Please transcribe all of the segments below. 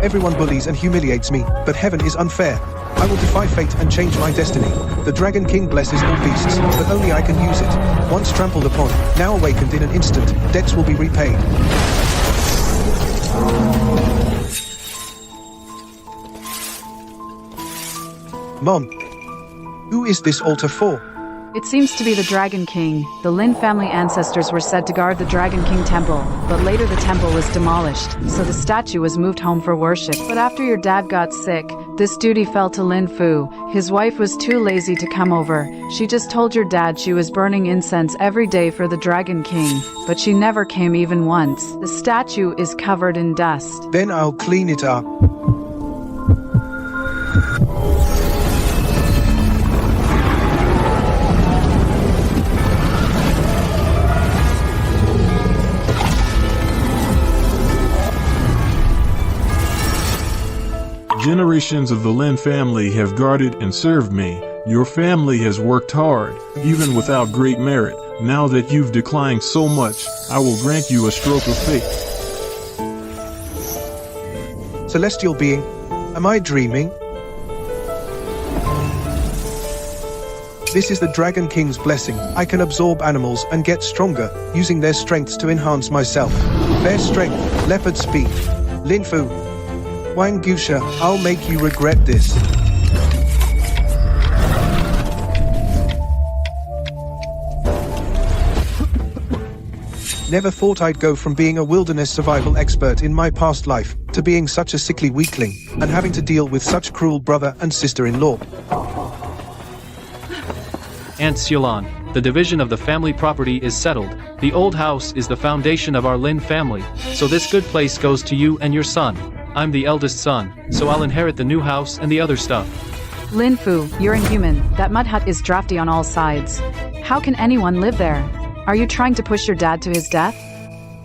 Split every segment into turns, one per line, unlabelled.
Everyone bullies and humiliates me, but heaven is unfair. I will defy fate and change my destiny. The Dragon King blesses all beasts, but only I can use it. Once trampled upon, now awakened in an instant, debts will be repaid. Mom, who is this altar for?
It seems to be the Dragon King. The Lin family ancestors were said to guard the Dragon King temple, but later the temple was demolished, so the statue was moved home for worship. But after your dad got sick, this duty fell to Lin Fu. His wife was too lazy to come over. She just told your dad she was burning incense every day for the Dragon King, but she never came even once. The statue is covered in dust.
Then I'll clean it up.
Generations of the Lin family have guarded and served me. Your family has worked hard, even without great merit. Now that you've declined so much, I will grant you a stroke of fate.
Celestial being, am I dreaming? This is the Dragon King's blessing. I can absorb animals and get stronger, using their strengths to enhance myself. Bear strength, leopard speed. Lin Fu. Wang Gusha, I'll make you regret this. Never thought I'd go from being a wilderness survival expert in my past life, to being such a sickly weakling, and having to deal with such cruel brother and sister-in-law.
Aunt Xiaolan, the division of the family property is settled. The old house is the foundation of our Lin family, so this good place goes to you and your son. I'm the eldest son, so I'll inherit the new house and the other stuff.
Lin Fu, you're inhuman. That mud hut is drafty on all sides. How can anyone live there? Are you trying to push your dad to his death?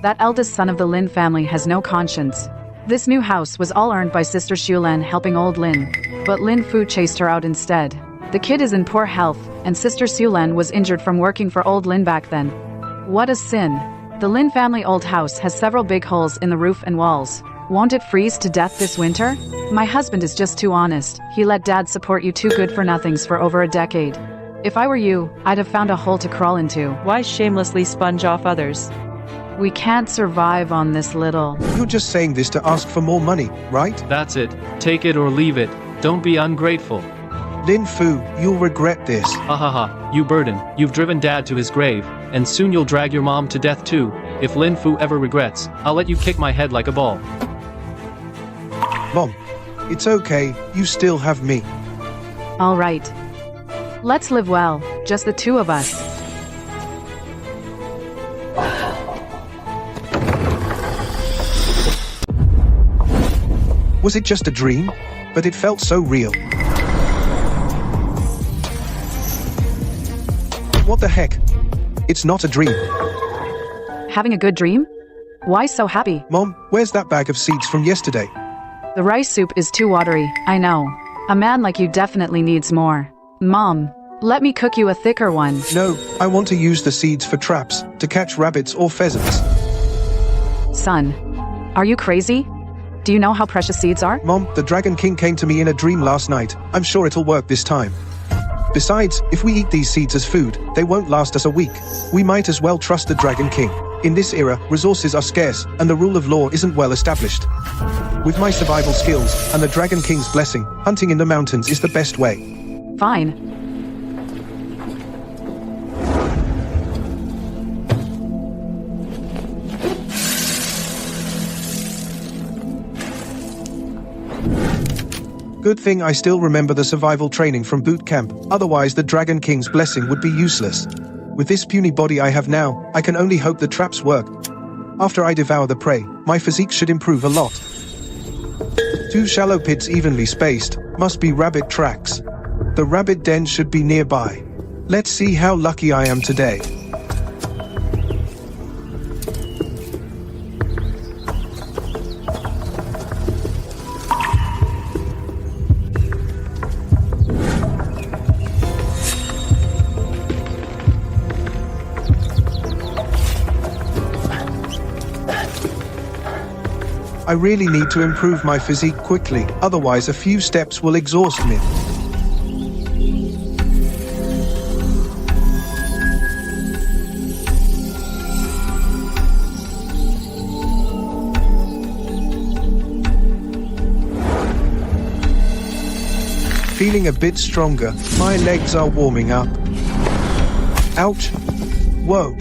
That eldest son of the Lin family has no conscience. This new house was all earned by Sister Xiulan helping old Lin, but Lin Fu chased her out instead. The kid is in poor health, and Sister Xiulan was injured from working for old Lin back then. What a sin. The Lin family old house has several big holes in the roof and walls. Won't it freeze to death this winter? My husband is just too honest. He let dad support you two good-for-nothings for over a decade. If I were you, I'd have found a hole to crawl into.
Why shamelessly sponge off others?
We can't survive on this little.
You're just saying this to ask for more money, right?
That's it. Take it or leave it. Don't be ungrateful.
Lin Fu, you'll regret this.
Ha ha ha, you burden. You've driven dad to his grave, and soon you'll drag your mom to death too. If Lin Fu ever regrets, I'll let you kick my head like a ball.
Mom, it's okay, you still have me.
All right. Let's live well, just the two of us.
Was it just a dream? But it felt so real. What the heck? It's not a dream.
Having a good dream? Why so happy?
Mom, where's that bag of seeds from yesterday?
The rice soup is too watery, I know. A man like you definitely needs more. Mom, let me cook you a thicker one.
No, I want to use the seeds for traps, to catch rabbits or pheasants.
Son, are you crazy? Do you know how precious seeds are?
Mom, the Dragon King came to me in a dream last night. I'm sure it'll work this time. Besides, if we eat these seeds as food, they won't last us a week. We might as well trust the Dragon King. In this era, resources are scarce, and the rule of law isn't well established. With my survival skills, and the Dragon King's blessing, hunting in the mountains is the best way.
Fine.
Good thing I still remember the survival training from boot camp, otherwise the Dragon King's blessing would be useless. With this puny body I have now, I can only hope the traps work. After I devour the prey, my physique should improve a lot. 2 shallow pits evenly spaced, must be rabbit tracks. The rabbit den should be nearby. Let's see how lucky I am today. I really need to improve my physique quickly, otherwise a few steps will exhaust me. Feeling a bit stronger, my legs are warming up. Ouch! Whoa!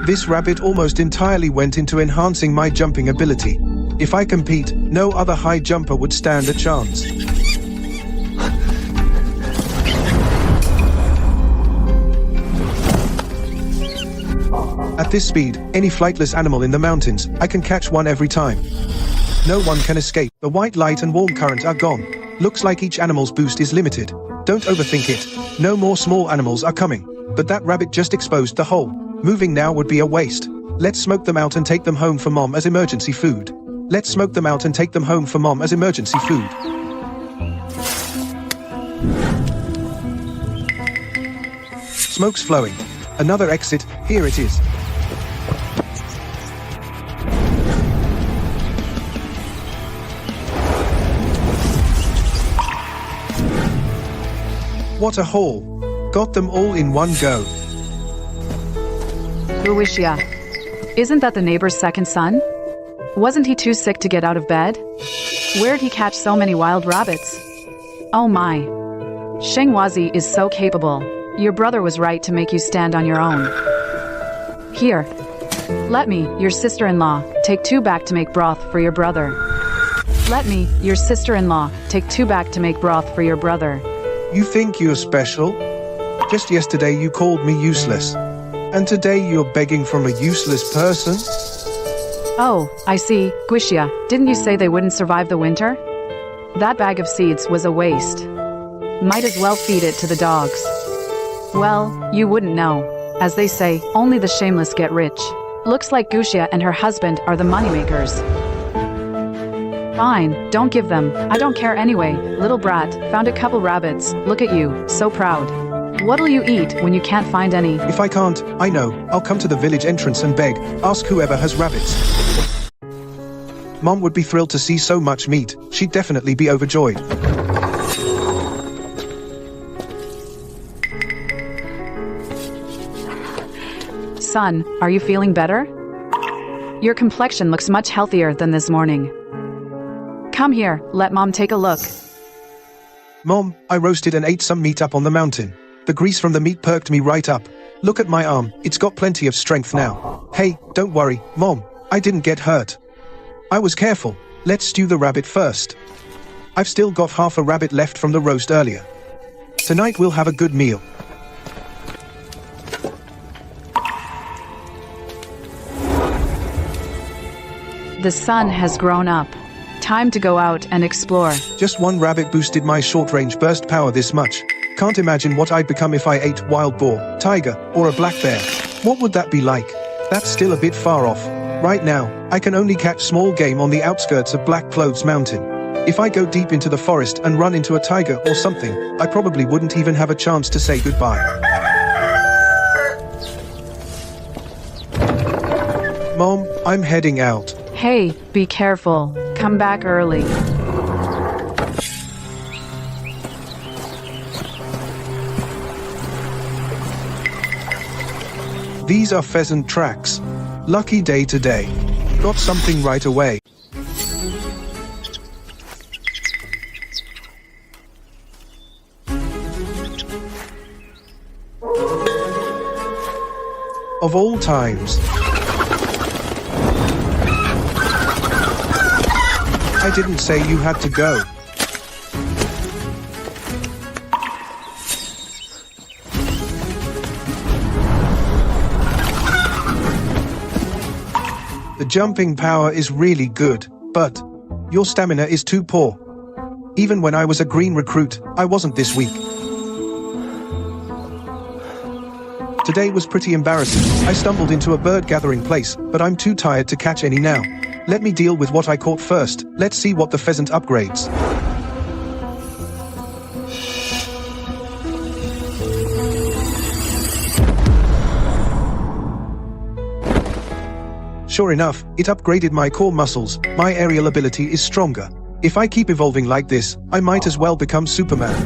This rabbit almost entirely went into enhancing my jumping ability. If I compete, no other high jumper would stand a chance. At this speed, any flightless animal in the mountains, I can catch one every time. No one can escape. The white light and warm current are gone. Looks like each animal's boost is limited. Don't overthink it. No more small animals are coming. But that rabbit just exposed the hole. Moving now would be a waste. Let's smoke them out and take them home for mom as emergency food. Let's smoke them out and take them home for mom as emergency food. Smoke's flowing. Another exit, here it is. What a haul. Got them all in one go.
Guishya. Isn't that the neighbor's second son? Wasn't he too sick to get out of bed? Where'd he catch so many wild rabbits? Oh my. Shengwazi is so capable. Your brother was right to make you stand on your own. Here. Let me, your sister-in-law, take 2 back to make broth for your brother. Let me, your sister-in-law, take 2 back to make broth for your brother.
You think you're special? Just yesterday you called me useless. And today you're begging from a useless person?
Oh, I see. Guishya, didn't you say they wouldn't survive the winter? That bag of seeds was a waste. Might as well feed it to the dogs. Well, you wouldn't know. As they say, only the shameless get rich. Looks like Guishya and her husband are the moneymakers. Fine, don't give them. I don't care anyway. Little brat, found a couple rabbits. Look at you, so proud. What'll you eat when you can't find any?
If I can't, I know. I'll come to the village entrance and beg. Ask whoever has rabbits. Mom would be thrilled to see so much meat. She'd definitely be overjoyed.
Son, are you feeling better? Your complexion looks much healthier than this morning. Come here, let mom take a look.
Mom, I roasted and ate some meat up on the mountain. The grease from the meat perked me right up. Look at my arm, it's got plenty of strength now. Hey, don't worry, Mom, I didn't get hurt. I was careful. Let's stew the rabbit first. I've still got half a rabbit left from the roast earlier. Tonight we'll have a good meal.
The sun has grown up. Time to go out and explore.
Just one rabbit boosted my short-range burst power this much. Can't imagine what I'd become if I ate wild boar, tiger, or a black bear. What would that be like? That's still a bit far off. Right now, I can only catch small game on the outskirts of Black Clothes Mountain. If I go deep into the forest and run into a tiger or something, I probably wouldn't even have a chance to say goodbye. Mom, I'm heading out.
Hey, be careful. Come back early.
These are pheasant tracks. Lucky day today. Got something right away. Of all times. I didn't say you had to go. The jumping power is really good, but your stamina is too poor. Even when I was a green recruit, I wasn't this weak. Today was pretty embarrassing. I stumbled into a bird gathering place, but I'm too tired to catch any now. Let me deal with what I caught first. Let's see what the pheasant upgrades. Sure enough, it upgraded my core muscles. My aerial ability is stronger. If I keep evolving like this, I might as well become Superman.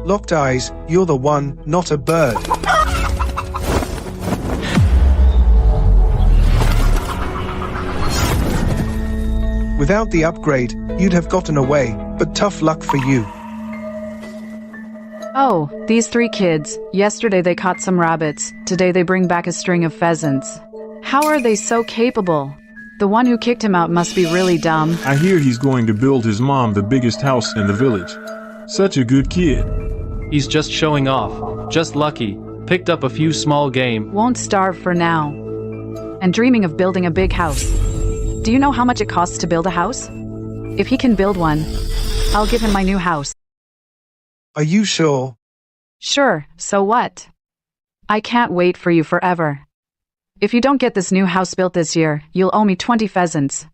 Locked eyes, you're the one, not a bird. Without the upgrade, you'd have gotten away, but tough luck for you.
Oh, these three kids. Yesterday they caught some rabbits. Today they bring back a string of pheasants. How are they so capable? The one who kicked him out must be really dumb.
I hear he's going to build his mom the biggest house in the village. Such a good kid.
He's just showing off. Just lucky. Picked up a few small game.
Won't starve for now. And dreaming of building a big house. Do you know how much it costs to build a house? If he can build one, I'll give him my new house.
Are you sure?
Sure, so what? I can't wait for you forever. If you don't get this new house built this year, you'll owe me 20 pheasants.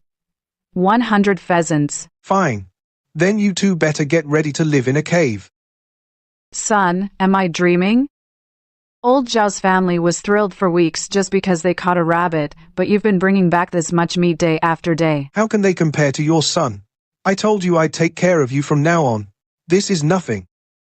100 pheasants.
Fine. Then you two better get ready to live in a cave.
Son, am I dreaming? Old Zhao's family was thrilled for weeks just because they caught a rabbit, but you've been bringing back this much meat day after day.
How can they compare to your son? I told you I'd take care of you from now on. This is nothing.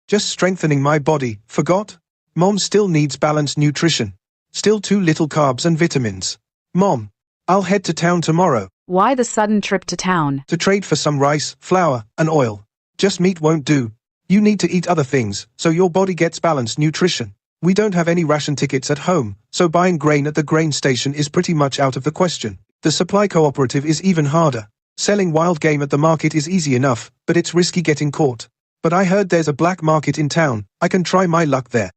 Just strengthening my body, forgot? Mom still needs balanced nutrition. Still too little carbs and vitamins. Mom, I'll head to town tomorrow.
Why the sudden trip to town?
To trade for some rice, flour, and oil. Just meat won't do. You need to eat other things, so your body gets balanced nutrition. We don't have any ration tickets at home, so buying grain at the grain station is pretty much out of the question. The supply cooperative is even harder. Selling wild game at the market is easy enough, but it's risky getting caught. But I heard there's a black market in town. I can try my luck there.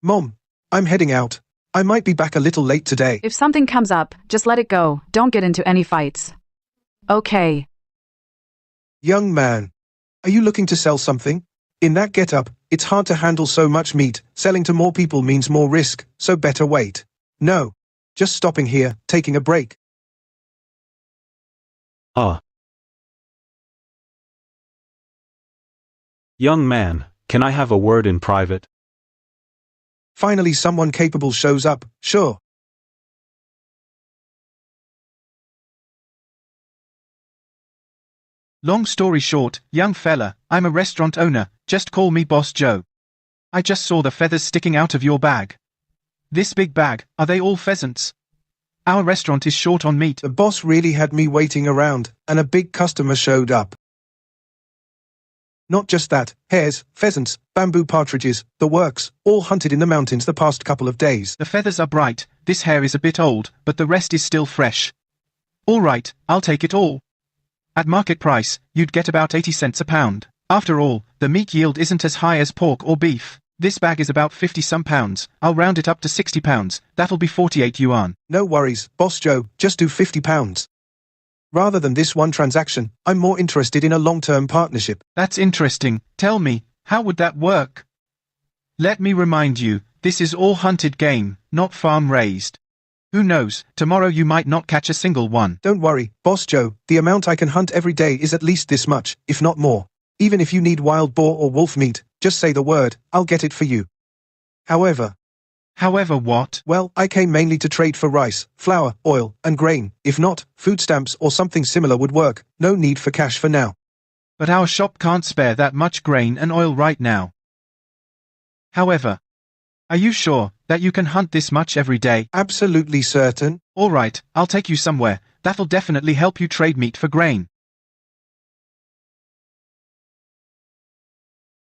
Mom, I'm heading out. I might be back a little late today.
If something comes up, just let it go. Don't get into any fights. Okay.
Young man, are you looking to sell something? In that getup, it's hard to handle so much meat. Selling to more people means more risk, so better wait. No. Just stopping here, taking a break.
Young man, can I have a word in private?
Finally someone capable shows up, sure.
Long story short, young fella, I'm a restaurant owner, just call me Boss Joe. I just saw the feathers sticking out of your bag. This big bag, are they all pheasants? Our restaurant is short on meat.
The boss really had me waiting around, and a big customer showed up. Not just that, hares, pheasants, bamboo partridges, the works, all hunted in the mountains the past couple of days.
The feathers are bright, this hare is a bit old, but the rest is still fresh. All right, I'll take it all. At market price, you'd get about 80 cents a pound. After all, the meat yield isn't as high as pork or beef. This bag is about 50-some pounds. I'll round it up to 60 pounds. That'll be 48 yuan.
No worries, Boss Joe, just do 50 pounds. Rather than this one transaction, I'm more interested in a long-term partnership.
That's interesting. Tell me, how would that work? Let me remind you, this is all hunted game, not farm-raised. Who knows, tomorrow you might not catch a single one.
Don't worry, Boss Joe, the amount I can hunt every day is at least this much, if not more. Even if you need wild boar or wolf meat, just say the word, I'll get it for you. However,
what?
Well, I came mainly to trade for rice, flour, oil, and grain. If not, food stamps or something similar would work. No need for cash for now.
But our shop can't spare that much grain and oil right now. However, are you sure that you can hunt this much every day?
Absolutely certain.
All right, I'll take you somewhere. That'll definitely help you trade meat for grain.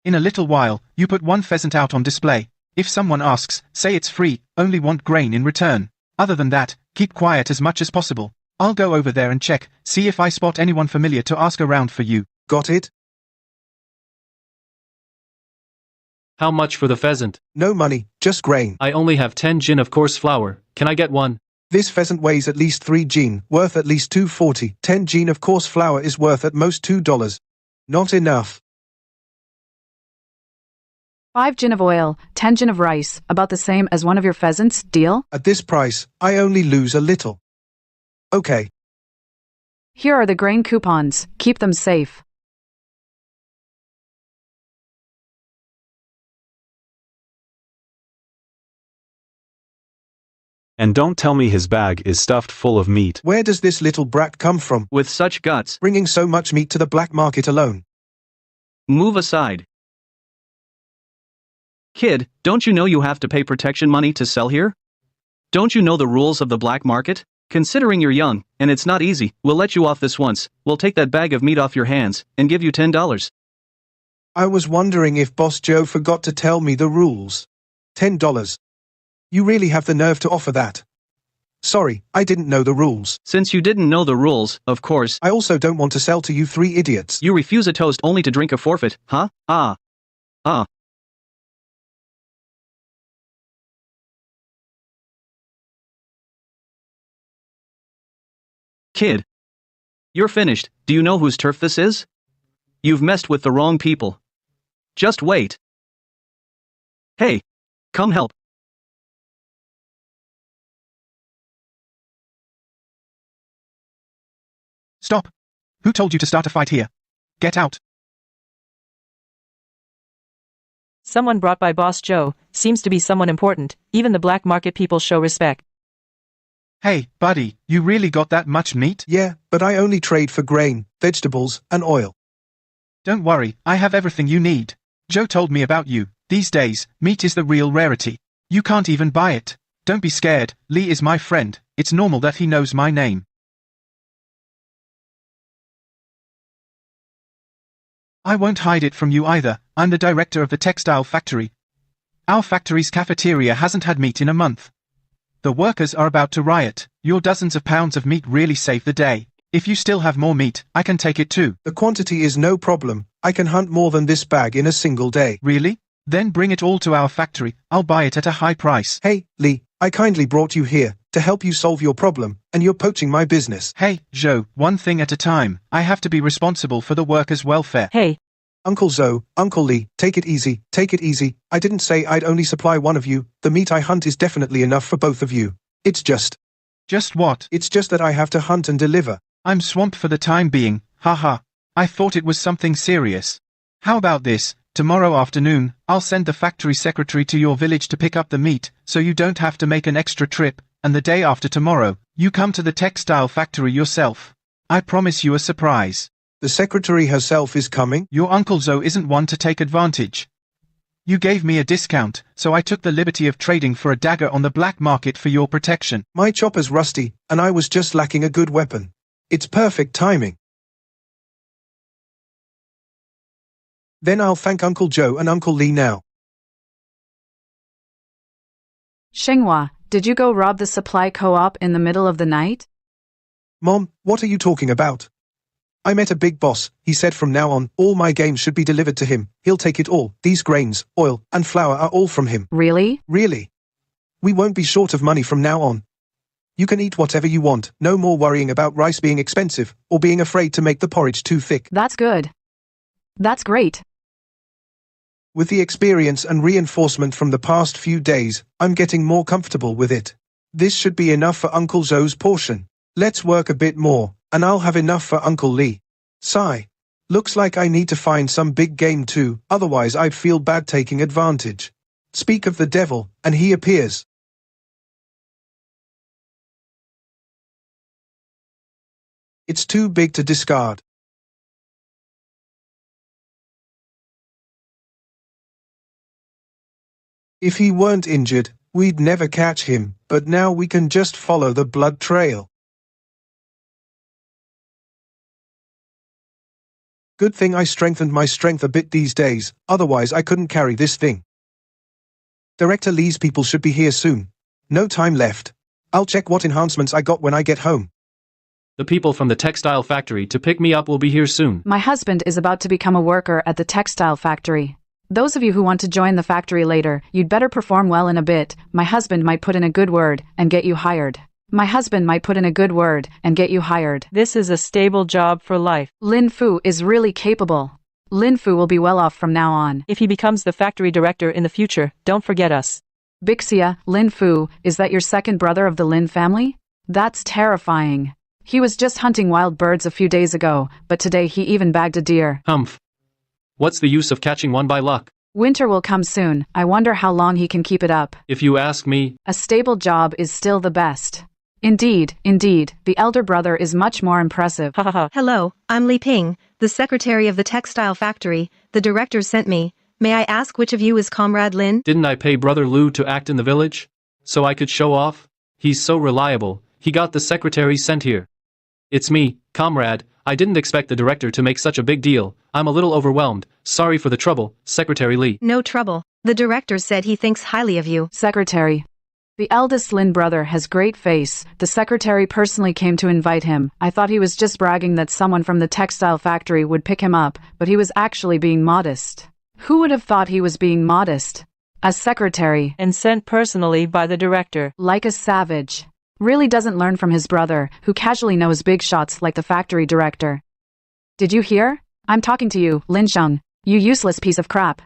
In a little while, you put one pheasant out on display. If someone asks, say it's free, only want grain in return. Other than that, keep quiet as much as possible. I'll go over there and check, see if I spot anyone familiar to ask around for you.
Got it?
How much for the pheasant?
No money, just grain.
I only have 10 jin of coarse flour. Can I get one?
This pheasant weighs at least 3 jin, worth at least 240. 10 jin of coarse flour is worth at most $2. Not enough.
5 jin of oil, 10 jin of rice, about the same as one of your pheasants, deal?
At this price, I only lose a little. Okay.
Here are the grain coupons, keep them safe.
And don't tell me his bag is stuffed full of meat.
Where does this little brat come from,
With such guts.
bringing so much meat to the black market alone?
Move aside. Kid, don't you know you have to pay protection money to sell here? Don't you know the rules of the black market? Considering you're young, and it's not easy, we'll let you off this once. We'll take that bag of meat off your hands, and give you $10.
I was wondering if Boss Joe forgot to tell me the rules. $10. You really have the nerve to offer that. Sorry, I didn't know the rules.
Since you didn't know the rules, of course,
I also don't want to sell to you three idiots.
you refuse a toast only to drink a forfeit, huh? Kid. You're finished. Do you know whose turf this is? You've messed with the wrong people. Just wait. Hey. Come help.
Stop. Who told you to start a fight here? Get out.
Someone brought by Boss Joe, seems to be someone important, even the black market people show respect.
Hey, buddy, you really got that much meat?
Yeah, but I only trade for grain, vegetables, and oil.
Don't worry, I have everything you need. Joe told me about you. These days, meat is the real rarity. You can't even buy it. Don't be scared, Lee is my friend. It's normal that he knows my name. I won't hide it from you either. I'm the director of the textile factory. Our factory's cafeteria hasn't had meat in a month. The workers are about to riot. Your dozens of pounds of meat really save the day. If you still have more meat, I can take it too.
The quantity is no problem. I can hunt more than this bag in a single day.
Really? Then bring it all to our factory. I'll buy it at a high price.
Hey, Lee, I kindly brought you here to help you solve your problem, and you're poaching my business.
Hey, Joe, one thing at a time. I have to be responsible for the workers' welfare.
Hey,
Uncle Zoe, Uncle Lee, take it easy, take it easy. I didn't say I'd only supply one of you. The meat I hunt is definitely enough for both of you. It's just
what?
It's just that I have to hunt and deliver.
I'm swamped for the time being, haha. I thought it was something serious. How about this? Tomorrow afternoon, I'll send the factory secretary to your village to pick up the meat, so you don't have to make an extra trip, and the day after tomorrow, you come to the textile factory yourself. I promise you a surprise.
The secretary herself is coming?
Your Uncle Zoe isn't one to take advantage. You gave me a discount, so I took the liberty of trading for a dagger on the black market for your protection.
My chopper's rusty, and I was just lacking a good weapon. It's perfect timing. Then I'll thank Uncle Joe and Uncle Lee now.
Xinghua, did you go rob the supply co-op in the middle of the night?
Mom, what are you talking about? I met a big boss. He said from now on, all my games should be delivered to him. He'll take it all. These grains, oil, and flour are all from him.
Really?
Really? We won't be short of money from now on. You can eat whatever you want. No more worrying about rice being expensive, or being afraid to make the porridge too thick.
That's good. That's great.
With the experience and reinforcement from the past few days, I'm getting more comfortable with it. This should be enough for Uncle Zoe's portion. Let's work a bit more, and I'll have enough for Uncle Lee. Sigh. Looks like I need to find some big game too, otherwise I'd feel bad taking advantage. Speak of the devil, and he appears. It's too big to discard. If he weren't injured, we'd never catch him, but now we can just follow the blood trail. Good thing I strengthened my strength a bit these days, otherwise I couldn't carry this thing. Director Lee's people should be here soon. No time left. I'll check what enhancements I got when I get home.
The people from the textile factory to pick me up will be here soon.
My husband is about to become a worker at the textile factory. Those of you who want to join the factory later, you'd better perform well in a bit. My husband might put in a good word and get you hired. My husband might put in a good word and get you hired.
this is a stable job for life.
Lin Fu is really capable. Lin Fu will be well off from now on.
If he becomes the factory director in the future, don't forget us.
Bixia, Lin Fu, is that your second brother of the Lin family? That's terrifying. He was just hunting wild birds a few days ago, but today he even bagged a deer.
Humph. What's the use of catching one by luck?
Winter will come soon. I wonder how long he can keep it up.
If you ask me,
A stable job is still the best. Indeed, indeed, the elder brother is much more impressive.
Ha ha ha.
Hello, I'm Li Ping, the secretary of the textile factory. The director sent me. May I ask which of you is Comrade Lin?
didn't I pay Brother Lu to act in the village? So I could show off? He's so reliable, he got the secretary sent here. It's me, comrade. I didn't expect the director to make such a big deal. I'm a little overwhelmed. Sorry for the trouble, Secretary Li.
No trouble. The director said he thinks highly of you.
Secretary. The eldest Lin brother has great face. The secretary personally came to invite him. I thought he was just bragging that someone from the textile factory would pick him up, but he was actually being modest. Who would have thought he was being modest? As secretary.
And sent personally by the director.
Like a savage. Really doesn't learn from his brother, who casually knows big shots like the factory director. Did you hear? I'm talking to you, Lin Sheng. You useless piece of crap.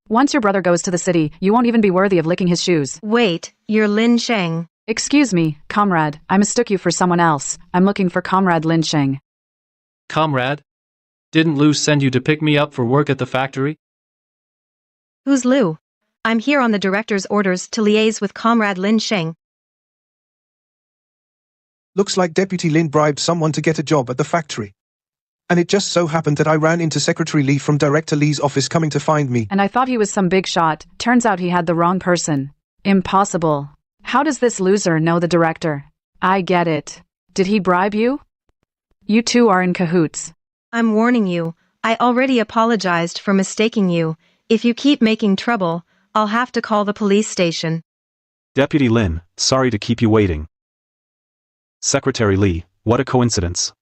Once your brother goes to the city, you won't even be worthy of licking his shoes.
Wait, you're Lin Sheng.
Excuse me, comrade, I mistook you for someone else. I'm looking for Comrade Lin Sheng.
Comrade? Didn't Lu send you to pick me up for work at the factory?
Who's Lu? I'm here on the director's orders to liaise with Comrade Lin Sheng.
Looks like Deputy Lin bribed someone to get a job at the factory. And it just so happened that I ran into Secretary Li from Director Li's office coming to find me.
And I thought he was some big shot. Turns out he had the wrong person. Impossible. How does this loser know the director? I get it. Did he bribe you? You two are in cahoots.
I'm warning you. I already apologized for mistaking you. If you keep making trouble, I'll have to call the police station.
Deputy Lin, sorry to keep you waiting. Secretary Li, what a coincidence.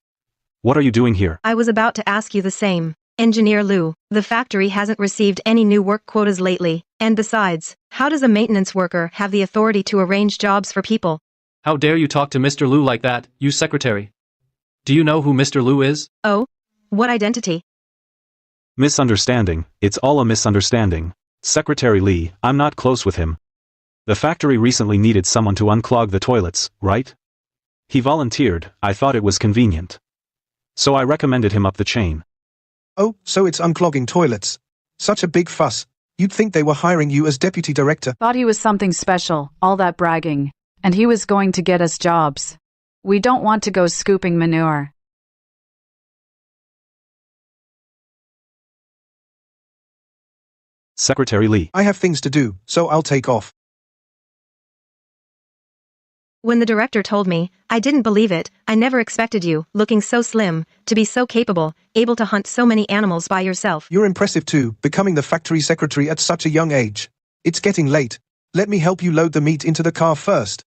What are you doing here?
I was about to ask you the same. Engineer Lu, the factory hasn't received any new work quotas lately, and besides, how does a maintenance worker have the authority to arrange jobs for people?
How dare you talk to Mr. Lu like that, you secretary? Do you know who Mr. Lu is?
Oh? What identity?
Misunderstanding, it's all a misunderstanding. Secretary Li, I'm not close with him. The factory recently needed someone to unclog the toilets, right? He volunteered, I thought it was convenient. So I recommended him up the chain.
Oh, so it's unclogging toilets. Such a big fuss. You'd think they were hiring you as deputy director.
Thought he was something special, all that bragging. And he was going to get us jobs. We don't want to go scooping manure.
Secretary Li.
I have things to do, so I'll take off.
When the director told me, I didn't believe it. I never expected you, looking so slim, to be so capable, able to hunt so many animals by yourself.
You're impressive too, becoming the factory secretary at such a young age. It's getting late. Let me help you load the meat into the car first.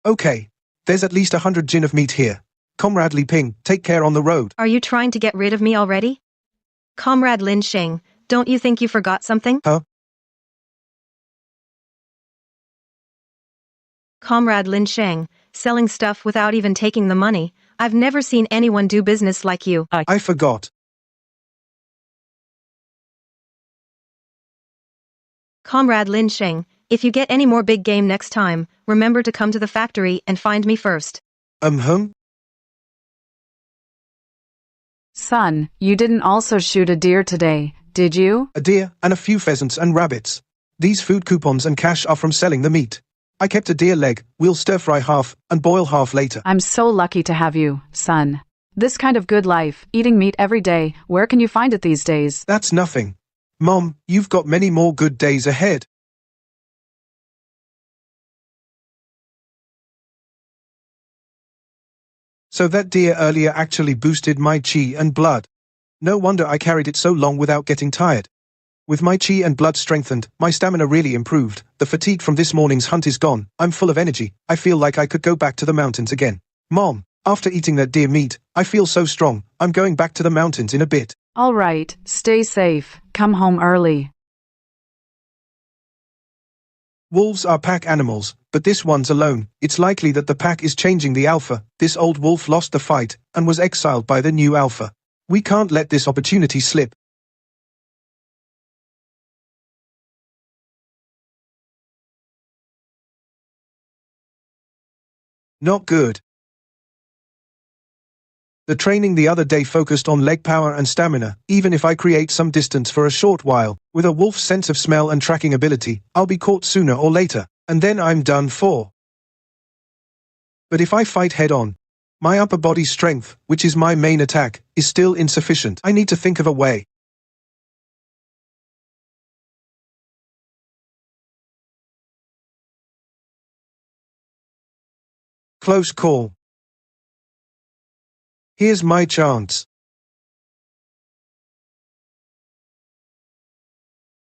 Okay. There's at least 100 jin of meat here. Comrade Li Ping, take care on the road.
Are you trying to get rid of me already? Comrade Lin Sheng, don't you think you forgot something?
Huh?
Comrade Lin Sheng, selling stuff without even taking the money. I've never seen anyone do business like you.
I forgot.
Comrade Lin Sheng, if you get any more big game next time, remember to come to the factory and find me first.
Son, you didn't also shoot a deer today, did you?
A deer, and a few pheasants and rabbits. These food coupons and cash are from selling the meat. I kept a deer leg, we'll stir-fry half, and boil half later.
I'm so lucky to have you, son. This kind of good life, eating meat every day, where can you find it these days?
That's nothing. Mom, you've got many more good days ahead. So that deer earlier actually boosted my chi and blood. No wonder I carried it so long without getting tired. With my chi and blood strengthened, my stamina really improved. The fatigue from this morning's hunt is gone. I'm full of energy. I feel like I could go back to the mountains again. Mom, after eating that deer meat, I feel so strong. I'm going back to the mountains in a bit.
All right, stay safe. Come home early.
Wolves are pack animals, but this one's alone. It's likely that the pack is changing the alpha. This old wolf lost the fight and was exiled by the new alpha. We can't let this opportunity slip. Not good. The training the other day focused on leg power and stamina. Even if I create some distance for a short while, with a wolf's sense of smell and tracking ability, I'll be caught sooner or later, and then I'm done for. But if I fight head-on, my upper body strength, which is my main attack, is still insufficient. I need to think of a way. Close call. Here's my chance.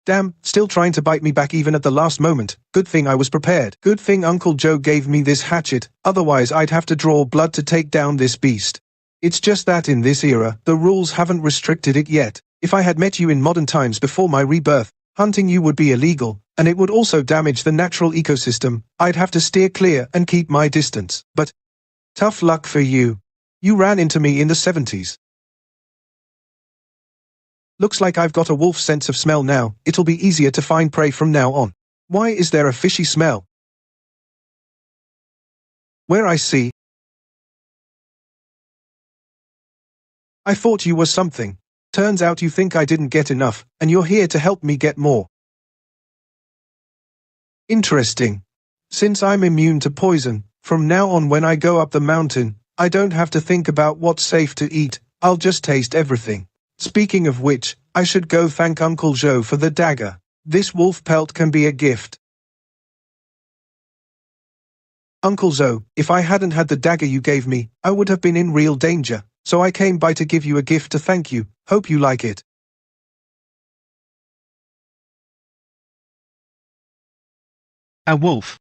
Damn, still trying to bite me back even at the last moment. Good thing I was prepared. Good thing Uncle Joe gave me this hatchet, otherwise I'd have to draw blood to take down this beast. It's just that in this era, the rules haven't restricted it yet. If I had met you in modern times before my rebirth, hunting you would be illegal, and it would also damage the natural ecosystem. I'd have to steer clear and keep my distance. But tough luck for you. You ran into me in the 70s. Looks like I've got a wolf's sense of smell now. It'll be easier to find prey from now on. Why is there a fishy smell? Where I see. I thought you were something. Turns out you think I didn't get enough, and you're here to help me get more. Interesting. Since I'm immune to poison, from now on when I go up the mountain, I don't have to think about what's safe to eat. I'll just taste everything. Speaking of which, I should go thank Uncle Joe for the dagger. This wolf pelt can be a gift. Uncle Joe, if I hadn't had the dagger you gave me, I would have been in real danger, so I came by to give you a gift to thank you. Hope you like it.
A wolf.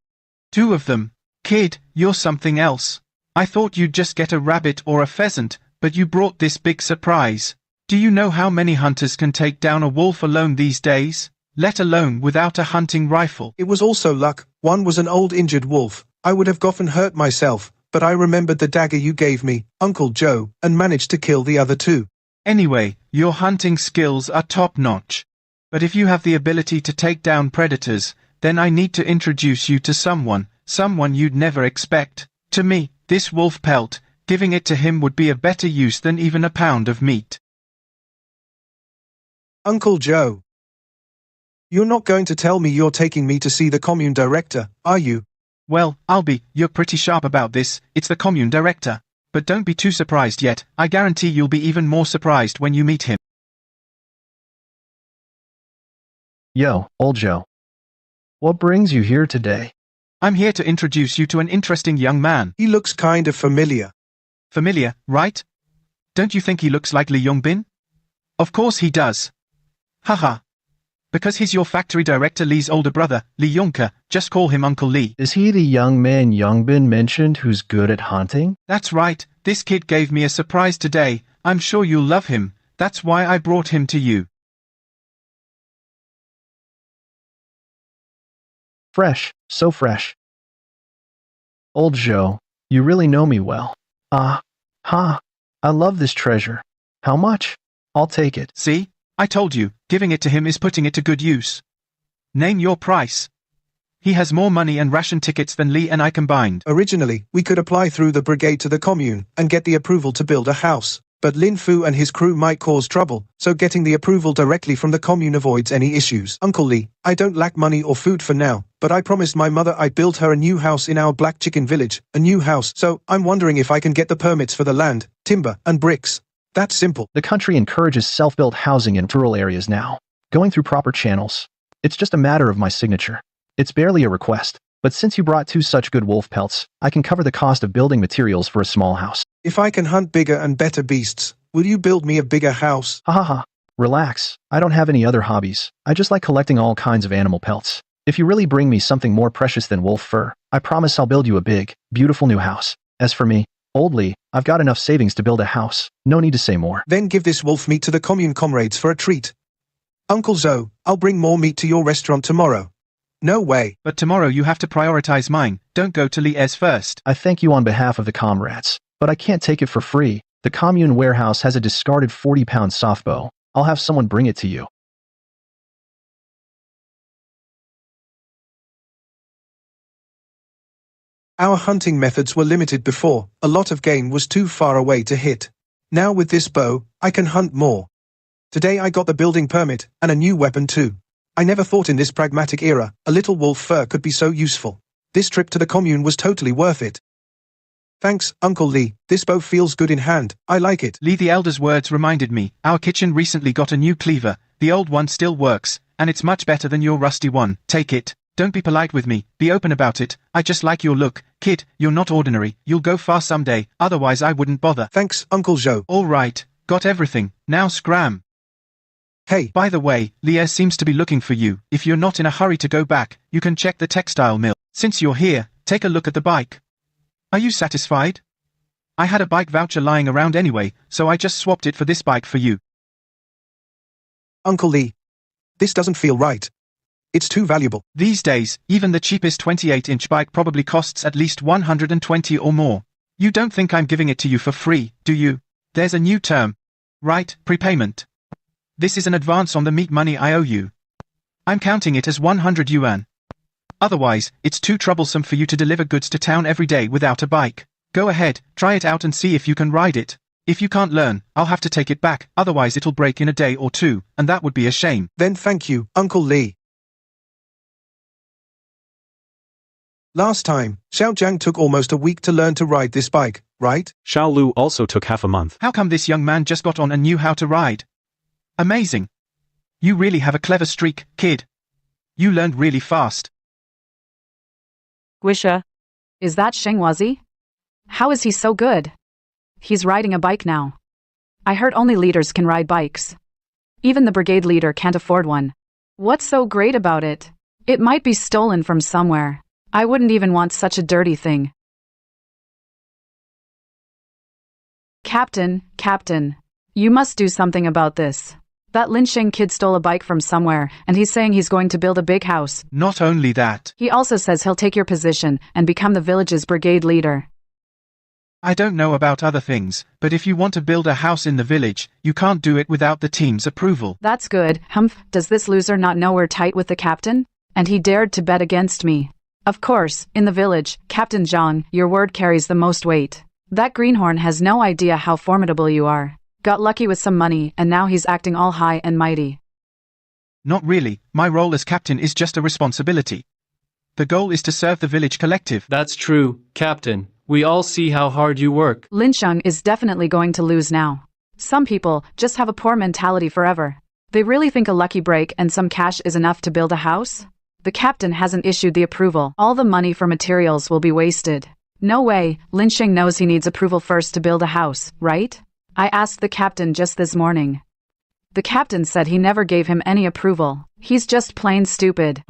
2 of them. Kid, you're something else. I thought you'd just get a rabbit or a pheasant, but you brought this big surprise. Do you know how many hunters can take down a wolf alone these days? Let alone without a hunting rifle.
It was also luck. One was an old injured wolf. I would have gotten hurt myself, but I remembered the dagger you gave me, Uncle Joe, and managed to kill the other 2.
Anyway, your hunting skills are top-notch. But if you have the ability to take down predators, then I need to introduce you to someone you'd never expect. To me, this wolf pelt, giving it to him would be a better use than even a pound of meat.
Uncle Joe. You're not going to tell me you're taking me to see the commune director, are you?
Well, I'll be. You're pretty sharp about this. It's the commune director. But don't be too surprised yet. I guarantee you'll be even more surprised when you meet him.
Yo, old Joe. What brings you here today?
I'm here to introduce you to an interesting young man.
He looks kind of familiar.
Familiar, right? Don't you think he looks like Lee Yongbin? Of course he does. Haha. Because he's your factory director Lee's older brother, Lee Yonka. Just call him Uncle Lee.
Is he the young man Yongbin mentioned who's good at hunting?
That's right. This kid gave me a surprise today. I'm sure you'll love him. That's why I brought him to you.
Fresh, so fresh. Old Joe, you really know me well. I love this treasure. How much? I'll take it.
See? I told you, giving it to him is putting it to good use. Name your price. He has more money and ration tickets than Lee and I combined.
Originally, we could apply through the brigade to the commune and get the approval to build a house. But Lin Fu and his crew might cause trouble, so getting the approval directly from the commune avoids any issues. Uncle Lee, I don't lack money or food for now, but I promised my mother I'd build her a new house in our Black Chicken village, a new house, so I'm wondering if I can get the permits for the land, timber, and bricks. That's simple.
The country encourages self-built housing in rural areas now, going through proper channels. It's just a matter of my signature. It's barely a request, but since you brought 2 such good wolf pelts, I can cover the cost of building materials for a small house.
If I can hunt bigger and better beasts, will you build me a bigger house?
Ha. Relax. I don't have any other hobbies. I just like collecting all kinds of animal pelts. If you really bring me something more precious than wolf fur, I promise I'll build you a big, beautiful new house. As for me, Old Lee, I've got enough savings to build a house. No need to say more.
Then give this wolf meat to the commune comrades for a treat. Uncle Zoe, I'll bring more meat to your restaurant tomorrow. No way.
But tomorrow you have to prioritize mine. Don't go to Lies first.
I thank you on behalf of the comrades, but I can't take it for free. The commune warehouse has a discarded 40-pound softbow. I'll have someone bring it to you.
Our hunting methods were limited before. A lot of game was too far away to hit. Now with this bow, I can hunt more. Today I got the building permit, and a new weapon too. I never thought in this pragmatic era, a little wolf fur could be so useful. This trip to the commune was totally worth it. Thanks, Uncle Lee, this bow feels good in hand, I like it.
Lee the Elder's words reminded me, our kitchen recently got a new cleaver, the old one still works, and it's much better than your rusty one, take it. Don't be polite with me, be open about it, I just like your look, kid, you're not ordinary, you'll go far someday, otherwise I wouldn't bother.
Thanks, Uncle Joe.
Alright, got everything, now scram.
Hey.
By the way, Leah seems to be looking for you, if you're not in a hurry to go back, you can check the textile mill. Since you're here, take a look at the bike. Are you satisfied? I had a bike voucher lying around anyway, so I just swapped it for this bike for you.
Uncle Lee. This doesn't feel right. It's too valuable.
These days, even the cheapest 28-inch bike probably costs at least 120 or more. You don't think I'm giving it to you for free, do you? There's a new term. Right, prepayment. This is an advance on the meat money I owe you. I'm counting it as 100 yuan. Otherwise, it's too troublesome for you to deliver goods to town every day without a bike. Go ahead, try it out and see if you can ride it. If you can't learn, I'll have to take it back, otherwise it'll break in a day or two, and that would be a shame.
Then thank you, Uncle Lee. Last time, Xiaojiang took almost a week to learn to ride this bike, right?
Xiao Lu also took half a month.
How come this young man just got on and knew how to ride? Amazing. You really have a clever streak, kid. You learned really fast.
Wisha.
Is that Shengwazi? How is he so good? He's riding a bike now. I heard only leaders can ride bikes. Even the brigade leader can't afford one. What's so great about it? It might be stolen from somewhere. I wouldn't even want such a dirty thing. Captain, you must do something about this. That Linsheng kid stole a bike from somewhere, and he's saying he's going to build a big house.
Not only that.
He also says he'll take your position and become the village's brigade leader.
I don't know about other things, but if you want to build a house in the village, you can't do it without the team's approval.
That's good. Humph, does this loser not know we're tight with the captain? And he dared to bet against me. Of course, in the village, Captain Zhang, your word carries the most weight. That greenhorn has no idea how formidable you are. Got lucky with some money, and now he's acting all high and mighty.
Not really, my role as captain is just a responsibility. The goal is to serve the village collective.
That's true, Captain. We all see how hard you work.
Linsheng is definitely going to lose now. Some people just have a poor mentality forever. They really think a lucky break and some cash is enough to build a house? The captain hasn't issued the approval. All the money for materials will be wasted. No way, Linsheng knows he needs approval first to build a house, right? I asked the captain just this morning. The captain said he never gave him any approval. He's just plain stupid.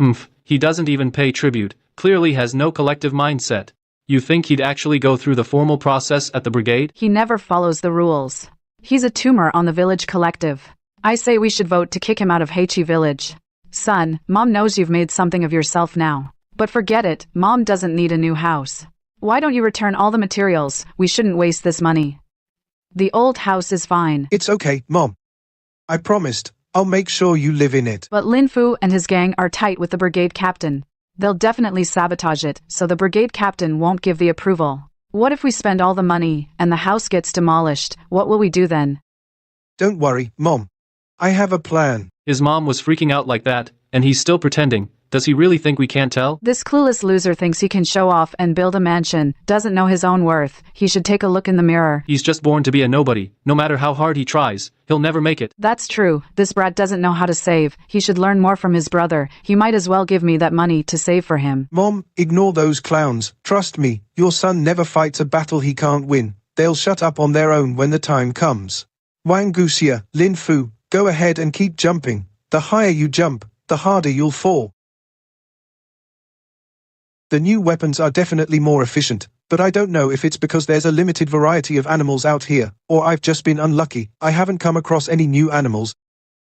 He doesn't even pay tribute, clearly has no collective mindset. You think he'd actually go through the formal process at the brigade?
He never follows the rules. He's a tumor on the village collective. I say we should vote to kick him out of Heichi village. Son, Mom knows you've made something of yourself now. But forget it, Mom doesn't need a new house. Why don't you return all the materials? We shouldn't waste this money. The old house is fine.
It's okay, Mom. I promised, I'll make sure you live in it.
But Lin Fu and his gang are tight with the brigade captain. They'll definitely sabotage it, so the brigade captain won't give the approval. What if we spend all the money, and the house gets demolished? What will we do then?
Don't worry, Mom. I have a plan.
His mom was freaking out like that, and he's still pretending. Does he really think we can't tell?
This clueless loser thinks he can show off and build a mansion, doesn't know his own worth. He should take a look in the mirror.
He's just born to be a nobody. No matter how hard he tries, he'll never make it.
That's true. This brat doesn't know how to save. He should learn more from his brother. He might as well give me that money to save for him.
Mom, ignore those clowns. Trust me, your son never fights a battle he can't win. They'll shut up on their own when the time comes. Wang Guxia, Lin Fu, go ahead and keep jumping. The higher you jump, the harder you'll fall. The new weapons are definitely more efficient, but I don't know if it's because there's a limited variety of animals out here, or I've just been unlucky. I haven't come across any new animals,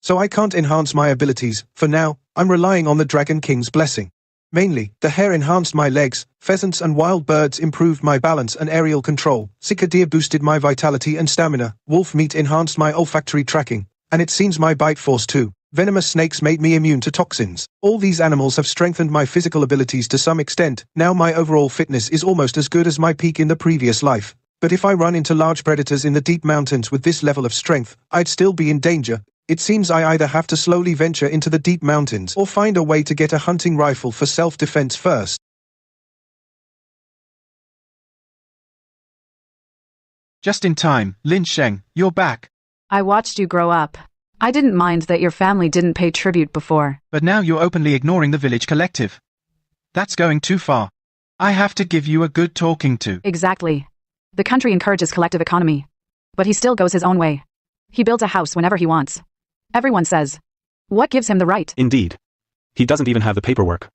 so I can't enhance my abilities. For now, I'm relying on the Dragon King's blessing. Mainly, the hare enhanced my legs, pheasants and wild birds improved my balance and aerial control, cicadea boosted my vitality and stamina, wolf meat enhanced my olfactory tracking, and it seems my bite force too. Venomous snakes made me immune to toxins. All these animals have strengthened my physical abilities to some extent. Now my overall fitness is almost as good as my peak in the previous life. But if I run into large predators in the deep mountains with this level of strength, I'd still be in danger. It seems I either have to slowly venture into the deep mountains or find a way to get a hunting rifle for self-defense first.
Just in time, Lin Sheng, you're back.
I watched you grow up. I didn't mind that your family didn't pay tribute before.
But now you're openly ignoring the village collective. That's going too far. I have to give you a good talking to.
Exactly. The country encourages collective economy. But he still goes his own way. He builds a house whenever he wants. Everyone says. What gives him the right?
Indeed. He doesn't even have the paperwork.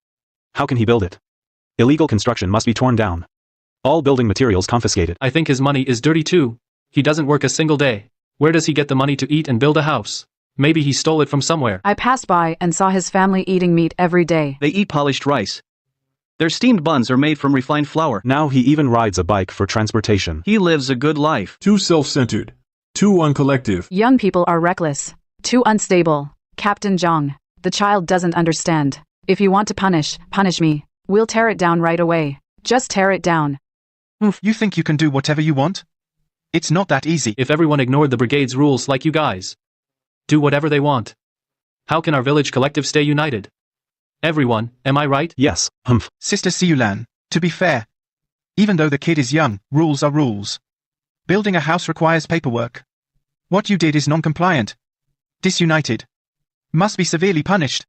How can he build it? Illegal construction must be torn down. All building materials confiscated.
I think his money is dirty too. He doesn't work a single day. Where does he get the money to eat and build a house? Maybe he stole it from somewhere.
I passed by and saw his family eating meat every day.
They eat polished rice. Their steamed buns are made from refined flour.
Now he even rides a bike for transportation.
He lives a good life.
Too self-centered. Too uncollective.
Young people are reckless. Too unstable. Captain Zhang, the child doesn't understand. If you want to punish me. We'll tear it down right away. Just tear it down.
You think you can do whatever you want? It's not that easy.
If everyone ignored the brigade's rules like you guys. Do whatever they want. How can our village collective stay united? Everyone, am I right?
Yes,
Sister Siulan, to be fair. Even though the kid is young, rules are rules. Building a house requires paperwork. What you did is non-compliant. Disunited. Must be severely punished.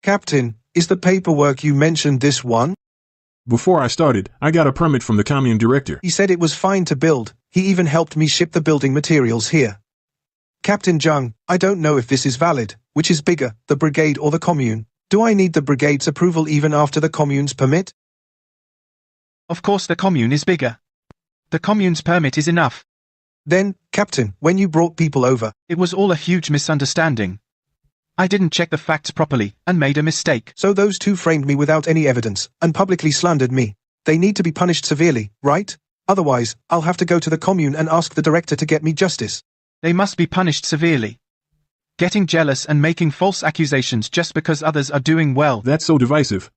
Captain, is the paperwork you mentioned this one?
Before I started, I got a permit from the commune director.
He said it was fine to build. He even helped me ship the building materials here. Captain Zhang, I don't know if this is valid. Which is bigger, the brigade or the commune? Do I need the brigade's approval even after the commune's permit?
Of course the commune is bigger. The commune's permit is enough.
Then, Captain, when you brought people over,
It was all a huge misunderstanding. I didn't check the facts properly, and made a mistake.
so those two framed me without any evidence, and publicly slandered me. They need to be punished severely, right? Otherwise, I'll have to go to the commune and ask the director to get me justice.
They must be punished severely. Getting jealous and making false accusations just because others are doing well.
That's so divisive.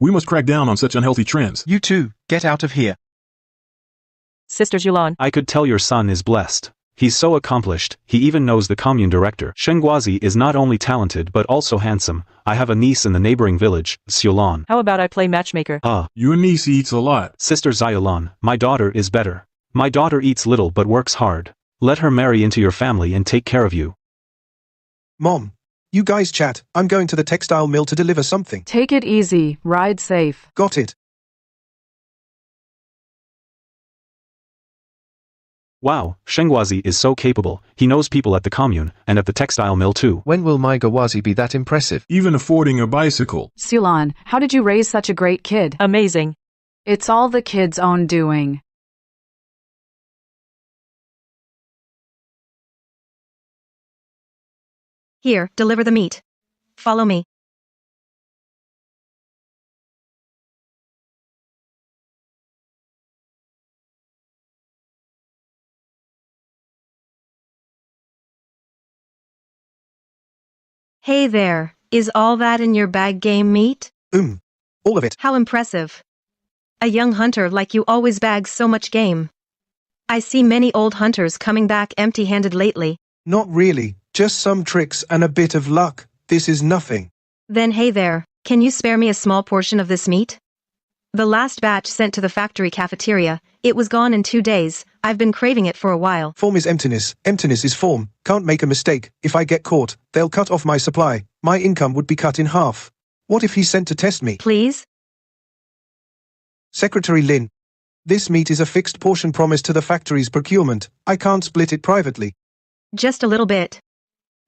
We must crack down on such unhealthy trends.
You too, get out of here.
Sister Yulan,
I could tell your son is blessed. He's so accomplished, he even knows the commune director. Shengguazi is not only talented but also handsome. I have a niece in the neighboring village, Xiulan.
how about I play matchmaker?
Your niece eats a lot.
Sister Xiulan, my daughter is better. My daughter eats little but works hard. Let her marry into your family and take care of you.
Mom, you guys chat. I'm going to the textile mill to deliver something.
Take it easy, ride safe.
Got it.
Wow, Shengguazi is so capable. He knows people at the commune, and at the textile mill too.
When will my Gawazi be that impressive?
Even affording a bicycle.
Sulan, how did you raise such a great kid?
Amazing.
It's all the kid's own doing.
Here, deliver the meat. Follow me. Hey there, is all that in your bag game meat?
All of it.
How impressive. A young hunter like you always bags so much game. I see many old hunters coming back empty-handed lately.
Not really, just some tricks and a bit of luck. This is nothing.
Then hey there, can you spare me a small portion of this meat? The last batch sent to the factory cafeteria, it was gone in 2 days. I've been craving it for a while.
Form is emptiness. Emptiness is form. Can't make a mistake. If I get caught, they'll cut off my supply. My income would be cut in half. What if he's sent to test me?
Please?
Secretary Lin. This meat is a fixed portion promised to the factory's procurement. I can't split it privately.
Just a little bit.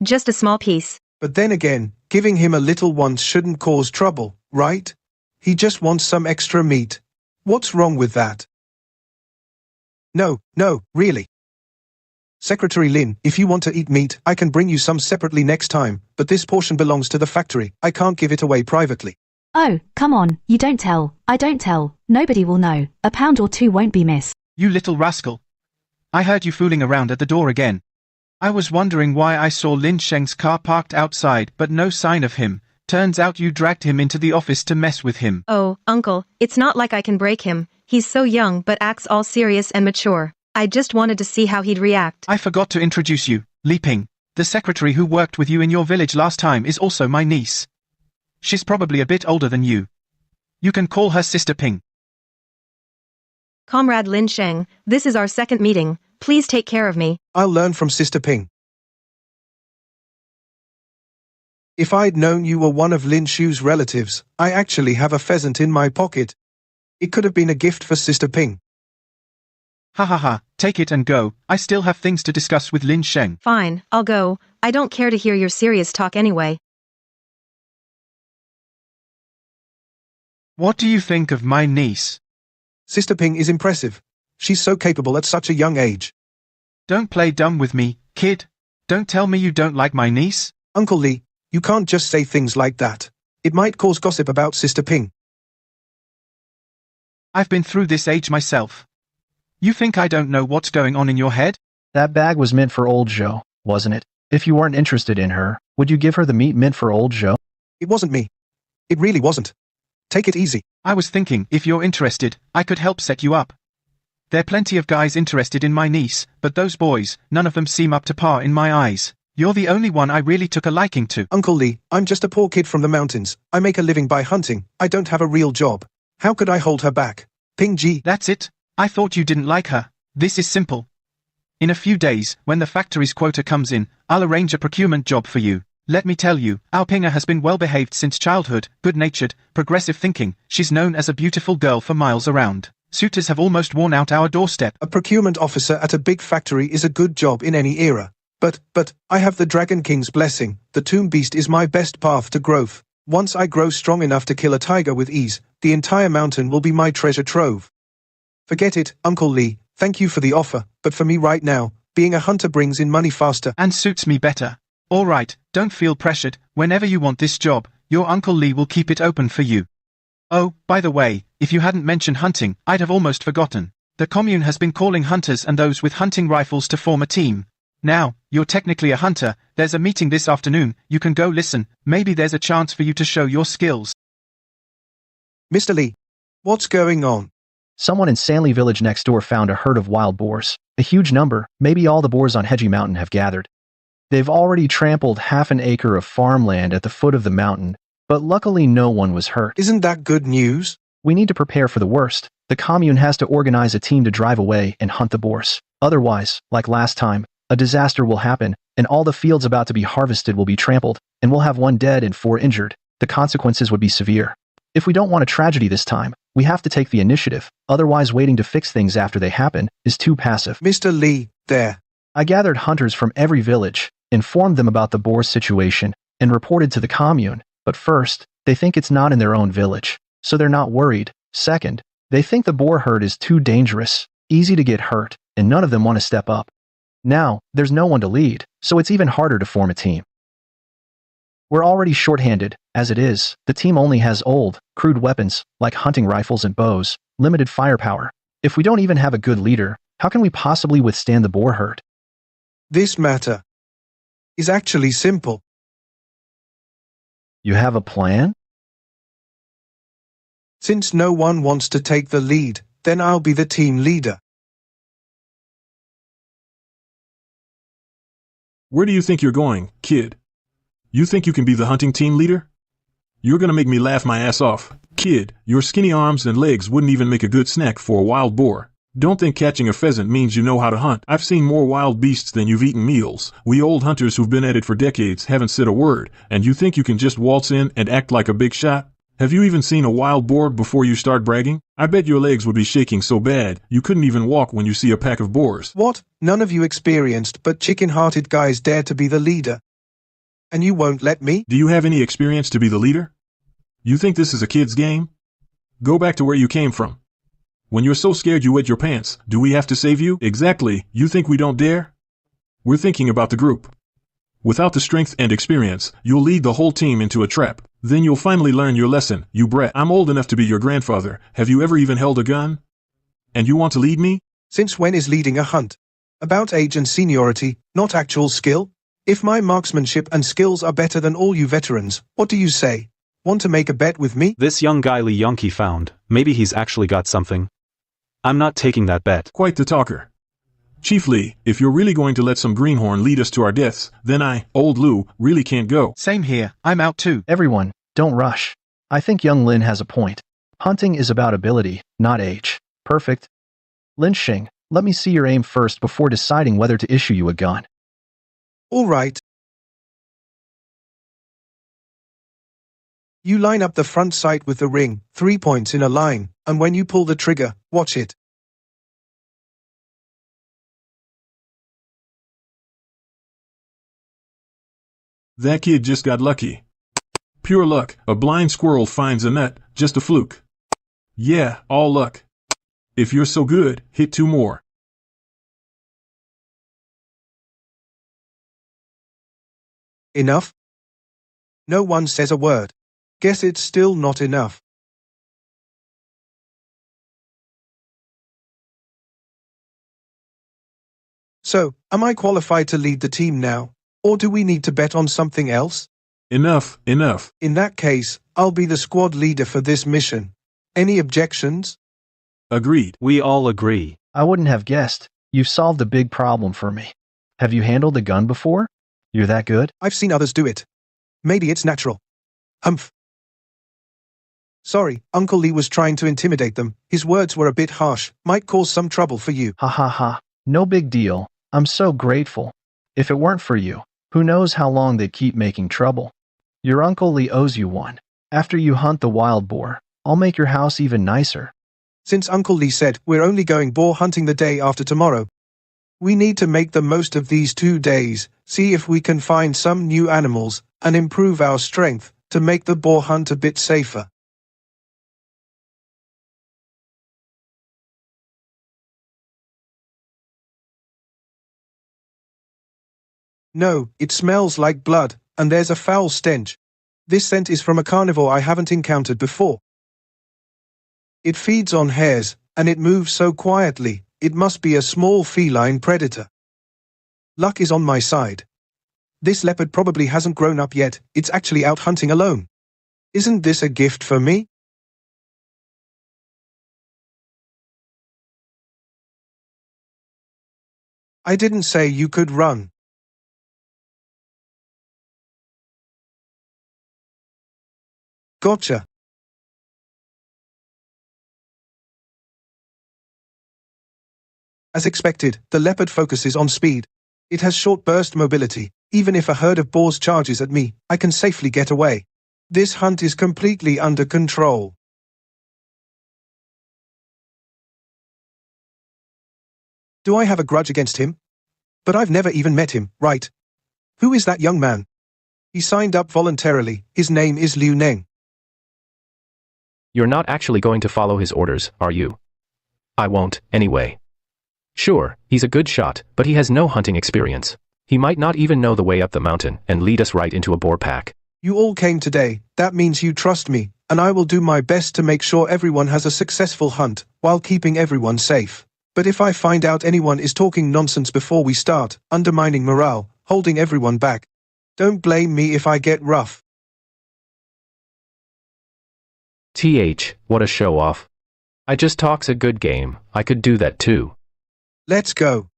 Just a small piece.
But then again, giving him a little once shouldn't cause trouble, right? He just wants some extra meat. What's wrong with that? No, really. Secretary Lin, if you want to eat meat, I can bring you some separately next time, but this portion belongs to the factory. I can't give it away privately.
Oh, come on, you don't tell. I don't tell. Nobody will know. A pound or two won't be missed.
You little rascal. I heard you fooling around at the door again. I was wondering why I saw Lin Sheng's car parked outside but no sign of him. Turns out you dragged him into the office to mess with him.
Oh, uncle, it's not like I can break him. he's so young but acts all serious and mature. I just wanted to see how he'd react.
I forgot to introduce you, Li Ping. The secretary who worked with you in your village last time is also my niece. She's probably a bit older than you. You can call her Sister Ping.
Comrade Lin Sheng, this is our second meeting. Please take care of me.
I'll learn from Sister Ping. If I'd known you were one of Lin Shu's relatives, I actually have a pheasant in my pocket. It could have been a gift for Sister Ping.
Ha ha ha, take it and go. I still have things to discuss with Lin Sheng.
Fine, I'll go. I don't care to hear your serious talk anyway.
What do you think of my niece?
Sister Ping is impressive. She's so capable at such a young age.
Don't play dumb with me, kid. Don't tell me you don't like my niece.
Uncle Li, you can't just say things like that. It might cause gossip about Sister Ping.
I've been through this age myself. You think I don't know what's going on in your head?
That bag was meant for old Zhou, wasn't it? If you weren't interested in her, would you give her the meat meant for old Zhou?
It wasn't me. It really wasn't. Take it easy.
I was thinking, if you're interested, I could help set you up. There are plenty of guys interested in my niece, but those boys, none of them seem up to par in my eyes. You're the only one I really took a liking to.
Uncle Li, I'm just a poor kid from the mountains. I make a living by hunting. I don't have a real job. How could I hold her back? Ping Ji.
That's it. I thought you didn't like her. This is simple. In a few days, when the factory's quota comes in, I'll arrange a procurement job for you. Let me tell you, our Pinger has been well-behaved since childhood, good-natured, progressive thinking. She's known as a beautiful girl for miles around. Suitors have almost worn out our doorstep.
A procurement officer at a big factory is a good job in any era. But, I have the Dragon King's blessing. The tomb beast is my best path to growth. Once I grow strong enough to kill a tiger with ease, the entire mountain will be my treasure trove. Forget it, Uncle Li. Thank you for the offer, but for me right now, being a hunter brings in money faster.
And suits me better. All right, don't feel pressured. Whenever you want this job, your Uncle Li will keep it open for you. Oh, by the way, if you hadn't mentioned hunting, I'd have almost forgotten. The commune has been calling hunters and those with hunting rifles to form a team. Now, you're technically a hunter. There's a meeting this afternoon. You can go listen. Maybe there's a chance for you to show your skills.
Mr. Li, what's going on?
Someone in Sanli village next door found a herd of wild boars. A huge number, maybe all the boars on Heji Mountain have gathered. They've already trampled half an acre of farmland at the foot of the mountain, but luckily no one was hurt.
Isn't that good news?
We need to prepare for the worst. The commune has to organize a team to drive away and hunt the boars. Otherwise, like last time, a disaster will happen, and all the fields about to be harvested will be trampled, and we'll have 1 dead and 4 injured. The consequences would be severe. If we don't want a tragedy this time, we have to take the initiative. Otherwise, waiting to fix things after they happen is too passive.
Mr. Li, there.
I gathered hunters from every village, informed them about the boar's situation, and reported to the commune. But first, they think it's not in their own village, so they're not worried. Second, they think the boar herd is too dangerous, easy to get hurt, and none of them want to step up. Now, there's no one to lead, so it's even harder to form a team. We're already shorthanded. As it is, the team only has old, crude weapons, like hunting rifles and bows, limited firepower. If we don't even have a good leader, how can we possibly withstand the boar herd?
This matter is actually simple.
You have a plan?
Since no one wants to take the lead, then I'll be the team leader.
Where do you think you're going, kid? You think you can be the hunting team leader? You're gonna make me laugh my ass off. Kid, your skinny arms and legs wouldn't even make a good snack for a wild boar. Don't think catching a pheasant means you know how to hunt. I've seen more wild beasts than you've eaten meals. We old hunters who've been at it for decades haven't said a word, and you think you can just waltz in and act like a big shot? Have you even seen a wild boar before you start bragging? I bet your legs would be shaking so bad, you couldn't even walk when you see a pack of boars.
What? None of you experienced but chicken-hearted guys dare to be the leader. And you won't let me?
Do you have any experience to be the leader? You think this is a kid's game? Go back to where you came from. When you're so scared you wet your pants, do we have to save you? Exactly, you think we don't dare? We're thinking about the group. Without the strength and experience, you'll lead the whole team into a trap. Then you'll finally learn your lesson, you brat. I'm old enough to be your grandfather. Have you ever even held a gun? And you want to lead me?
Since when is leading a hunt about age and seniority, not actual skill? If my marksmanship and skills are better than all you veterans, what do you say? Want to make a bet with me?
This young guy Li Yongqi found, maybe he's actually got something. I'm not taking that bet.
Quite the talker. Chief Lee, if you're really going to let some greenhorn lead us to our deaths, then Old Lou, really can't go.
Same here, I'm out too.
Everyone, don't rush. I think young Lin has a point. Hunting is about ability, not age. Perfect. Lin Xing, let me see your aim first before deciding whether to issue you a gun.
All right. You line up the front sight with the ring, 3 points in a line, and when you pull the trigger, watch it.
That kid just got lucky. Pure luck, a blind squirrel finds a nut, just a fluke. Yeah, all luck. If you're so good, hit 2 more.
Enough? No one says a word. Guess it's still not enough. So, am I qualified to lead the team now? Or do we need to bet on something else?
Enough, enough.
In that case, I'll be the squad leader for this mission. Any objections?
Agreed.
We all agree.
I wouldn't have guessed. You've solved a big problem for me. Have you handled a gun before? You're that good?
I've seen others do it. Maybe it's natural. Humph. Sorry, Uncle Lee was trying to intimidate them. His words were a bit harsh. Might cause some trouble for you.
Ha ha ha. No big deal. I'm so grateful. If it weren't for you, who knows how long they'd keep making trouble. Your Uncle Lee owes you one. After you hunt the wild boar, I'll make your house even nicer.
Since Uncle Lee said we're only going boar hunting the day after tomorrow, we need to make the most of these 2 days, see if we can find some new animals, and improve our strength to make the boar hunt a bit safer. No, it smells like blood, and there's a foul stench. This scent is from a carnivore I haven't encountered before. It feeds on hares, and it moves so quietly, it must be a small feline predator. Luck is on my side. This leopard probably hasn't grown up yet, it's actually out hunting alone. Isn't this a gift for me? I didn't say you could run. Gotcha. As expected, the leopard focuses on speed. It has short burst mobility. Even if a herd of boars charges at me, I can safely get away. This hunt is completely under control. Do I have a grudge against him? But I've never even met him, right? Who is that young man? He signed up voluntarily. His name is Liu Neng.
You're not actually going to follow his orders, are you? I won't, anyway. Sure, he's a good shot, but he has no hunting experience. He might not even know the way up the mountain and lead us right into a boar pack.
You all came today, that means you trust me, and I will do my best to make sure everyone has a successful hunt, while keeping everyone safe. But if I find out anyone is talking nonsense before we start, undermining morale, holding everyone back, don't blame me if I get rough.
What a show-off. I just talks a good game, I could do that too.
Let's go.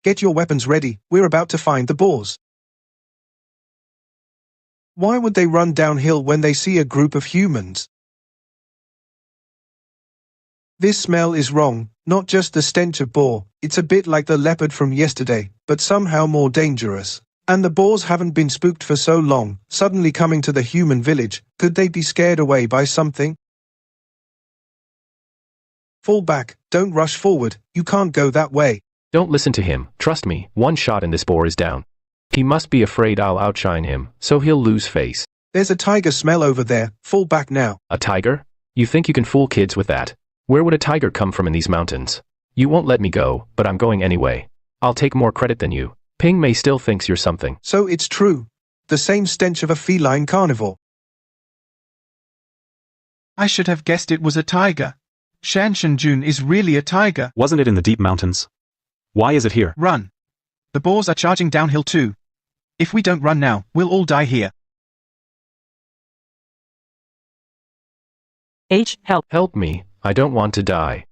Get your weapons ready, we're about to find the boars. Why would they run downhill when they see a group of humans? This smell is wrong, not just the stench of boar, it's a bit like the leopard from yesterday, but somehow more dangerous. And the boars haven't been spooked for so long, suddenly coming to the human village, could they be scared away by something? Fall back, don't rush forward, you can't go that way.
Don't listen to him, trust me, one shot and this boar is down. He must be afraid I'll outshine him, so he'll lose face.
There's a tiger smell over there, fall back now.
A tiger? You think you can fool kids with that? Where would a tiger come from in these mountains? You won't let me go, but I'm going anyway. I'll take more credit than you. Ping Mei still thinks you're something.
So it's true. The same stench of a feline carnivore.
I should have guessed it was a tiger. Shan Shenjun is really a tiger.
Wasn't it in the deep mountains? Why is it here?
Run. The boars are charging downhill too. If we don't run now, we'll all die here.
H, help.
Help me, I don't want to die.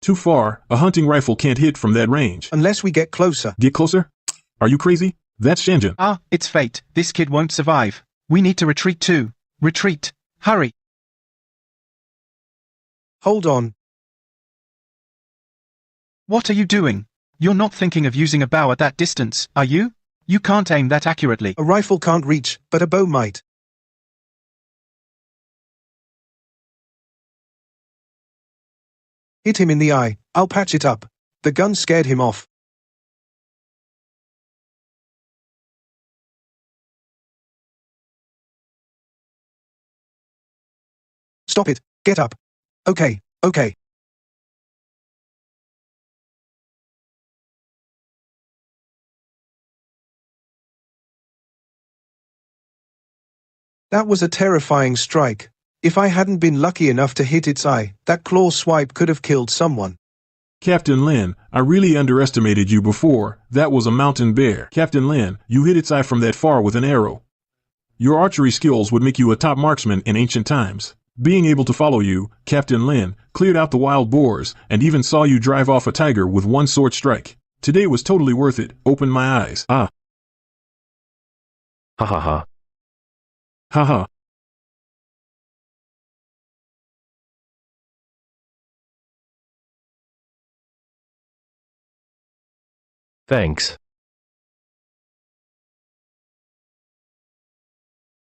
Too far, a hunting rifle can't hit from that range.
Unless we get closer.
Get closer? Are you crazy? That's Shenzhen.
Ah, it's fate. This kid won't survive. We need to retreat too. Retreat. Hurry.
Hold on.
What are you doing? You're not thinking of using a bow at that distance, are you? You can't aim that accurately.
A rifle can't reach, but a bow might. Hit him in the eye. I'll patch it up. The gun scared him off. Stop it. Get up. Okay, okay. That was a terrifying strike. If I hadn't been lucky enough to hit its eye, that claw swipe could have killed someone.
Captain Lin, I really underestimated you before. That was a mountain bear. Captain Lin, you hit its eye from that far with an arrow. Your archery skills would make you a top marksman in ancient times. Being able to follow you, Captain Lin, cleared out the wild boars, and even saw you drive off a tiger with one sword strike. Today was totally worth it. Open my eyes. Ah.
Ha ha ha.
Ha ha.
Thanks.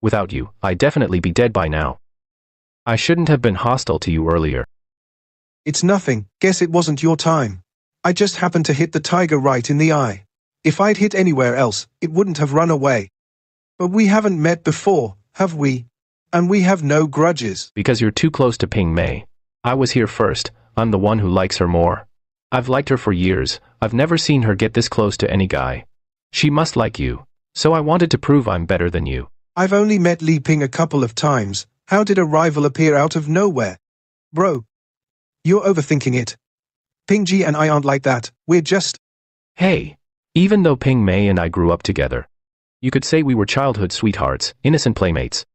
Without you, I'd definitely be dead by now. I shouldn't have been hostile to you earlier.
It's nothing. Guess it wasn't your time. I just happened to hit the tiger right in the eye. If I'd hit anywhere else, it wouldn't have run away. But we haven't met before, have we? And we have no grudges.
Because you're too close to Ping Mei. I was here first. I'm the one who likes her more. I've liked her for years. I've never seen her get this close to any guy. She must like you. So I wanted to prove I'm better than you.
I've only met Li Ping a couple of times. How did a rival appear out of nowhere? Bro. You're overthinking it. Ping Ji and I aren't like that. We're just...
Hey. Even though Ping Mei and I grew up together, you could say we were childhood sweethearts, innocent playmates.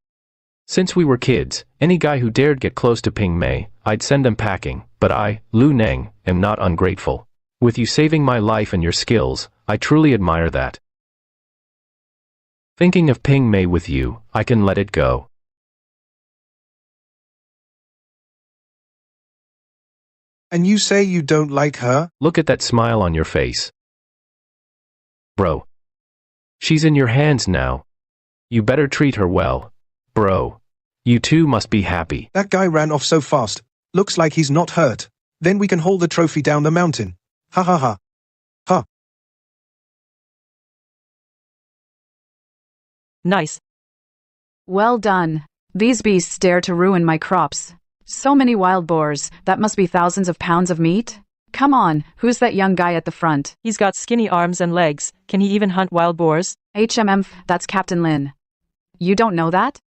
Since we were kids, any guy who dared get close to Ping Mei, I'd send them packing, but I, Lu Neng, am not ungrateful. With you saving my life and your skills, I truly admire that. Thinking of Ping Mei with you, I can let it go.
And you say you don't like her?
Look at that smile on your face. Bro. She's in your hands now. You better treat her well. Bro. You two must be happy.
That guy ran off so fast. Looks like he's not hurt. Then we can haul the trophy down the mountain. Ha ha ha. Ha.
Nice.
Well done. These beasts dare to ruin my crops. So many wild boars, that must be thousands of pounds of meat? Come on, who's that young guy at the front?
He's got skinny arms and legs. Can he even hunt wild boars?
That's Captain Lin. You don't know that?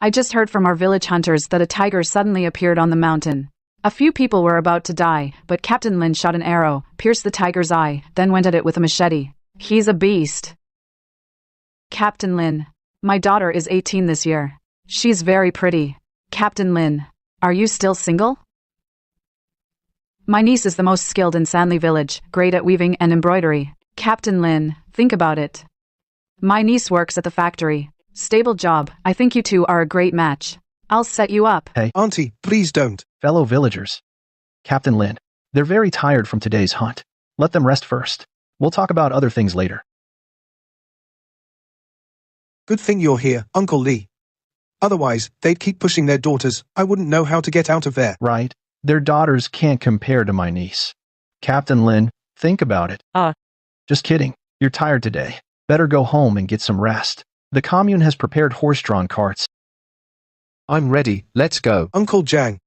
I just heard from our village hunters that a tiger suddenly appeared on the mountain. A few people were about to die, but Captain Lin shot an arrow, pierced the tiger's eye, then went at it with a machete. He's a beast. Captain Lin. My daughter is 18 this year. She's very pretty. Captain Lin. Are you still single? My niece is the most skilled in Sanli village, great at weaving and embroidery. Captain Lin, think about it. My niece works at the factory. Stable job. I think you two are a great match. I'll set you up.
Hey.
Auntie, please don't.
Fellow villagers. Captain Lin. They're very tired from today's hunt. Let them rest first. We'll talk about other things later.
Good thing you're here, Uncle Lee. Otherwise, they'd keep pushing their daughters. I wouldn't know how to get out of there.
Right. Their daughters can't compare to my niece. Captain Lin, think about it. Just kidding. You're tired today. Better go home and get some rest. The commune has prepared horse-drawn carts.
I'm ready, let's go.
Uncle Jiang.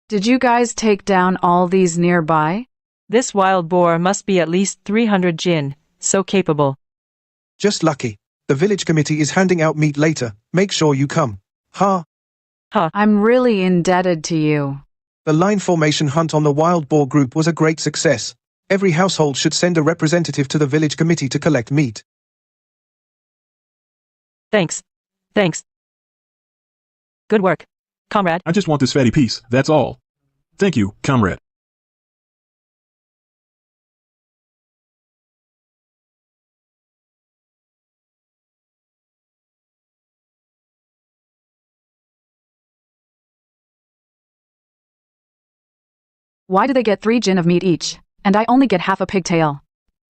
Did you guys take down all these nearby?
This wild boar must be at least 300 jin, so capable.
Just lucky. The village committee is handing out meat later. Make sure you come. Ha.
I'm really indebted to you.
The line formation hunt on the wild boar group was a great success. Every household should send a representative to the village committee to collect meat.
Thanks. Thanks. Good work, comrade.
I just want this fatty piece, that's all. Thank you, comrade.
Why do they get 3 gin of meat each, and I only get half a pigtail?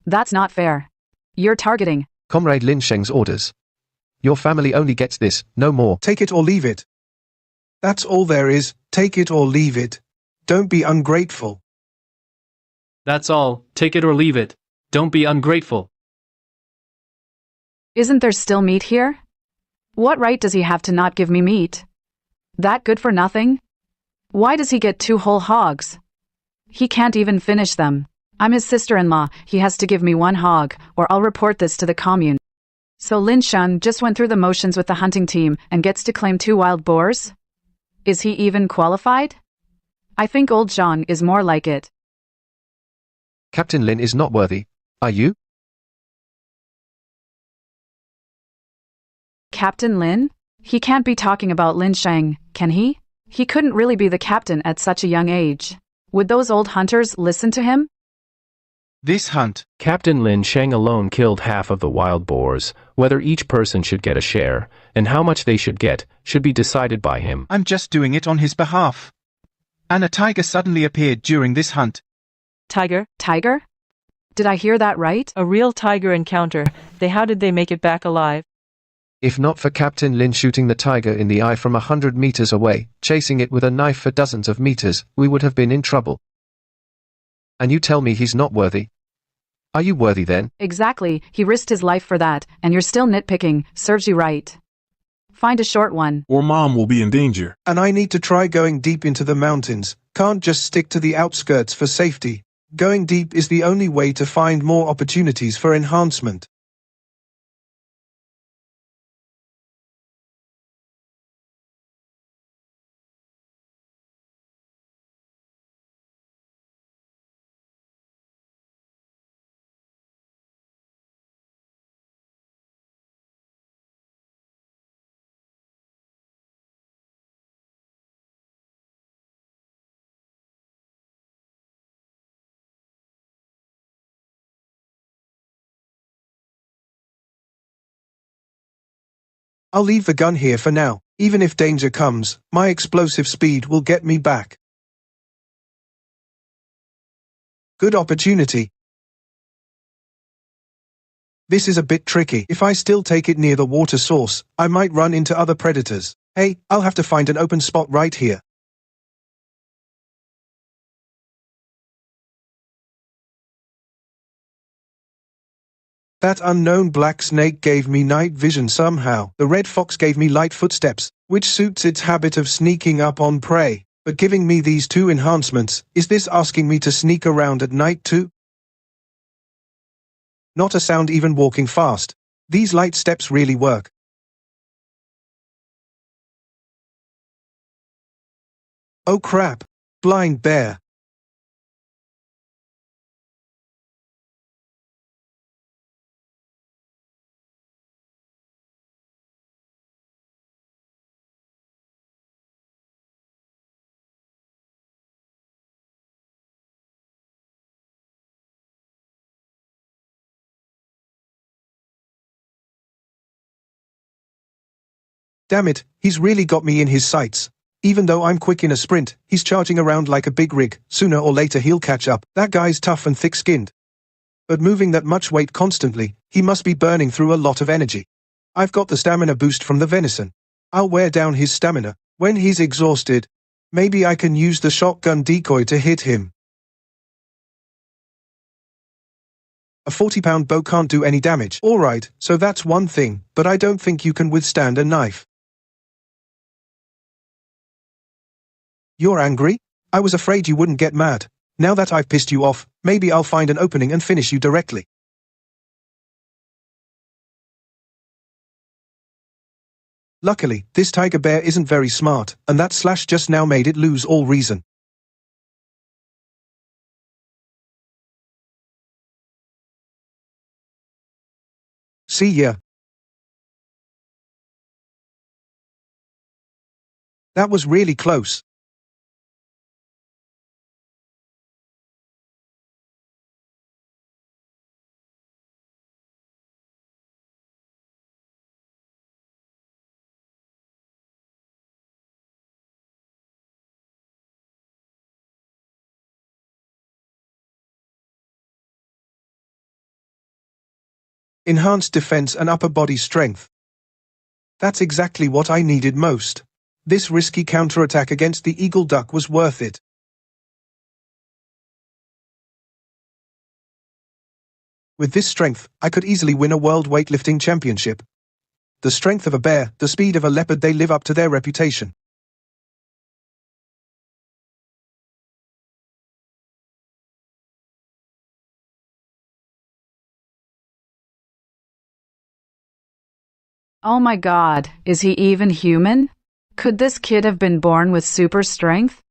That's not fair. You're targeting
Comrade Lin Sheng's orders. Your family only gets this, no more.
Take it or leave it. That's all there is, take it or leave it. Don't be ungrateful.
That's all, take it or leave it. Don't be ungrateful.
Isn't there still meat here? What right does he have to not give me meat? That good for nothing? Why does he get 2 whole hogs? He can't even finish them. I'm his sister-in-law, he has to give me 1 hog, or I'll report this to the commune. So Lin Shun just went through the motions with the hunting team and gets to claim 2 wild boars? Is he even qualified? I think old Jean is more like it.
Captain Lin is not worthy. Are you?
Captain Lin? He can't be talking about Lin Sheng, can he? He couldn't really be the captain at such a young age. Would those old hunters listen to him?
This hunt.
Captain Lin Sheng alone killed half of the wild boars. Whether each person should get a share, and how much they should get, should be decided by him.
I'm just doing it on his behalf. And a tiger suddenly appeared during this hunt.
Tiger?
Tiger? Did I hear that right?
A real tiger encounter. How did they make it back alive?
If not for Captain Lin shooting the tiger in the eye from 100 meters away, chasing it with a knife for dozens of meters, we would have been in trouble. And you tell me he's not worthy? Are you worthy then?
Exactly, he risked his life for that, and you're still nitpicking, serves you right. Find a short one.
Or Mom will be in danger.
And I need to try going deep into the mountains, can't just stick to the outskirts for safety. Going deep is the only way to find more opportunities for enhancement. I'll leave the gun here for now. Even if danger comes, my explosive speed will get me back. Good opportunity. This is a bit tricky. If I still take it near the water source, I might run into other predators. Hey, I'll have to find an open spot right here. That unknown black snake gave me night vision somehow. The red fox gave me light footsteps, which suits its habit of sneaking up on prey. But giving me these 2 enhancements, is this asking me to sneak around at night too? Not a sound even walking fast. These light steps really work. Oh crap! Blind bear. Damn it, he's really got me in his sights. Even though I'm quick in a sprint, he's charging around like a big rig. Sooner or later he'll catch up. That guy's tough and thick-skinned. But moving that much weight constantly, he must be burning through a lot of energy. I've got the stamina boost from the venison. I'll wear down his stamina. When he's exhausted, maybe I can use the shotgun decoy to hit him. A 40-pound bow can't do any damage. Alright, so that's one thing, but I don't think you can withstand a knife. You're angry? I was afraid you wouldn't get mad. Now that I've pissed you off, maybe I'll find an opening and finish you directly. Luckily, this tiger bear isn't very smart, and that slash just now made it lose all reason. See ya. That was really close. Enhanced defense and upper body strength. That's exactly what I needed most. This risky counterattack against the eagle duck was worth it. With this strength, I could easily win a world weightlifting championship. The strength of a bear, the speed of a leopard, they live up to their reputation.
Oh my god, is he even human? Could this kid have been born with super strength?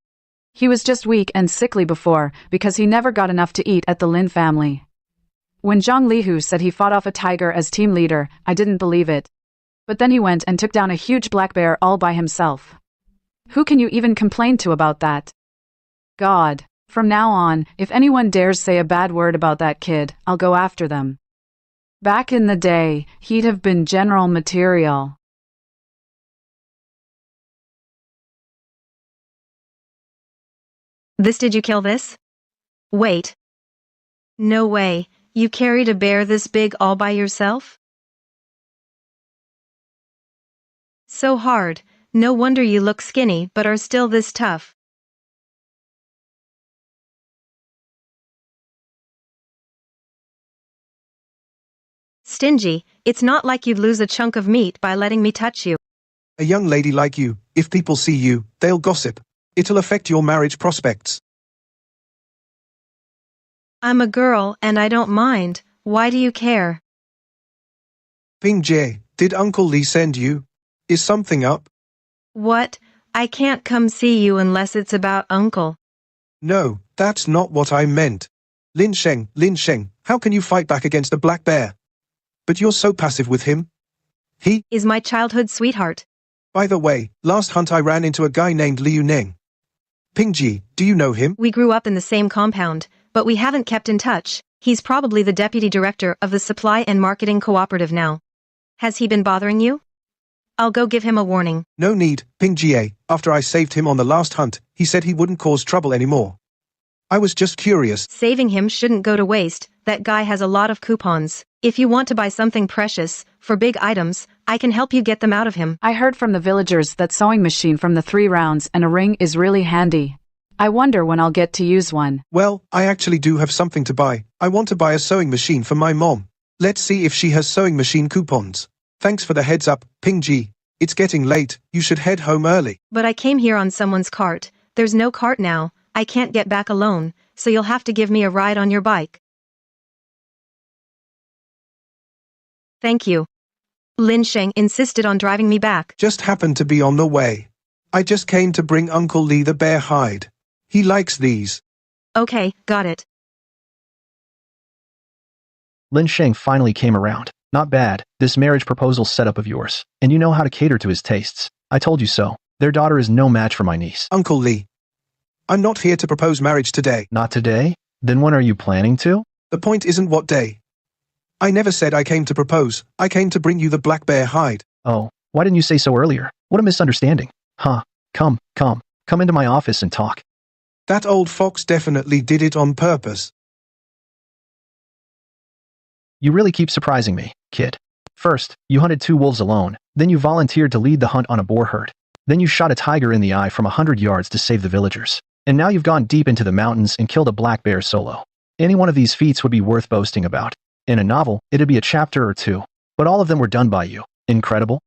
He was just weak and sickly before, because he never got enough to eat at the Lin family. When Zhang Lihu said he fought off a tiger as team leader, I didn't believe it. But then he went and took down a huge black bear all by himself. Who can you even complain to about that? God, from now on, if anyone dares say a bad word about that kid, I'll go after them. Back in the day, he'd have been general material.
Did you kill this? Wait. No way, you carried a bear this big all by yourself? So hard, no wonder you look skinny but are still this tough. Stingy, it's not like you'd lose a chunk of meat by letting me touch you.
A young lady like you, if people see you, they'll gossip. It'll affect your marriage prospects.
I'm a girl and I don't mind. Why do you care?
Ping Jie, did Uncle Lee send you? Is something up?
What? I can't come see you unless it's about Uncle.
No, that's not what I meant. Lin Sheng, how can you fight back against a black bear? But you're so passive with him. He
is my childhood sweetheart.
By the way, last hunt I ran into a guy named Liu Neng. Pingji, do you know him?
We grew up in the same compound, but we haven't kept in touch. He's probably the deputy director of the Supply and Marketing Cooperative now. Has he been bothering you? I'll go give him a warning.
No need, Ping-Jie. After I saved him on the last hunt, he said he wouldn't cause trouble anymore. I was just curious.
Saving him shouldn't go to waste. That guy has a lot of coupons. If you want to buy something precious, for big items, I can help you get them out of him.
I heard from the villagers that sewing machine from the 3 rounds and a ring is really handy. I wonder when I'll get to use one.
Well, I actually do have something to buy. I want to buy a sewing machine for my mom. Let's see if she has sewing machine coupons. Thanks for the heads up, Ping-Ji. It's getting late, you should head home early.
But I came here on someone's cart. There's no cart now. I can't get back alone, so you'll have to give me a ride on your bike. Thank you. Lin Sheng insisted on driving me back.
Just happened to be on the way. I just came to bring Uncle Lee the bear hide. He likes these.
Okay, got it.
Lin Sheng finally came around. Not bad, this marriage proposal setup of yours. And you know how to cater to his tastes. I told you so. Their daughter is no match for my niece.
Uncle Lee, I'm not here to propose marriage today.
Not today? Then when are you planning to?
The point isn't what day. I never said I came to propose. I came to bring you the black bear hide.
Oh, why didn't you say so earlier? What a misunderstanding. Huh, come into my office and talk.
That old fox definitely did it on purpose.
You really keep surprising me, kid. First, you hunted 2 wolves alone, then you volunteered to lead the hunt on a boar herd. Then you shot a tiger in the eye from 100 yards to save the villagers. And now you've gone deep into the mountains and killed a black bear solo. Any one of these feats would be worth boasting about. In a novel, it'd be a chapter or 2. But all of them were done by you. Incredible.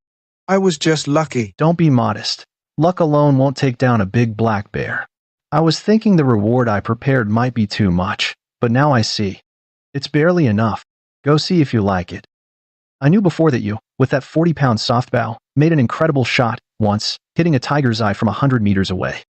I was just lucky.
Don't be modest. Luck alone won't take down a big black bear. I was thinking the reward I prepared might be too much, but now I see. It's barely enough. Go see if you like it. I knew before that you, with that 40-pound softbow, made an incredible shot, once, hitting a tiger's eye from 100 meters away.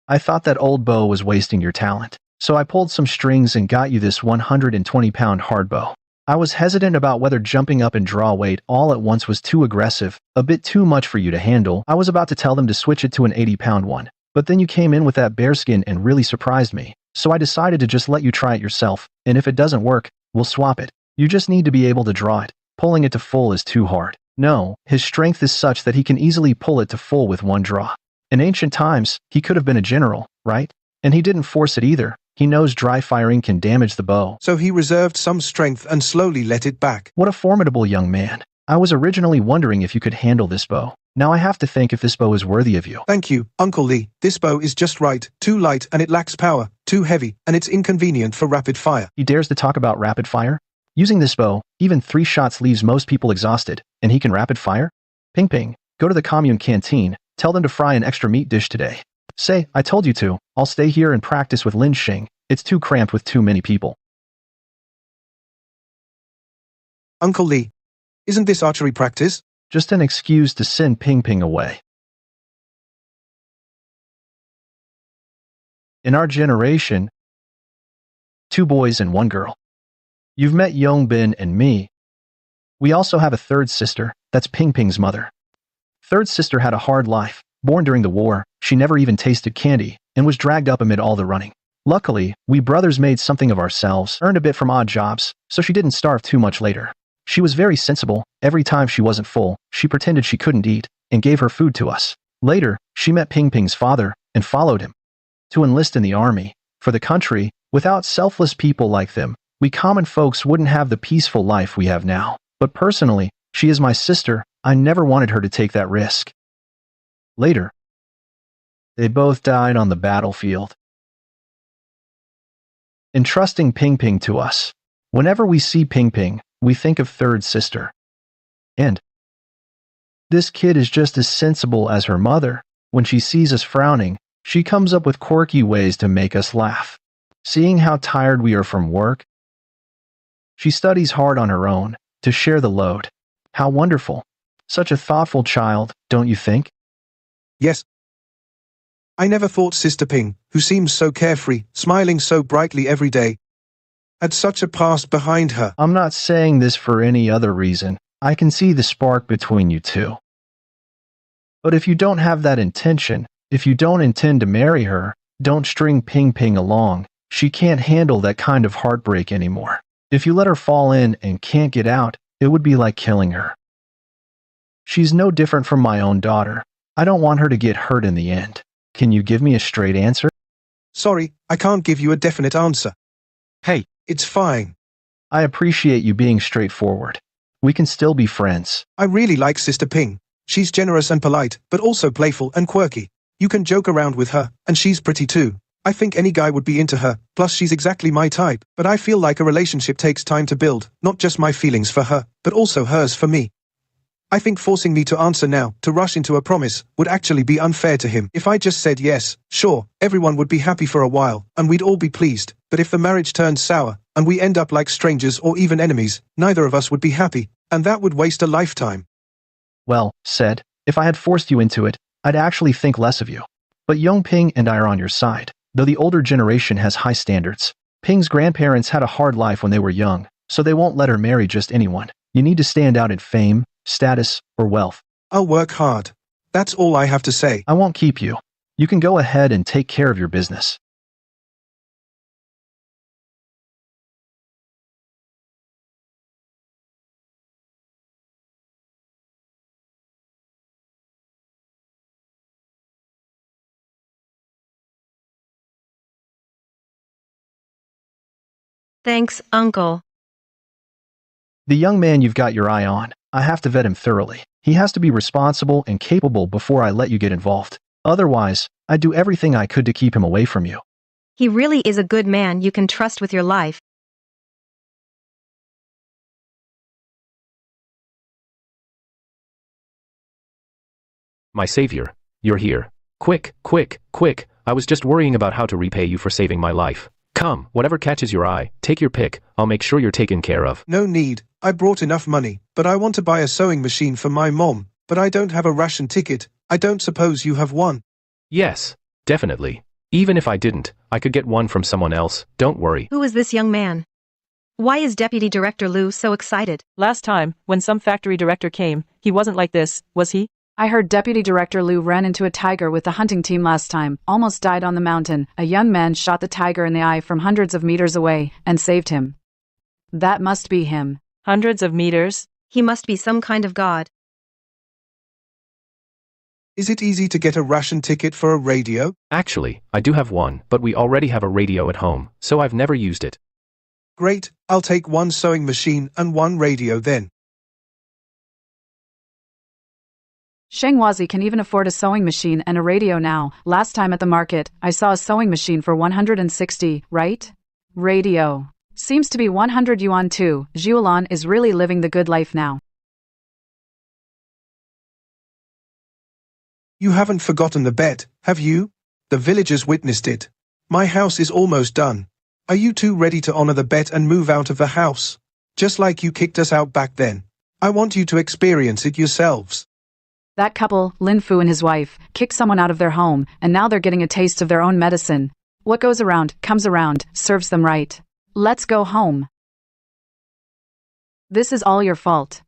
I thought that old bow was wasting your talent, so I pulled some strings and got you this 120-pound hard bow. I was hesitant about whether jumping up and draw weight all at once was too aggressive, a bit too much for you to handle. I was about to tell them to switch it to an 80-pound one. But then you came in with that bearskin and really surprised me. So I decided to just let you try it yourself, and if it doesn't work, we'll swap it. You just need to be able to draw it. Pulling it to full is too hard. No, his strength is such that he can easily pull it to full with one draw. In ancient times, he could have been a general, right? And he didn't force it either. He knows dry firing can damage the bow.
So he reserved some strength and slowly let it back.
What a formidable young man. I was originally wondering if you could handle this bow. Now I have to think if this bow is worthy of you.
Thank you, Uncle Lee. This bow is just right. Too light and it lacks power. Too heavy and it's inconvenient for rapid fire.
He dares to talk about rapid fire? Using this bow, even 3 shots leaves most people exhausted, and he can rapid fire? Ping Ping, go to the commune canteen. Tell them to fry an extra meat dish today. Say, I told you to. I'll stay here and practice with Lin Xing. It's too cramped with too many people.
Uncle Lee, isn't this archery practice?
Just an excuse to send Ping Ping away. In our generation, 2 boys and 1 girl. You've met Yong Bin and me. We also have a 3rd sister, that's Ping Ping's mother. 3rd sister had a hard life. Born during the war, she never even tasted candy, and was dragged up amid all the running. Luckily, we brothers made something of ourselves, earned a bit from odd jobs, so she didn't starve too much later. She was very sensible. Every time she wasn't full, she pretended she couldn't eat, and gave her food to us. Later, she met Ping Ping's father, and followed him. To enlist in the army. For the country, without selfless people like them, we common folks wouldn't have the peaceful life we have now. But personally, she is my sister. I never wanted her to take that risk. Later, they both died on the battlefield, entrusting Ping Ping to us. Whenever we see Ping Ping, we think of 3rd sister. And this kid is just as sensible as her mother. When she sees us frowning, she comes up with quirky ways to make us laugh. Seeing how tired we are from work, she studies hard on her own, to share the load. How wonderful. Such a thoughtful child, don't you think?
Yes. I never thought Sister Ping, who seems so carefree, smiling so brightly every day, had such a past behind her.
I'm not saying this for any other reason. I can see the spark between you two. But if you don't have that intention, if you don't intend to marry her, don't string Ping Ping along. She can't handle that kind of heartbreak anymore. If you let her fall in and can't get out, it would be like killing her. She's no different from my own daughter. I don't want her to get hurt in the end. Can you give me a straight answer?
Sorry, I can't give you a definite answer.
Hey,
it's fine.
I appreciate you being straightforward. We can still be friends.
I really like Sister Ping. She's generous and polite, but also playful and quirky. You can joke around with her, and she's pretty too. I think any guy would be into her, plus she's exactly my type. But I feel like a relationship takes time to build, not just my feelings for her, but also hers for me. I think forcing me to answer now, to rush into a promise, would actually be unfair to him. If I just said yes, sure, everyone would be happy for a while, and we'd all be pleased. But if the marriage turns sour, and we end up like strangers or even enemies, neither of us would be happy, and that would waste a lifetime.
Well, said, if I had forced you into it, I'd actually think less of you. But Young Ping and I are on your side, though the older generation has high standards. Ping's grandparents had a hard life when they were young, so they won't let her marry just anyone. You need to stand out in fame, status, or wealth.
I'll work hard. That's all I have to say.
I won't keep you. You can go ahead and take care of your business.
Thanks, Uncle.
The young man you've got your eye on, I have to vet him thoroughly. He has to be responsible and capable before I let you get involved. Otherwise, I'd do everything I could to keep him away from you.
He really is a good man you can trust with your life.
My savior, you're here. Quick, quick, quick, I was just worrying about how to repay you for saving my life. Come, whatever catches your eye, take your pick, I'll make sure you're taken care of.
No need, I brought enough money, but I want to buy a sewing machine for my mom, but I don't have a ration ticket. I don't suppose you have one?
Yes, definitely. Even if I didn't, I could get one from someone else, don't worry.
Who is this young man? Why is Deputy Director Liu so excited?
Last time, when some factory director came, he wasn't like this, was he?
I heard Deputy Director Liu ran into a tiger with the hunting team last time, almost died on the mountain. A young man shot the tiger in the eye from hundreds of meters away, and saved him. That must be him.
Hundreds of meters?
He must be some kind of god.
Is it easy to get a ration ticket for a radio?
Actually, I do have one, but we already have a radio at home, so I've never used it.
Great, I'll take one sewing machine and one radio then.
Shengwazi can even afford a sewing machine and a radio now. Last time at the market, I saw a sewing machine for 160, right? Radio. Seems to be 100 yuan too. Zhuolan is really living the good life now.
You haven't forgotten the bet, have you? The villagers witnessed it. My house is almost done. Are you two ready to honor the bet and move out of the house? Just like you kicked us out back then. I want you to experience it yourselves.
That couple, Lin Fu and his wife, kicked someone out of their home, and now they're getting a taste of their own medicine. What goes around, comes around, serves them right. Let's go home. This is all your fault.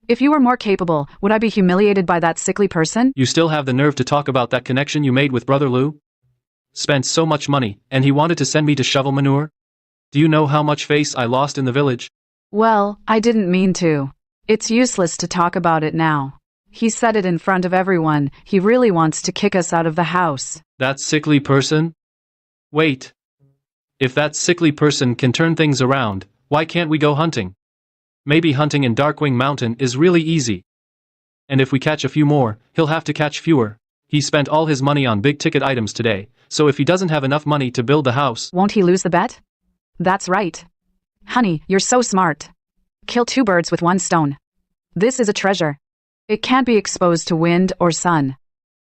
If you were more capable, would I be humiliated by that sickly person?
You still have the nerve to talk about that connection you made with Brother Liu? Spent so much money, and he wanted to send me to shovel manure? Do you know how much face I lost in the village?
Well, I didn't mean to. It's useless to talk about it now. He said it in front of everyone. He really wants to kick us out of the house.
That sickly person? Wait. If that sickly person can turn things around, why can't we go hunting? Maybe hunting in Darkwing Mountain is really easy. And if we catch a few more, he'll have to catch fewer. He spent all his money on big-ticket items today, so if he doesn't have enough money to build the house...
Won't he lose the bet? That's right. Honey, you're so smart. Kill two birds with one stone. This is a treasure. It can't be exposed to wind or sun.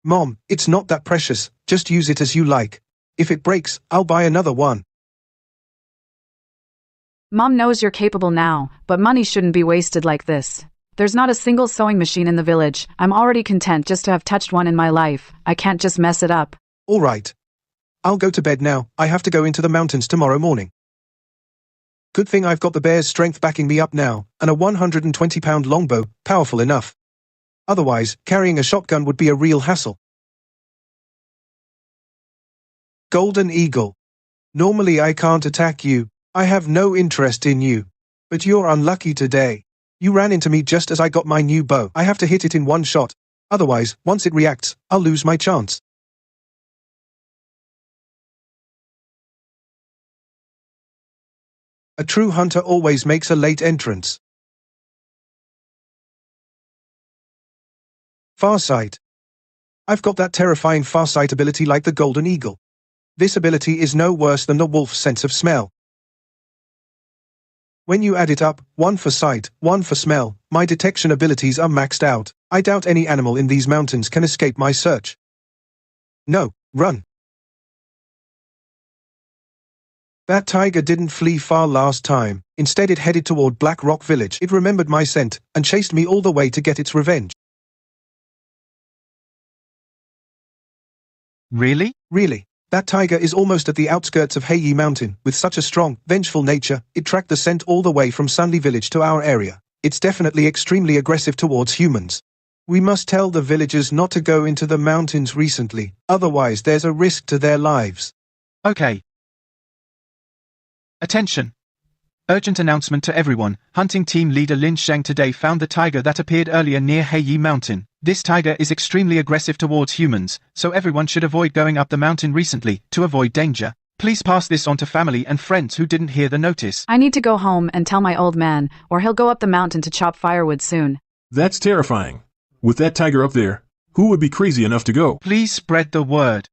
Mom, it's not that precious, just use it as you like. If it breaks, I'll buy another one.
Mom knows you're capable now, but money shouldn't be wasted like this. There's not a single sewing machine in the village. I'm already content just to have touched one in my life. I can't just mess it up.
All right. I'll go to bed now. I have to go into the mountains tomorrow morning. Good thing I've got the bear's strength backing me up now, and a 120-pound longbow, powerful enough. Otherwise, carrying a shotgun would be a real hassle. Golden Eagle. Normally I can't attack you. I have no interest in you. But you're unlucky today. You ran into me just as I got my new bow. I have to hit it in one shot. Otherwise, once it reacts, I'll lose my chance. A true hunter always makes a late entrance. Farsight. I've got that terrifying farsight ability like the Golden Eagle. This ability is no worse than the wolf's sense of smell. When you add it up, 1 for sight, 1 for smell, my detection abilities are maxed out. I doubt any animal in these mountains can escape my search. No, run. That tiger didn't flee far last time. Instead it headed toward Black Rock Village. It remembered my scent, and chased me all the way to get its revenge.
Really?
Really. That tiger is almost at the outskirts of Heiyi Mountain. With such a strong, vengeful nature, it tracked the scent all the way from Sunli Village to our area. It's definitely extremely aggressive towards humans. We must tell the villagers not to go into the mountains recently, otherwise there's a risk to their lives.
Okay. Attention! Urgent announcement to everyone. Hunting team leader Lin Sheng today found the tiger that appeared earlier near Heiyi Mountain. This tiger is extremely aggressive towards humans, so everyone should avoid going up the mountain recently, to avoid danger. Please pass this on to family and friends who didn't hear the notice.
I need to go home and tell my old man, or he'll go up the mountain to chop firewood soon.
That's terrifying. With that tiger up there, who would be crazy enough to go?
Please spread the word.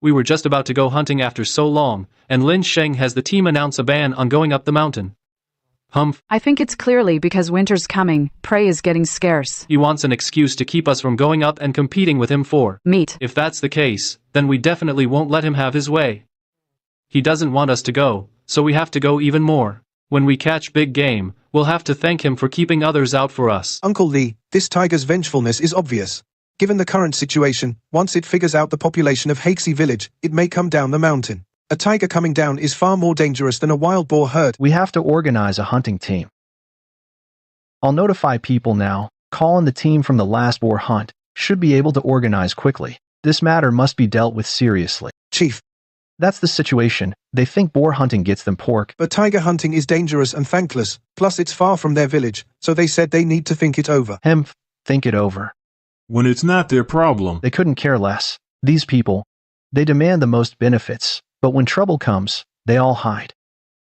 We were just about to go hunting after so long, and Lin Sheng has the team announce a ban on going up the mountain. Humph.
I think it's clearly because winter's coming, prey is getting scarce.
He wants an excuse to keep us from going up and competing with him for
meat.
If that's the case, then we definitely won't let him have his way. He doesn't want us to go, so we have to go even more. When we catch big game, we'll have to thank him for keeping others out for us.
Uncle Lee, this tiger's vengefulness is obvious. Given the current situation, once it figures out the population of Heiyi Village, it may come down the mountain. A tiger coming down is far more dangerous than a wild boar herd.
We have to organize a hunting team. I'll notify people now. Call in the team from the last boar hunt. Should be able to organize quickly. This matter must be dealt with seriously.
Chief.
That's the situation. They think boar hunting gets them pork.
But tiger hunting is dangerous and thankless, plus it's far from their village, so they said they need to think it over.
Think it over.
When it's not their problem.
They couldn't care less. These people, they demand the most benefits, but when trouble comes, they all hide.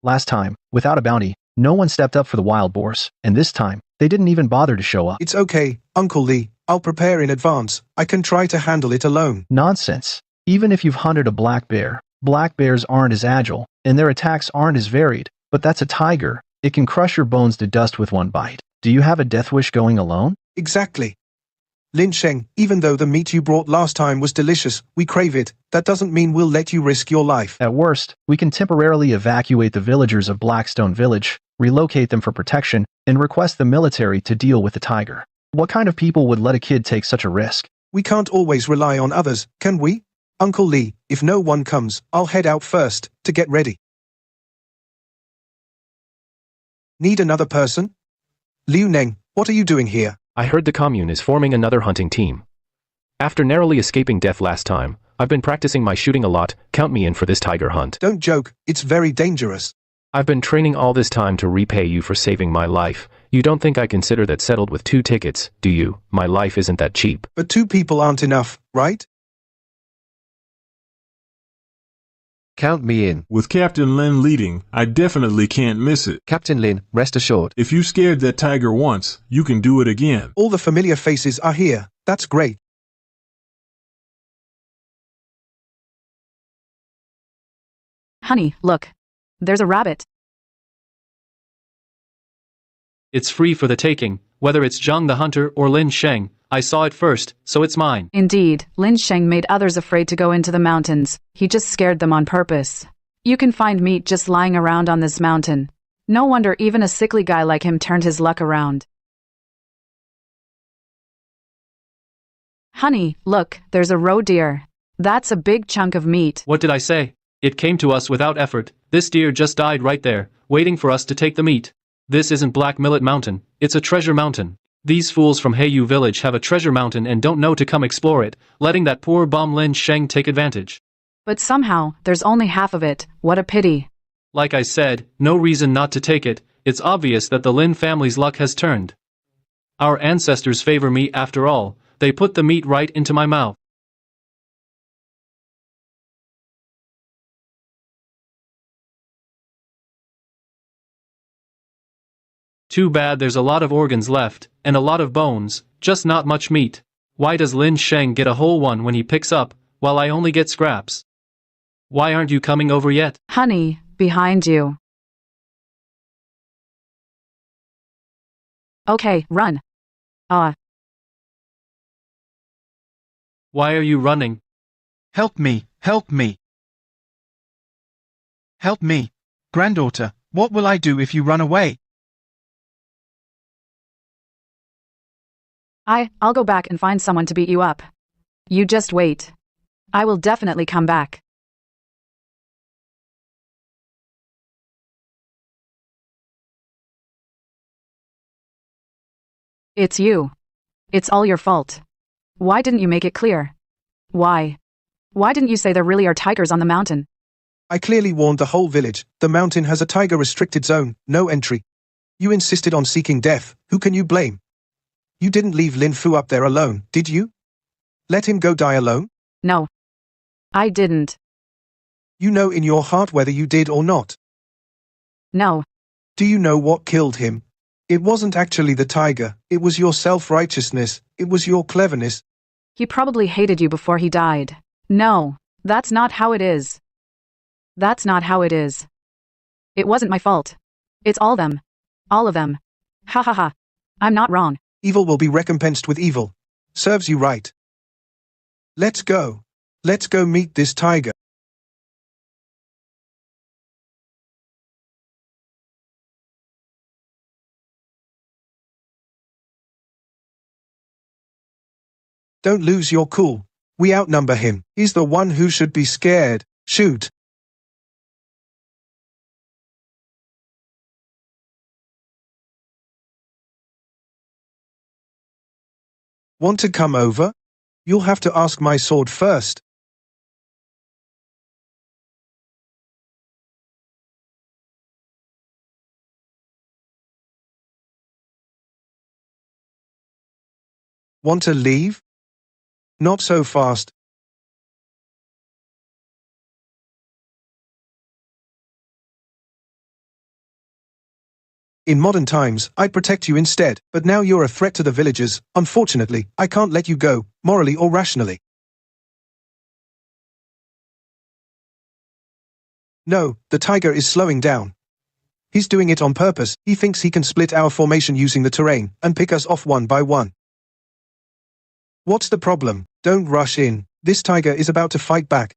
Last time, without a bounty, no one stepped up for the wild boars, and this time, they didn't even bother to show up.
It's okay, Uncle Lee. I'll prepare in advance. I can try to handle it alone.
Nonsense. Even if you've hunted a black bears aren't as agile, and their attacks aren't as varied, but that's a tiger. It can crush your bones to dust with one bite. Do you have a death wish going alone?
Exactly. Lin Sheng, even though the meat you brought last time was delicious, we crave it. That doesn't mean we'll let you risk your life.
At worst, we can temporarily evacuate the villagers of Blackstone Village, relocate them for protection, and request the military to deal with the tiger. What kind of people would let a kid take such a risk?
We can't always rely on others, can we? Uncle Lee, if no one comes, I'll head out first, to get ready. Need another person? Liu Neng, what are you doing here?
I heard the commune is forming another hunting team. After narrowly escaping death last time, I've been practicing my shooting a lot. Count me in for this tiger hunt.
Don't joke, it's very dangerous.
I've been training all this time to repay you for saving my life. You don't think I consider that settled with 2 tickets, do you? My life isn't that cheap.
But 2 people aren't enough, right?
Count me in.
With Captain Lin leading, I definitely can't miss it.
Captain Lin, rest assured.
If you scared that tiger once, you can do it again.
All the familiar faces are here. That's great.
Honey, look. There's a rabbit.
It's free for the taking, whether it's Zhang the hunter or Lin Sheng. I saw it first, so it's mine.
Indeed, Lin Sheng made others afraid to go into the mountains. He just scared them on purpose. You can find meat just lying around on this mountain. No wonder even a sickly guy like him turned his luck around. Honey, look, there's a roe deer. That's a big chunk of meat.
What did I say? It came to us without effort. This deer just died right there, waiting for us to take the meat. This isn't Black Millet Mountain, it's a treasure mountain. These fools from Heiyu village have a treasure mountain and don't know to come explore it, letting that poor bum Lin Sheng take advantage.
But somehow, there's only half of it. What a pity.
Like I said, no reason not to take it. It's obvious that the Lin family's luck has turned. Our ancestors favor me after all. They put the meat right into my mouth. Too bad there's a lot of organs left, and a lot of bones, just not much meat. Why does Lin Sheng get a whole one when he picks up, while I only get scraps? Why aren't you coming over yet?
Honey, behind you. Okay, run.
Why are you running?
Help me, help me. Help me. Granddaughter, what will I do if you run away?
I'll go back and find someone to beat you up. You just wait. I will definitely come back. It's you. It's all your fault. Why didn't you make it clear? Why? Why didn't you say there really are tigers on the mountain?
I clearly warned the whole village. The mountain has a tiger restricted zone, no entry. You insisted on seeking death. Who can you blame? You didn't leave Lin Fu up there alone, did you? Let him go die alone?
No. I didn't.
You know in your heart whether you did or not.
No.
Do you know what killed him? It wasn't actually the tiger, it was your self-righteousness, it was your cleverness.
He probably hated you before he died. No, that's not how it is. That's not how it is. It wasn't my fault. It's all them. All of them. Ha ha ha. I'm not wrong.
Evil will be recompensed with evil. Serves you right. Let's go. Let's go meet this tiger. Don't lose your cool. We outnumber him. He's the one who should be scared. Shoot. Want to come over? You'll have to ask my sword first. Want to leave? Not so fast. In modern times, I'd protect you instead, but now you're a threat to the villagers. Unfortunately, I can't let you go, morally or rationally. No, the tiger is slowing down. He's doing it on purpose. He thinks he can split our formation using the terrain, and pick us off one by one. What's the problem? Don't rush in. This tiger is about to fight back.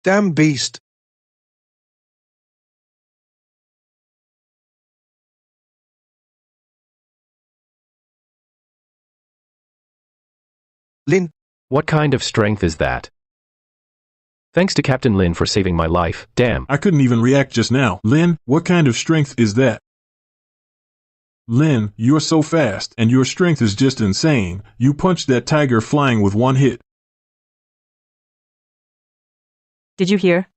Damn beast. Lin.
What kind of strength is that? Thanks to Captain Lin for saving my life. Damn.
I couldn't even react just now. Lin, what kind of strength is that? Lin, you're so fast, and your strength is just insane. You punched that tiger flying with one hit.
Did you hear?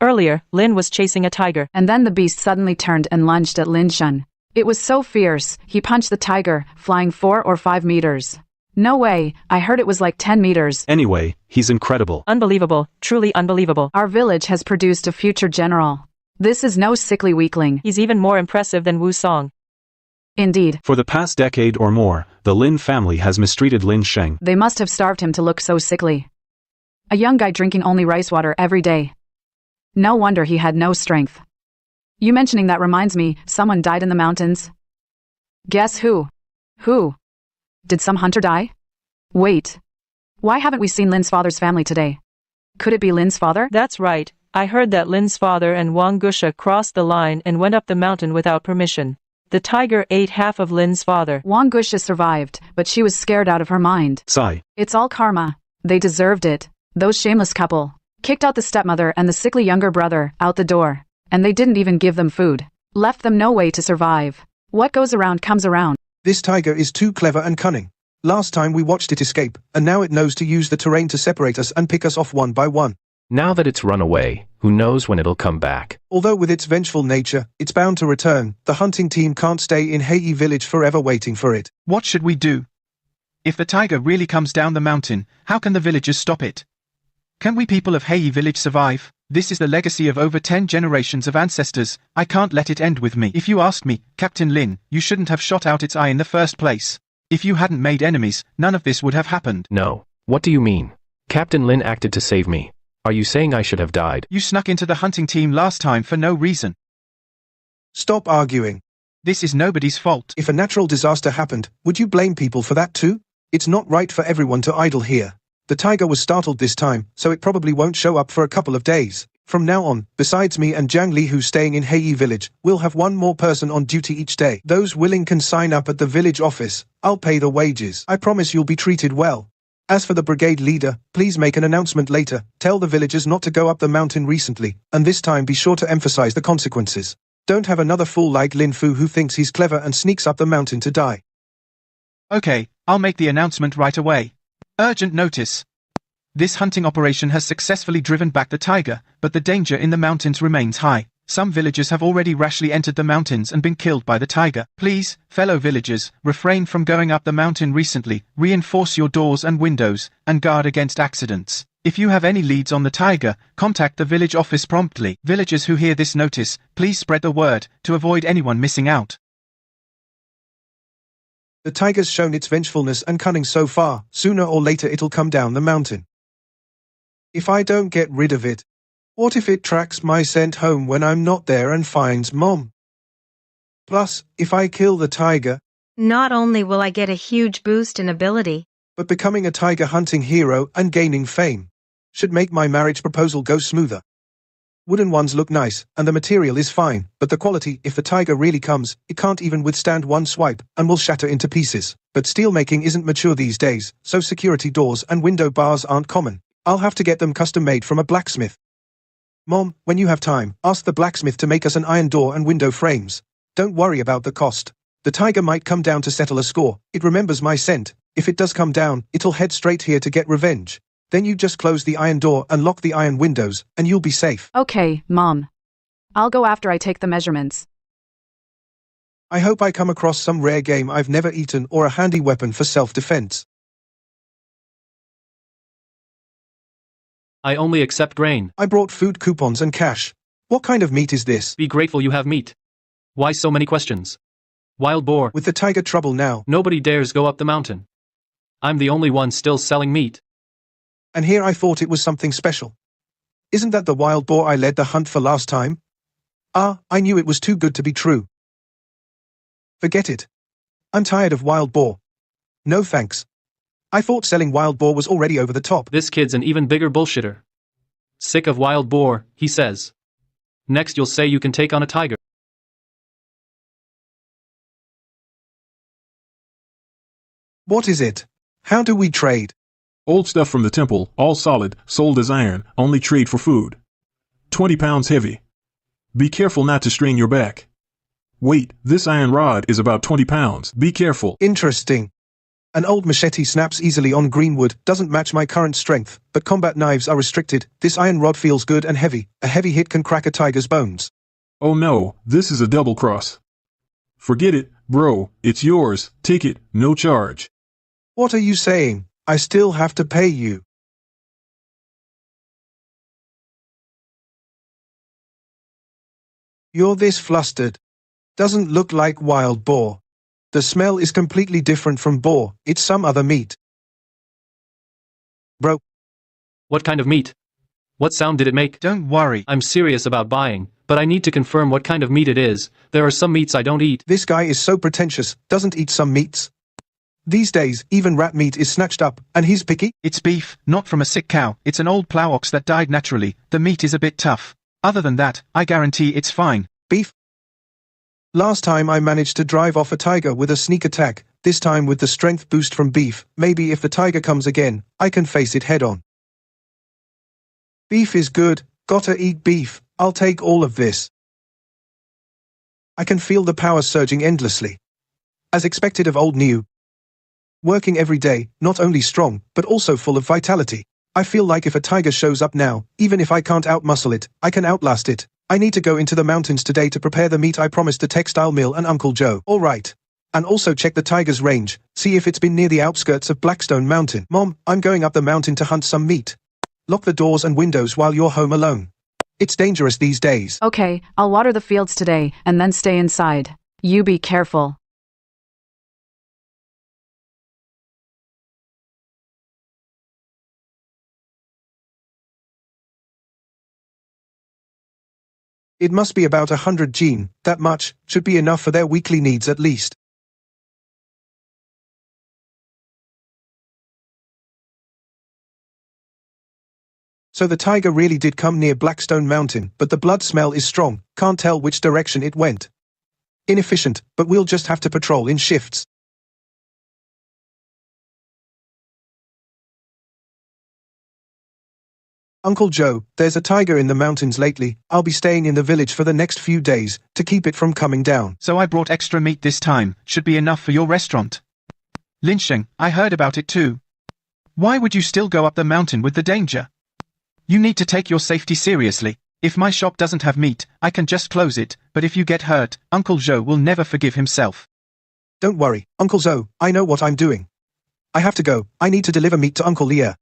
Earlier, Lin was chasing a tiger.
And then the beast suddenly turned and lunged at Lin Shun. It was so fierce, he punched the tiger, flying 4 or 5 meters. No way, I heard it was like 10 meters.
Anyway, he's incredible.
Unbelievable, truly unbelievable.
Our village has produced a future general. This is no sickly weakling.
He's even more impressive than Wu Song.
Indeed.
For the past decade or more, the Lin family has mistreated Lin Sheng.
They must have starved him to look so sickly. A young guy drinking only rice water every day. No wonder he had no strength. You mentioning that reminds me, someone died in the mountains. Guess who? Who? Did some hunter die? Wait. Why haven't we seen Lin's father's family today? Could it be Lin's father?
That's right. I heard that Lin's father and Wang Gusha crossed the line and went up the mountain without permission. The tiger ate half of Lin's father.
Wang Gusha survived, but she was scared out of her mind.
Sigh.
It's all karma. They deserved it. Those shameless couple kicked out the stepmother and the sickly younger brother out the door, and they didn't even give them food. Left them no way to survive. What goes around comes around.
This tiger is too clever and cunning. Last time we watched it escape, and now it knows to use the terrain to separate us and pick us off one by one.
Now that it's run away, who knows when it'll come back?
Although with its vengeful nature, it's bound to return. The hunting team can't stay in Hei village forever waiting for it.
What should we do? If the tiger really comes down the mountain, how can the villagers stop it? Can we people of Hei village survive? This is the legacy of over 10 generations of ancestors. I can't let it end with me. If you asked me, Captain Lin, you shouldn't have shot out its eye in the first place. If you hadn't made enemies, none of this would have happened.
No. What do you mean? Captain Lin acted to save me. Are you saying I should have died?
You snuck into the hunting team last time for no reason.
Stop arguing.
This is nobody's fault.
If a natural disaster happened, would you blame people for that too? It's not right for everyone to idle here. The tiger was startled this time, so it probably won't show up for a couple of days. From now on, besides me and Jiang Li who's staying in Hei village, we'll have one more person on duty each day. Those willing can sign up at the village office. I'll pay the wages. I promise you'll be treated well. As for the brigade leader, please make an announcement later. Tell the villagers not to go up the mountain recently, and this time be sure to emphasize the consequences. Don't have another fool like Lin Fu who thinks he's clever and sneaks up the mountain to die.
Okay, I'll make the announcement right away. Urgent notice. This hunting operation has successfully driven back the tiger, but the danger in the mountains remains high. Some villagers have already rashly entered the mountains and been killed by the tiger. Please, fellow villagers, refrain from going up the mountain recently, reinforce your doors and windows, and guard against accidents. If you have any leads on the tiger, contact the village office promptly. Villagers who hear this notice, please spread the word, to avoid anyone missing out.
The tiger's shown its vengefulness and cunning so far. Sooner or later it'll come down the mountain. If I don't get rid of it, what if it tracks my scent home when I'm not there and finds Mom? Plus, if I kill the tiger,
Not only will I get a huge boost in ability,
but becoming a tiger hunting hero and gaining fame should make my marriage proposal go smoother. Wooden ones look nice, and the material is fine, but the quality, if the tiger really comes, it can't even withstand one swipe, and will shatter into pieces. But steel making isn't mature these days, so security doors and window bars aren't common. I'll have to get them custom made from a blacksmith. Mom, when you have time, ask the blacksmith to make us an iron door and window frames. Don't worry about the cost. The tiger might come down to settle a score. It remembers my scent. If it does come down, it'll head straight here to get revenge. Then you just close the iron door and lock the iron windows, and you'll be safe.
Okay, Mom. I'll go after I take the measurements.
I hope I come across some rare game I've never eaten or a handy weapon for self-defense.
I only accept grain.
I brought food coupons and cash. What kind of meat is this?
Be grateful you have meat. Why so many questions? Wild boar.
With the tiger trouble now.
Nobody dares go up the mountain. I'm the only one still selling meat.
And here I thought it was something special. Isn't that the wild boar I led the hunt for last time? Ah, I knew it was too good to be true. Forget it. I'm tired of wild boar. No thanks. I thought selling wild boar was already over the top.
This kid's an even bigger bullshitter. Sick of wild boar, he says. Next you'll say you can take on a tiger.
What is it? How do we trade?
Old stuff from the temple, all solid, sold as iron, only trade for food. 20 pounds heavy. Be careful not to strain your back. Wait, this iron rod is about 20 pounds. Be careful.
Interesting. An old machete snaps easily on green wood, doesn't match my current strength, but combat knives are restricted. This iron rod feels good and heavy. A heavy hit can crack a tiger's bones.
Oh no, this is a double cross. Forget it, bro, it's yours, take it, no charge.
What are you saying? I still have to pay you. You're this flustered. Doesn't look like wild boar. The smell is completely different from boar, it's some other meat. Bro.
What kind of meat? What sound did it make?
Don't worry.
I'm serious about buying, but I need to confirm what kind of meat it is. There are some meats I don't eat.
This guy is so pretentious, doesn't eat some meats. These days, even rat meat is snatched up, and he's picky?
It's beef, not from a sick cow. It's an old plow ox that died naturally. The meat is a bit tough. Other than that, I guarantee it's fine.
Beef? Last time I managed to drive off a tiger with a sneak attack, this time with the strength boost from beef. Maybe if the tiger comes again, I can face it head on. Beef is good, gotta eat beef. I'll take all of this. I can feel the power surging endlessly. As expected of old new. Working every day, not only strong, but also full of vitality. I feel like if a tiger shows up now, even if I can't outmuscle it, I can outlast it. I need to go into the mountains today to prepare the meat I promised the textile mill and Uncle Joe. Alright. And also check the tiger's range, see if it's been near the outskirts of Blackstone Mountain. Mom, I'm going up the mountain to hunt some meat. Lock the doors and windows while you're home alone. It's dangerous these days.
Okay, I'll water the fields today, and then stay inside. You be careful.
It must be about 100 gene, that much, should be enough for their weekly needs at least. So the tiger really did come near Blackstone Mountain, but the blood smell is strong, can't tell which direction it went. Inefficient, but we'll just have to patrol in shifts. Uncle Joe, there's a tiger in the mountains lately. I'll be staying in the village for the next few days, to keep it from coming down.
So I brought extra meat this time. Should be enough for your restaurant. Lynching, I heard about it too. Why would you still go up the mountain with the danger? You need to take your safety seriously. If my shop doesn't have meat, I can just close it, but if you get hurt, Uncle Joe will never forgive himself.
Don't worry, Uncle Joe, I know what I'm doing. I have to go, I need to deliver meat to Uncle Leah.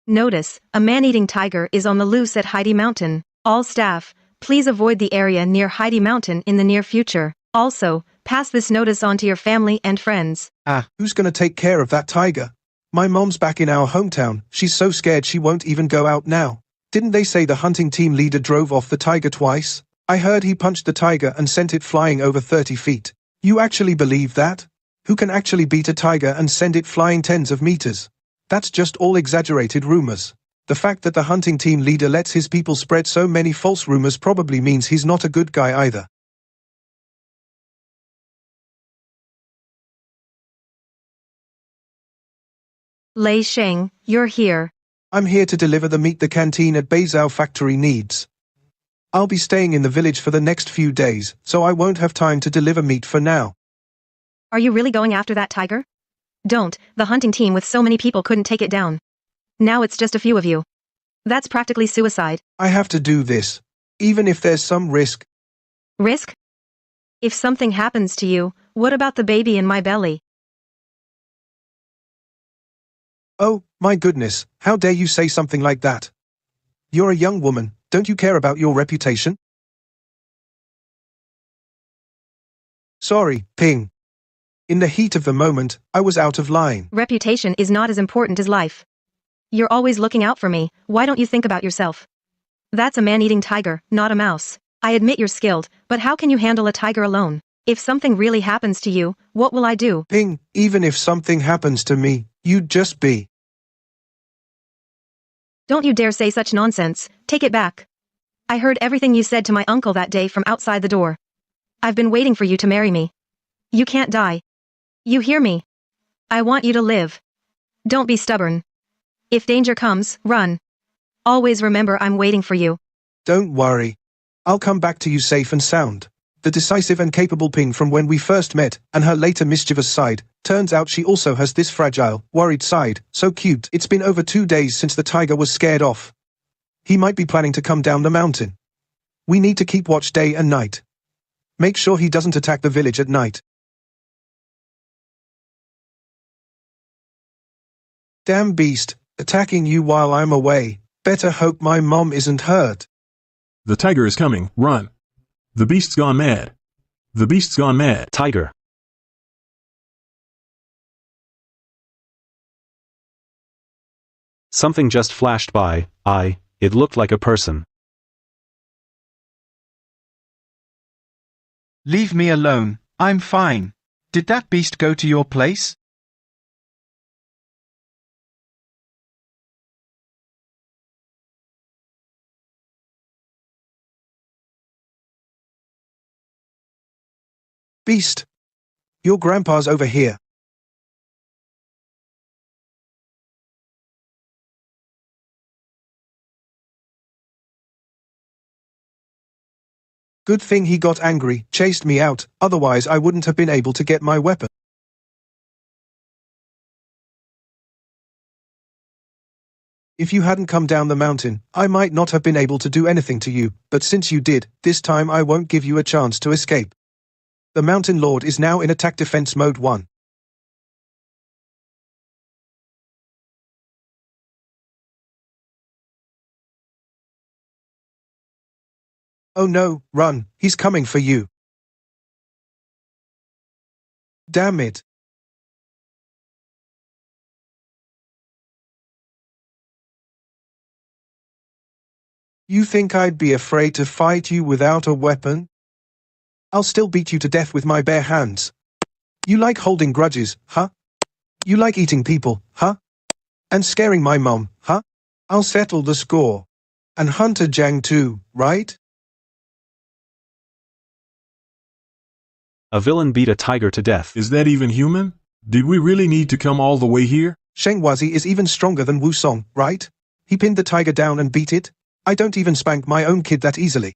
Notice, a man-eating tiger is on the loose at Heidi Mountain. All staff, please avoid the area near Heidi Mountain in the near future. Also, pass this notice on to your family and friends.
Who's gonna take care of that tiger? My mom's back in our hometown, she's so scared she won't even go out now. Didn't they say the hunting team leader drove off the tiger twice? I heard he punched the tiger and sent it flying over 30 feet. You actually believe that? Who can actually beat a tiger and send it flying tens of meters? That's just all exaggerated rumors. The fact that the hunting team leader lets his people spread so many false rumors probably means he's not a good guy either.
Lei Sheng, you're here.
I'm here to deliver the meat the canteen at Beizao factory needs. I'll be staying in the village for the next few days, so I won't have time to deliver meat for now.
Are you really going after that tiger? Don't, the hunting team with so many people couldn't take it down. Now it's just a few of you. That's practically suicide.
I have to do this, even if there's some risk.
Risk? If something happens to you, what about the baby in my belly?
Oh, my goodness, how dare you say something like that? You're a young woman, don't you care about your reputation? Sorry, Ping. In the heat of the moment, I was out of line.
Reputation is not as important as life. You're always looking out for me, why don't you think about yourself? That's a man-eating tiger, not a mouse. I admit you're skilled, but how can you handle a tiger alone? If something really happens to you, what will I do?
Ping, even if something happens to me, you'd just be.
Don't you dare say such nonsense, take it back. I heard everything you said to my uncle that day from outside the door. I've been waiting for you to marry me. You can't die. You hear me? I want you to live. Don't be stubborn. If danger comes, run. Always remember I'm waiting for you.
Don't worry. I'll come back to you safe and sound. The decisive and capable Ping from when we first met, and her later mischievous side, turns out she also has this fragile, worried side, so cute. It's been over 2 days since the tiger was scared off. He might be planning to come down the mountain. We need to keep watch day and night. Make sure he doesn't attack the village at night. Damn beast, attacking you while I'm away. Better hope my mom isn't hurt.
The tiger is coming, run. The beast's gone mad. The beast's gone mad.
Tiger. Something just flashed by, it looked like a person.
Leave me alone, I'm fine. Did that beast go to your place?
Beast. Your grandpa's over here. Good thing he got angry, chased me out, otherwise I wouldn't have been able to get my weapon. If you hadn't come down the mountain, I might not have been able to do anything to you, but since you did, this time I won't give you a chance to escape. The Mountain Lord is now in attack defense mode 1. Oh no, run, he's coming for you. Damn it. You think I'd be afraid to fight you without a weapon? I'll still beat you to death with my bare hands. You like holding grudges, huh? You like eating people, huh? And scaring my mom, huh? I'll settle the score. And Hunter Jang too, right?
A villain beat a tiger to death.
Is that even human? Did we really need to come all the way here?
Sheng Wazi is even stronger than Wu Song, right? He pinned the tiger down and beat it? I don't even spank my own kid that easily.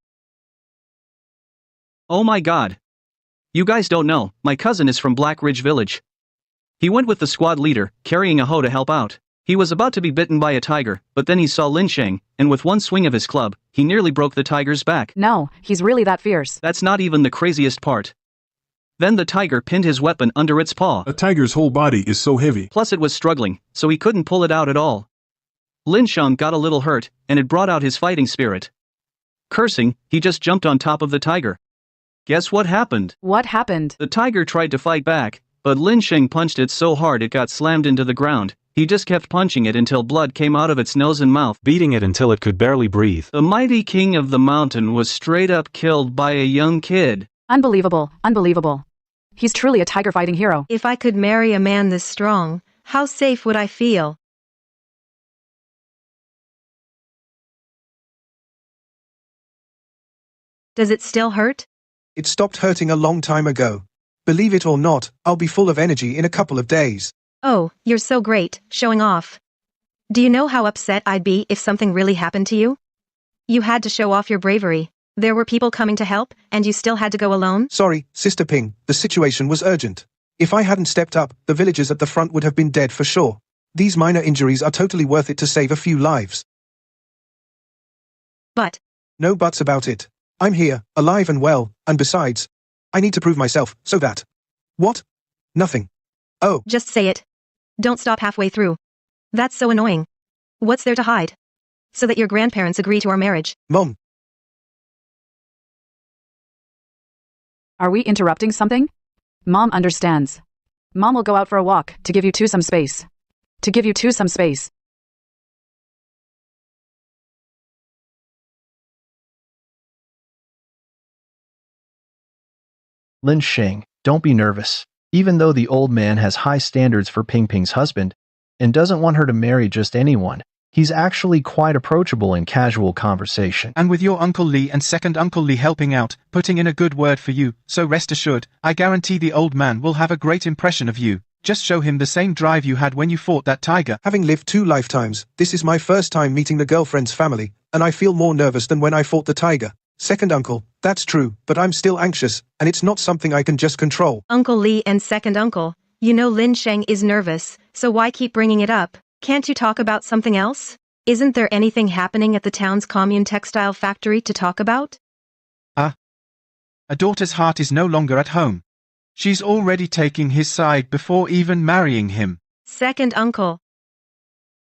Oh my god. You guys don't know, my cousin is from Black Ridge Village. He went with the squad leader, carrying a hoe to help out. He was about to be bitten by a tiger, but then he saw Lin Sheng, and with one swing of his club, he nearly broke the tiger's back.
No, he's really that fierce.
That's not even the craziest part. Then the tiger pinned his weapon under its paw.
A tiger's whole body is so heavy.
Plus it was struggling, so he couldn't pull it out at all. Lin Sheng got a little hurt, and it brought out his fighting spirit. Cursing, he just jumped on top of the tiger. Guess what happened?
What happened?
The tiger tried to fight back, but Lin Sheng punched it so hard it got slammed into the ground. He just kept punching it until blood came out of its nose and mouth,
beating it until it could barely breathe.
The mighty king of the mountain was straight up killed by a young kid.
Unbelievable, unbelievable. He's truly a tiger fighting hero.
If I could marry a man this strong, how safe would I feel? Does it still hurt?
It stopped hurting a long time ago. Believe it or not, I'll be full of energy in a couple of days.
Oh, you're so great, showing off. Do you know how upset I'd be if something really happened to you? You had to show off your bravery. There were people coming to help, and you still had to go alone?
Sorry, Sister Ping, the situation was urgent. If I hadn't stepped up, the villagers at the front would have been dead for sure. These minor injuries are totally worth it to save a few lives.
But.
No buts about it. I'm here, alive and well, and besides, I need to prove myself, so that. What? Nothing. Oh.
Just say it. Don't stop halfway through. That's so annoying. What's there to hide? So that your grandparents agree to our marriage.
Mom.
Are we interrupting something? Mom understands. Mom will go out for a walk to give you two some space. To give you two some space.
Lin Sheng, don't be nervous. Even though the old man has high standards for Ping Ping's husband, and doesn't want her to marry just anyone, he's actually quite approachable in casual conversation.
And with your Uncle Lee and second Uncle Lee helping out, putting in a good word for you, so rest assured, I guarantee the old man will have a great impression of you. Just show him the same drive you had when you fought that tiger.
Having lived 2 lifetimes, this is my first time meeting the girlfriend's family, and I feel more nervous than when I fought the tiger. Second uncle, that's true, but I'm still anxious, and it's not something I can just control.
Uncle Lee and second uncle, you know Lin Sheng is nervous, so why keep bringing it up? Can't you talk about something else? Isn't there anything happening at the town's commune textile factory to talk about?
A daughter's heart is no longer at home. She's already taking his side before even marrying him.
Second uncle.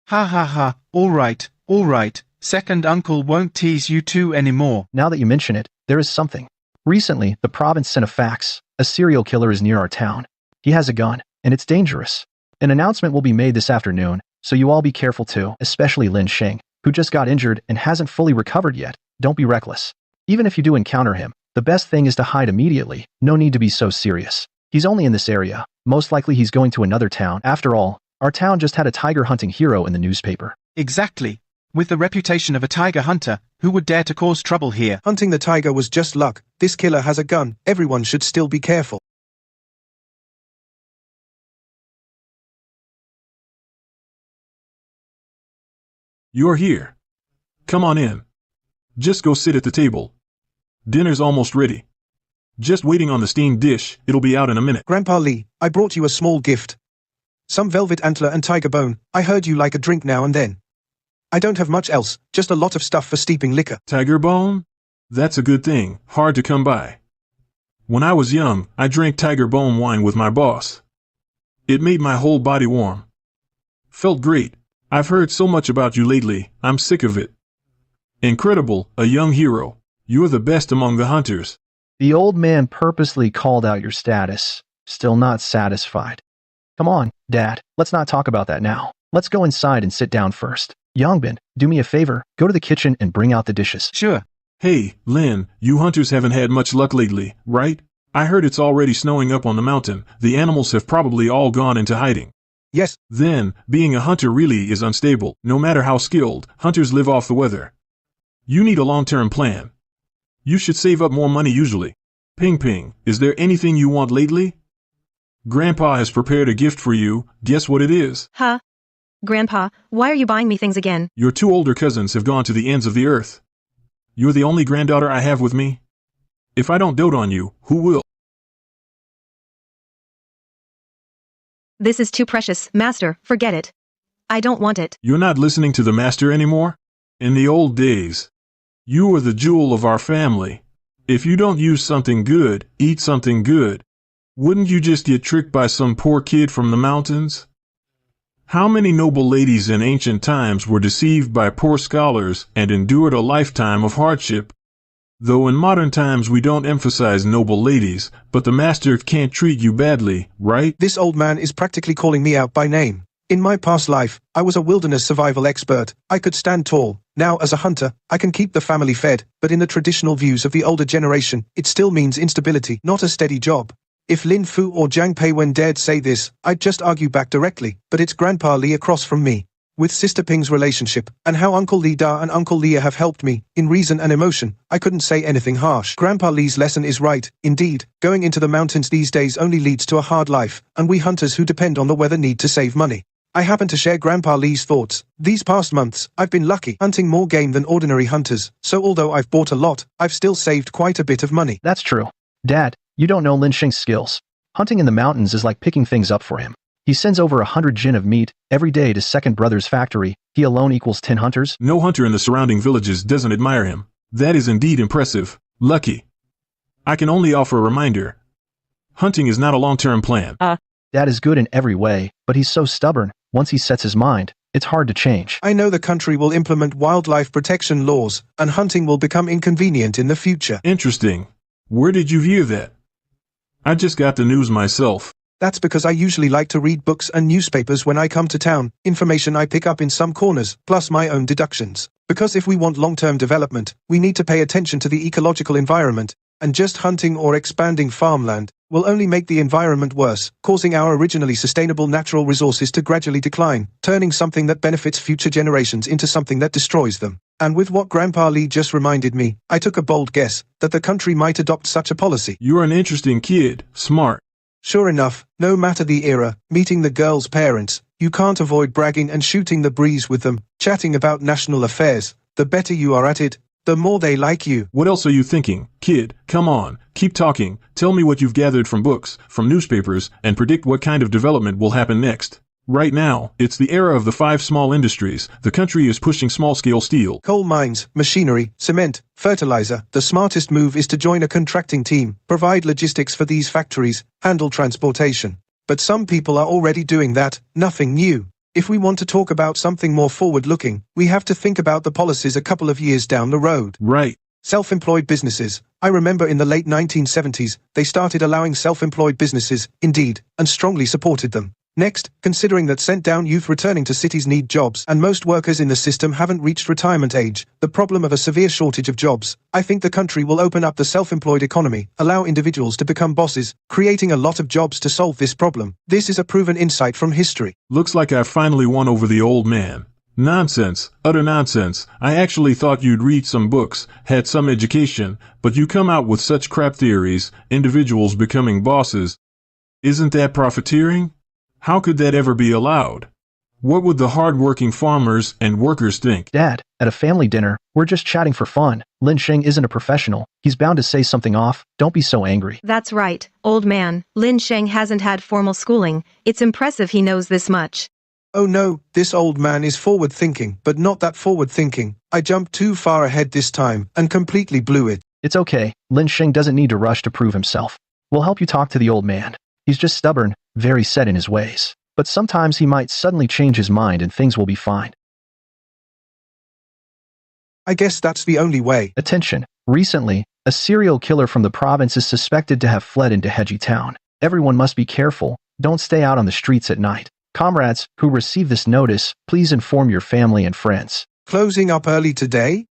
Ha ha ha, all right. Second uncle won't tease you two anymore.
Now that you mention it, there is something. Recently, the province sent a fax. A serial killer is near our town. He has a gun, and it's dangerous. An announcement will be made this afternoon, so you all be careful too, especially Lin Sheng, who just got injured and hasn't fully recovered yet. Don't be reckless. Even if you do encounter him, the best thing is to hide immediately. No need to be so serious. He's only in this area. Most likely he's going to another town. After all, our town just had a tiger hunting hero in the newspaper.
Exactly. With the reputation of a tiger hunter, who would dare to cause trouble here?
Hunting the tiger was just luck. This killer has a gun. Everyone should still be careful.
You're here. Come on in. Just go sit at the table. Dinner's almost ready. Just waiting on the steamed dish. It'll be out in a minute.
Grandpa Lee, I brought you a small gift. Some velvet antler and tiger bone. I heard you like a drink now and then. I don't have much else, just a lot of stuff for steeping liquor.
Tiger bone? That's a good thing, hard to come by. When I was young, I drank tiger bone wine with my boss. It made my whole body warm. Felt great. I've heard so much about you lately, I'm sick of it. Incredible, a young hero. You're the best among the hunters.
The old man purposely called out your status, still not satisfied. Come on, Dad, let's not talk about that now. Let's go inside and sit down first. Yongbin, do me a favor, go to the kitchen and bring out the dishes.
Sure.
Hey, Lin, you hunters haven't had much luck lately, right? I heard it's already snowing up on the mountain. The animals have probably all gone into hiding.
Yes.
Then, being a hunter really is unstable. No matter how skilled, hunters live off the weather. You need a long-term plan. You should save up more money usually. Ping Ping, is there anything you want lately? Grandpa has prepared a gift for you. Guess what it is?
Huh? Grandpa, why are you buying me things again?
Your 2 older cousins have gone to the ends of the earth. You're the only granddaughter I have with me. If I don't dote on you, who will?
This is too precious, Master, forget it. I don't want it.
You're not listening to the master anymore? In the old days, you were the jewel of our family. If you don't use something good, eat something good, wouldn't you just get tricked by some poor kid from the mountains? How many noble ladies in ancient times were deceived by poor scholars and endured a lifetime of hardship? Though in modern times we don't emphasize noble ladies, but the master can't treat you badly, right?
This old man is practically calling me out by name. In my past life, I was a wilderness survival expert. I could stand tall. Now, as a hunter, I can keep the family fed, but in the traditional views of the older generation, it still means instability, not a steady job. If Lin Fu or Jiang Peiwen dared say this, I'd just argue back directly, but it's Grandpa Lee across from me. With Sister Ping's relationship, and how Uncle Li Da and Uncle Leah have helped me, in reason and emotion, I couldn't say anything harsh. Grandpa Lee's lesson is right, indeed. Going into the mountains these days only leads to a hard life, and we hunters who depend on the weather need to save money. I happen to share Grandpa Lee's thoughts. These past months, I've been lucky, hunting more game than ordinary hunters, so although I've bought a lot, I've still saved quite a bit of money.
That's true. Dad, you don't know Lin Sheng's skills. Hunting in the mountains is like picking things up for him. He sends over 100 jin of meat every day to second brother's factory. He alone equals 10 hunters.
No hunter in the surrounding villages doesn't admire him. That is indeed impressive. Lucky. I can only offer a reminder. Hunting is not a long-term plan.
Dad is good in every way, but he's so stubborn. Once he sets his mind, it's hard to change.
I know the country will implement wildlife protection laws, and hunting will become inconvenient in the future.
Interesting. Where did you hear that? I just got the news myself.
That's because I usually like to read books and newspapers when I come to town, information I pick up in some corners, plus my own deductions. Because if we want long-term development, we need to pay attention to the ecological environment, and just hunting or expanding farmland will only make the environment worse, causing our originally sustainable natural resources to gradually decline, turning something that benefits future generations into something that destroys them. And with what Grandpa Lee just reminded me, I took a bold guess that the country might adopt such a policy.
You're an interesting kid, smart.
Sure enough, no matter the era, meeting the girl's parents, you can't avoid bragging and shooting the breeze with them, chatting about national affairs. The better you are at it, the more they like you.
What else are you thinking? Kid, come on, keep talking. Tell me what you've gathered from books, from newspapers, and predict what kind of development will happen next. Right now, it's the era of the 5 small industries. The country is pushing small-scale steel.
Coal mines, machinery, cement, fertilizer. The smartest move is to join a contracting team, provide logistics for these factories, handle transportation. But some people are already doing that, nothing new. If we want to talk about something more forward-looking, we have to think about the policies a couple of years down the road.
Right.
Self-employed businesses. I remember in the late 1970s, they started allowing self-employed businesses, indeed, and strongly supported them. Next, considering that sent-down youth returning to cities need jobs and most workers in the system haven't reached retirement age, the problem of a severe shortage of jobs, I think the country will open up the self-employed economy, allow individuals to become bosses, creating a lot of jobs to solve this problem. This is a proven insight from history.
Looks like I finally won over the old man. Nonsense, utter nonsense. I actually thought you'd read some books, had some education, but you come out with such crap theories, individuals becoming bosses. Isn't that profiteering? How could that ever be allowed? What would the hard-working farmers and workers think?
Dad, at a family dinner, we're just chatting for fun. Lin Sheng isn't a professional. He's bound to say something off. Don't be so angry.
That's right, old man. Lin Sheng hasn't had formal schooling. It's impressive he knows this much.
Oh no, this old man is forward-thinking, but not that forward-thinking. I jumped too far ahead this time, and completely blew it.
It's okay. Lin Sheng doesn't need to rush to prove himself. We'll help you talk to the old man. He's just stubborn, very set in his ways. But sometimes he might suddenly change his mind and things will be fine.
I guess that's the only way.
Attention. Recently, a serial killer from the province is suspected to have fled into Heji town. Everyone must be careful. Don't stay out on the streets at night. Comrades who receive this notice, please inform your family and friends.
Closing up early today?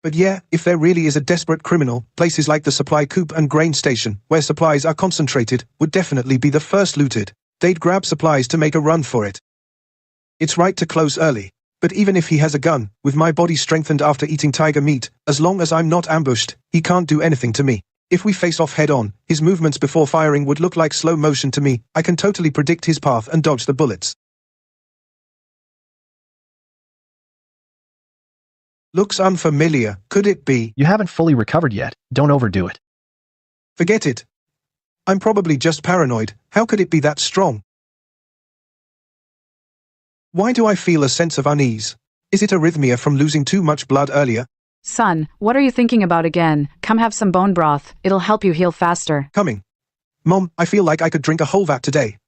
But yeah, if there really is a desperate criminal, places like the supply coop and grain station, where supplies are concentrated, would definitely be the first looted. They'd grab supplies to make a run for it. It's right to close early. But even if he has a gun, with my body strengthened after eating tiger meat, as long as I'm not ambushed, he can't do anything to me. If we face off head-on, his movements before firing would look like slow motion to me. I can totally predict his path and dodge the bullets. Looks unfamiliar. Could it be?
You haven't fully recovered yet. Don't overdo it.
Forget it. I'm probably just paranoid. How could it be that strong? Why do I feel a sense of unease? Is it arrhythmia from losing too much blood earlier?
Son, what are you thinking about again? Come have some bone broth. It'll help you heal faster.
Coming. Mom, I feel like I could drink a whole vat today.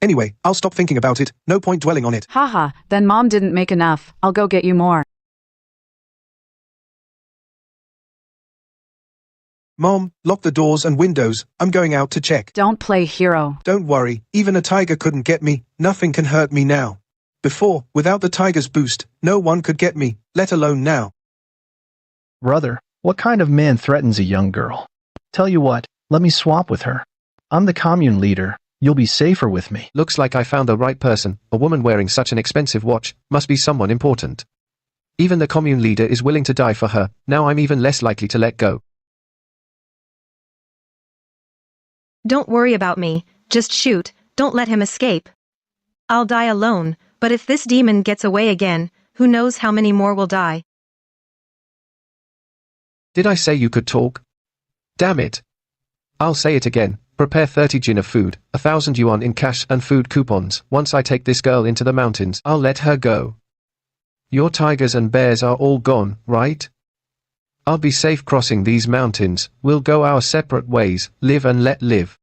Anyway, I'll stop thinking about it. No point dwelling on it.
Haha, then Mom didn't make enough. I'll go get you more.
Mom, lock the doors and windows. I'm going out to check.
Don't play hero.
Don't worry, even a tiger couldn't get me. Nothing can hurt me now. Before, without the tiger's boost, no one could get me, let alone now.
Brother, what kind of man threatens a young girl? Tell you what, let me swap with her. I'm the commune leader. You'll be safer with me.
Looks like I found the right person. A woman wearing such an expensive watch must be someone important. Even the commune leader is willing to die for her. Now I'm even less likely to let go.
Don't worry about me. Just shoot. Don't let him escape. I'll die alone. but if this demon gets away again, who knows how many more will die.
Did I say you could talk? Damn it. I'll say it again. Prepare 30 jin of food, 1,000 yuan in cash and food coupons. Once I take this girl into the mountains, I'll let her go. Your tigers and bears are all gone, right? I'll be safe crossing these mountains. We'll go our separate ways, live and let live.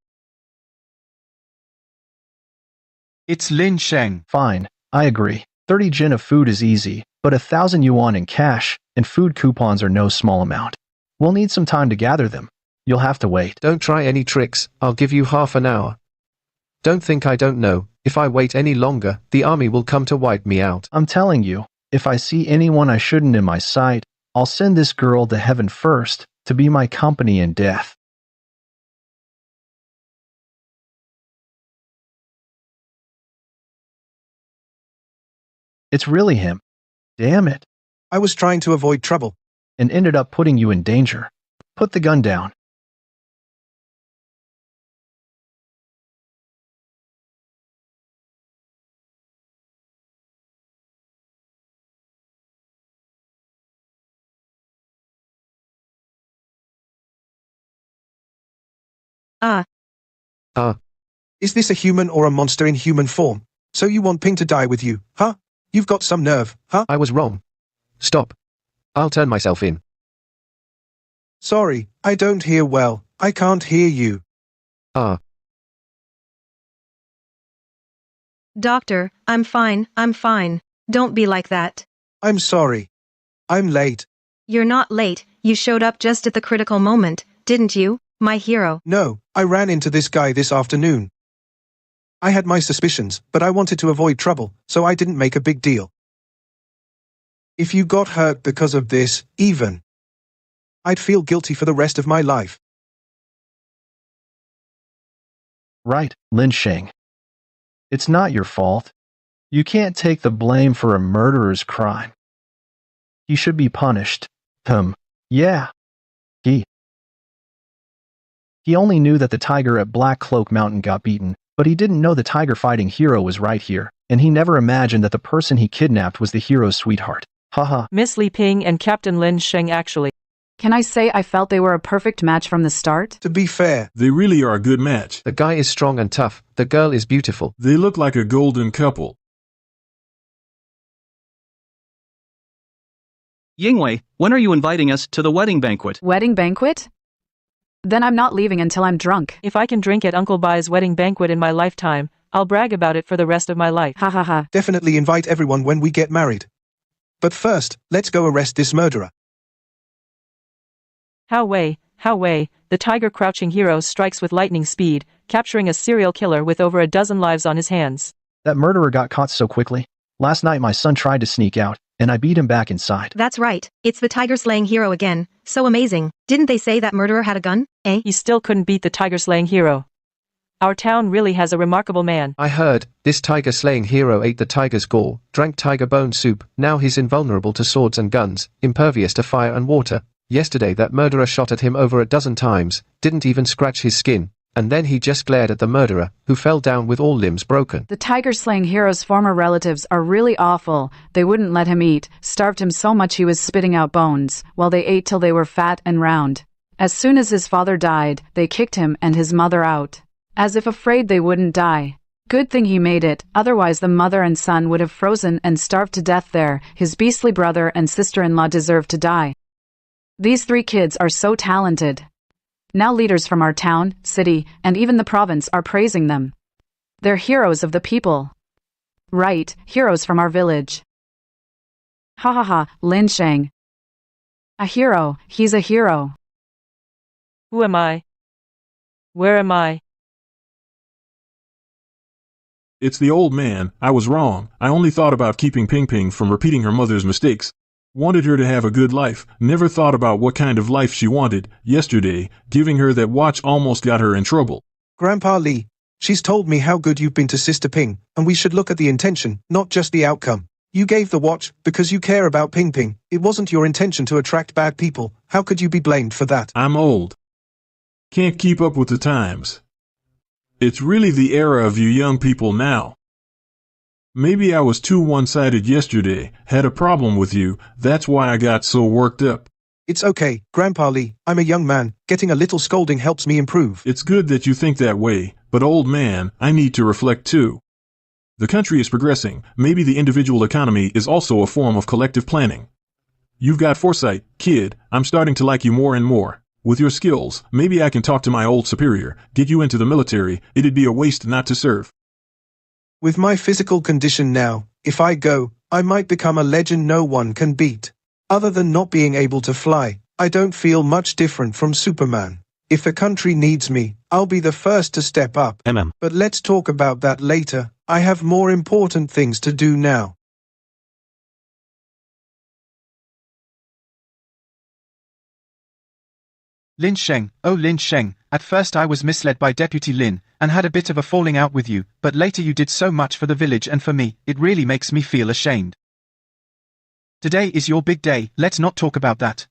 It's Lin Sheng.
Fine, I agree. 30 jin of food is easy, but 1,000 yuan in cash and food coupons are no small amount. We'll need some time to gather them. You'll have to wait.
Don't try any tricks, I'll give you half an hour. Don't think I don't know. If I wait any longer, the army will come to wipe me out.
I'm telling you, if I see anyone I shouldn't in my sight, I'll send this girl to heaven first to be my company in death. It's really him. Damn it.
I was trying to avoid trouble.
And ended up putting you in danger. Put the gun down.
Is this a human or a monster in human form? So you want Ping to die with you, huh? You've got some nerve, huh?
I was wrong. Stop. I'll turn myself in.
Sorry, I don't hear well. I can't hear you.
Doctor, I'm fine, I'm fine. Don't be like that.
I'm sorry. I'm late.
You're not late, you showed up just at the critical moment, didn't you, my hero?
No, I ran into this guy this afternoon. I had my suspicions, but I wanted to avoid trouble, so I didn't make a big deal. If you got hurt because of this, I'd feel guilty for the rest of my life.
Right, Lin Sheng. It's not your fault. You can't take the blame for a murderer's crime. He should be punished. Yeah. He only knew that the tiger at Black Cloak Mountain got beaten, but he didn't know the tiger-fighting hero was right here, and he never imagined that the person he kidnapped was the hero's sweetheart. Haha.
Miss Li Ping and Captain Lin Sheng actually.
Can I say I felt they were a perfect match from the start?
To be fair,
They really are a good match.
The guy is strong and tough, the girl is beautiful.
They look like a golden couple.
Yingwei, when are you inviting us to the wedding banquet?
Wedding banquet? Then I'm not leaving until I'm drunk.
If I can drink at Uncle Bai's wedding banquet in my lifetime, I'll brag about it for the rest of my life.
Ha ha ha.
definitely invite everyone when we get married. But first, let's go arrest this murderer.
How Wei, the tiger crouching hero strikes with lightning speed, capturing a serial killer with over a dozen lives on his hands.
That murderer got caught so quickly. Last night my son tried to sneak out, and I beat him back inside.
That's right, it's the tiger-slaying hero again. So amazing. Didn't they say that murderer had a gun, eh?
He still couldn't beat the tiger-slaying hero. Our town really has a remarkable man.
I heard, this tiger-slaying hero ate the tiger's gore, drank tiger bone soup, now he's invulnerable to swords and guns, impervious to fire and water. Yesterday that murderer shot at him over a dozen times, didn't even scratch his skin, and then he just glared at the murderer, who fell down with all limbs broken.
The tiger-slaying hero's former relatives are really awful. They wouldn't let him eat, starved him so much he was spitting out bones, while they ate till they were fat and round. As soon as his father died, they kicked him and his mother out, as if afraid they wouldn't die. Good thing he made it, otherwise the mother and son would have frozen and starved to death there. His beastly brother and sister-in-law deserve to die. These 3 kids are so talented. Now leaders from our town, city, and even the province are praising them. They're heroes of the people. Right, heroes from our village. Ha ha ha, Lin Sheng. A hero, he's a hero.
Who am I? Where am I?
It's the old man. I was wrong. I only thought about keeping Ping Ping from repeating her mother's mistakes. Wanted her to have a good life. Never thought about what kind of life she wanted. Yesterday, giving her that watch almost got her in trouble.
Grandpa Li, she's told me how good you've been to Sister Ping, and we should look at the intention, not just the outcome. You gave the watch because you care about Ping Ping. It wasn't your intention to attract bad people. How could you be blamed for that?
I'm old. Can't keep up with the times. It's really the era of you young people now. Maybe I was too one-sided yesterday, had a problem with you, that's why I got so worked up.
It's okay, Grandpa Lee, I'm a young man, getting a little scolding helps me improve.
It's good that you think that way, but old man, I need to reflect too. The country is progressing, maybe the individual economy is also a form of collective planning. You've got foresight, kid, I'm starting to like you more and more. With your skills, maybe I can talk to my old superior, get you into the military, it'd be a waste not to serve.
With my physical condition now, if I go, I might become a legend no one can beat. Other than not being able to fly, I don't feel much different from Superman. If the country needs me, I'll be the first to step up. But let's talk about that later, I have more important things to do now.
Lin Sheng, oh Lin Sheng, at first I was misled by Deputy Lin, and had a bit of a falling out with you, but later you did so much for the village and for me, it really makes me feel ashamed. Today is your big day, let's not talk about that.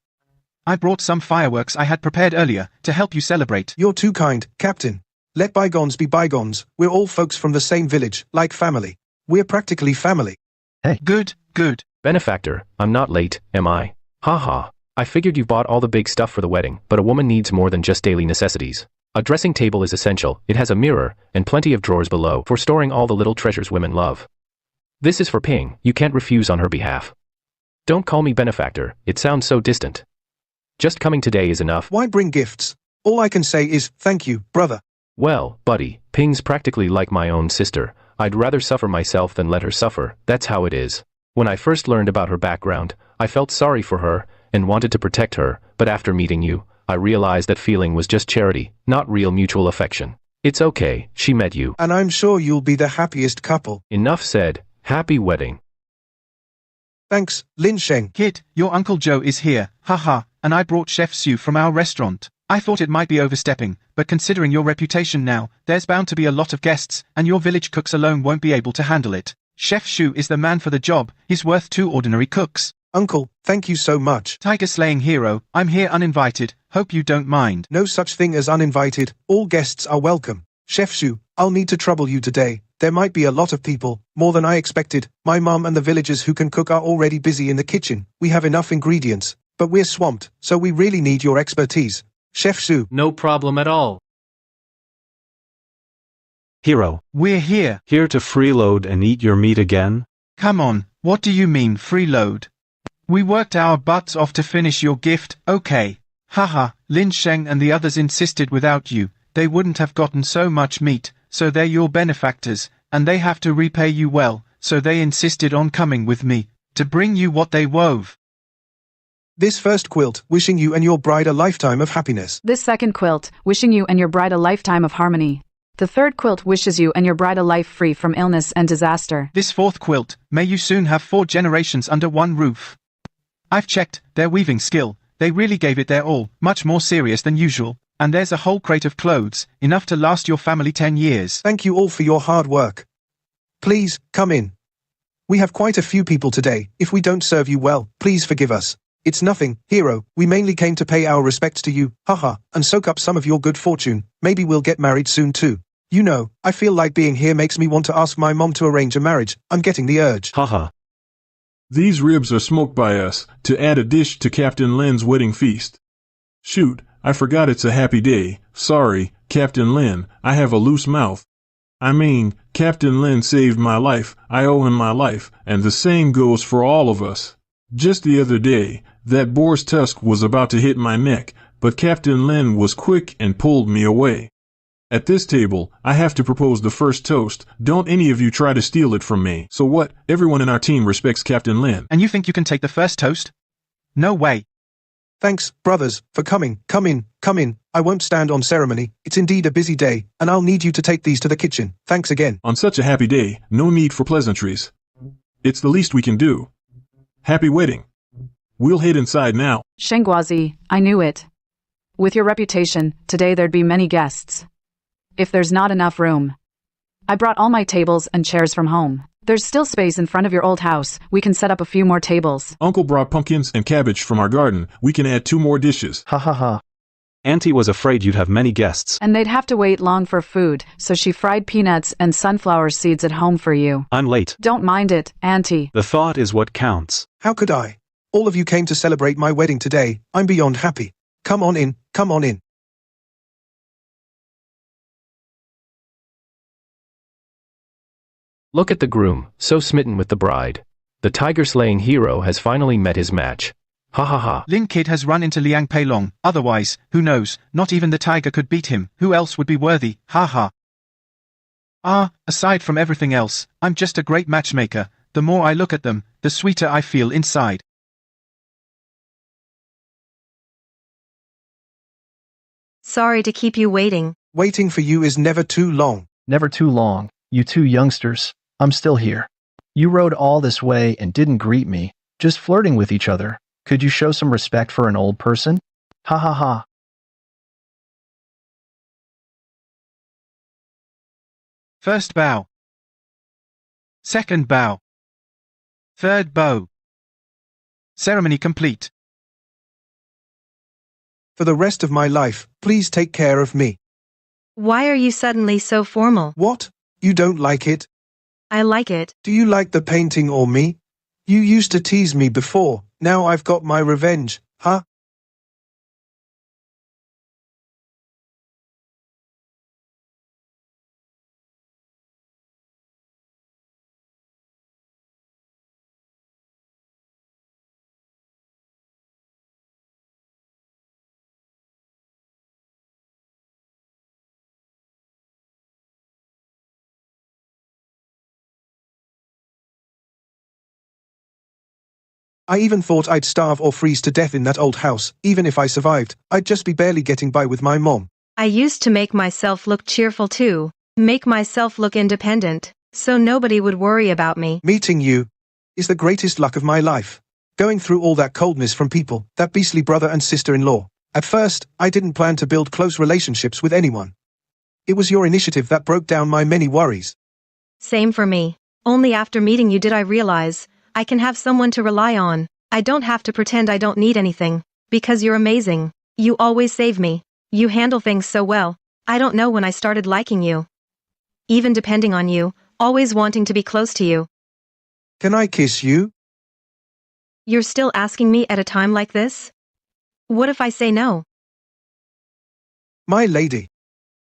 I brought some fireworks I had prepared earlier, to help you celebrate.
You're too kind, Captain. Let bygones be bygones, we're all folks from the same village, like family. We're practically family.
Hey.
Good, good.
Benefactor, I'm not late, am I? Haha. I figured you bought all the big stuff for the wedding, but a woman needs more than just daily necessities. A dressing table is essential, it has a mirror, and plenty of drawers below for storing all the little treasures women love. This is for Ping, you can't refuse on her behalf. Don't call me benefactor, it sounds so distant. Just coming today is enough.
Why bring gifts? All I can say is, thank you, brother.
Well, buddy, Ping's practically like my own sister. I'd rather suffer myself than let her suffer, that's how it is. When I first learned about her background, I felt sorry for her, and wanted to protect her, but after meeting you, I realized that feeling was just charity, not real mutual affection. It's okay, she met you.
And I'm sure you'll be the happiest couple.
Enough said, happy wedding.
Thanks, Lin Sheng.
Kid, your Uncle Joe is here, haha, and I brought Chef Sue from our restaurant. I thought it might be overstepping, but considering your reputation now, there's bound to be a lot of guests, and your village cooks alone won't be able to handle it. Chef Shu is the man for the job, he's worth 2 ordinary cooks.
Uncle, thank you so much.
Tiger slaying hero, I'm here uninvited, hope you don't mind.
No such thing as uninvited, all guests are welcome. Chef Shu, I'll need to trouble you today. There might be a lot of people, more than I expected. My mom and the villagers who can cook are already busy in the kitchen. We have enough ingredients, but we're swamped, so we really need your expertise. Chef Shu.
No problem at all.
Hero.
We're here.
Here to freeload and eat your meat again?
Come on, what do you mean freeload? We worked our butts off to finish your gift, okay. Haha, Lin Sheng and the others insisted without you, they wouldn't have gotten so much meat, so they're your benefactors, and they have to repay you well, so they insisted on coming with me, to bring you what they wove.
This first quilt, wishing you and your bride a lifetime of happiness.
This second quilt, wishing you and your bride a lifetime of harmony. The third quilt wishes you and your bride a life free from illness and disaster.
This fourth quilt, may you soon have 4 generations under one roof. I've checked their weaving skill, they really gave it their all, much more serious than usual, and there's a whole crate of clothes, enough to last your family 10 years.
Thank you all for your hard work. Please, come in. We have quite a few people today, if we don't serve you well, please forgive us. It's nothing, hero, we mainly came to pay our respects to you, haha, and soak up some of your good fortune, maybe we'll get married soon too. You know, I feel like being here makes me want to ask my mom to arrange a marriage, I'm getting the urge.
Haha.
These ribs are smoked by us, to add a dish to Captain Lin's wedding feast. Shoot, I forgot it's a happy day, sorry, Captain Lin, I have a loose mouth. I mean, Captain Lin saved my life, I owe him my life, and the same goes for all of us. Just the other day, that boar's tusk was about to hit my neck, but Captain Lin was quick and pulled me away. At this table, I have to propose the first toast. Don't any of you try to steal it from me. So what? Everyone in our team respects Captain Lin.
And you think you can take the first toast? No way.
Thanks, brothers, for coming. Come in, come in. I won't stand on ceremony. It's indeed a busy day, and I'll need you to take these to the kitchen. Thanks again.
On such a happy day, no need for pleasantries. It's the least we can do. Happy wedding. We'll head inside now.
Shengguazi, I knew it. With your reputation, today there'd be many guests. If there's not enough room. I brought all my tables and chairs from home. There's still space in front of your old house. We can set up a few more tables.
Uncle brought pumpkins and cabbage from our garden. We can add 2 more dishes.
Ha ha ha.
Auntie was afraid you'd have many guests.
And they'd have to wait long for food, so she fried peanuts and sunflower seeds at home for you.
I'm late.
Don't mind it, Auntie.
The thought is what counts.
How could I? All of you came to celebrate my wedding today. I'm beyond happy. Come on in, come on in.
Look at the groom, so smitten with the bride. The tiger-slaying hero has finally met his match. Ha ha ha.
Lin Kid has run into Liang Peilong, otherwise, who knows, not even the tiger could beat him, who else would be worthy, ha ha. Aside from everything else, I'm just a great matchmaker. The more I look at them, the sweeter I feel inside.
Sorry to keep you waiting.
Waiting for you is never too long.
Never too long, you two youngsters. I'm still here. You rode all this way and didn't greet me, just flirting with each other. Could you show some respect for an old person? Ha ha ha.
First bow. Second bow. Third bow. Ceremony complete.
For the rest of my life, please take care of me.
Why are you suddenly so formal?
What? You don't like it?
I like it.
Do you like the painting or me? You used to tease me before, now I've got my revenge, huh? I even thought I'd starve or freeze to death in that old house. Even if I survived, I'd just be barely getting by with my mom.
I used to make myself look cheerful too, make myself look independent, so nobody would worry about me.
Meeting you is the greatest luck of my life. Going through all that coldness from people, that beastly brother and sister-in-law. At first, I didn't plan to build close relationships with anyone. It was your initiative that broke down my many worries.
Same for me. Only after meeting you did I realize I can have someone to rely on. I don't have to pretend I don't need anything. Because you're amazing. You always save me. You handle things so well. I don't know when I started liking you. Even depending on you, always wanting to be close to you.
Can I kiss you?
You're still asking me at a time like this? What if I say no?
My lady.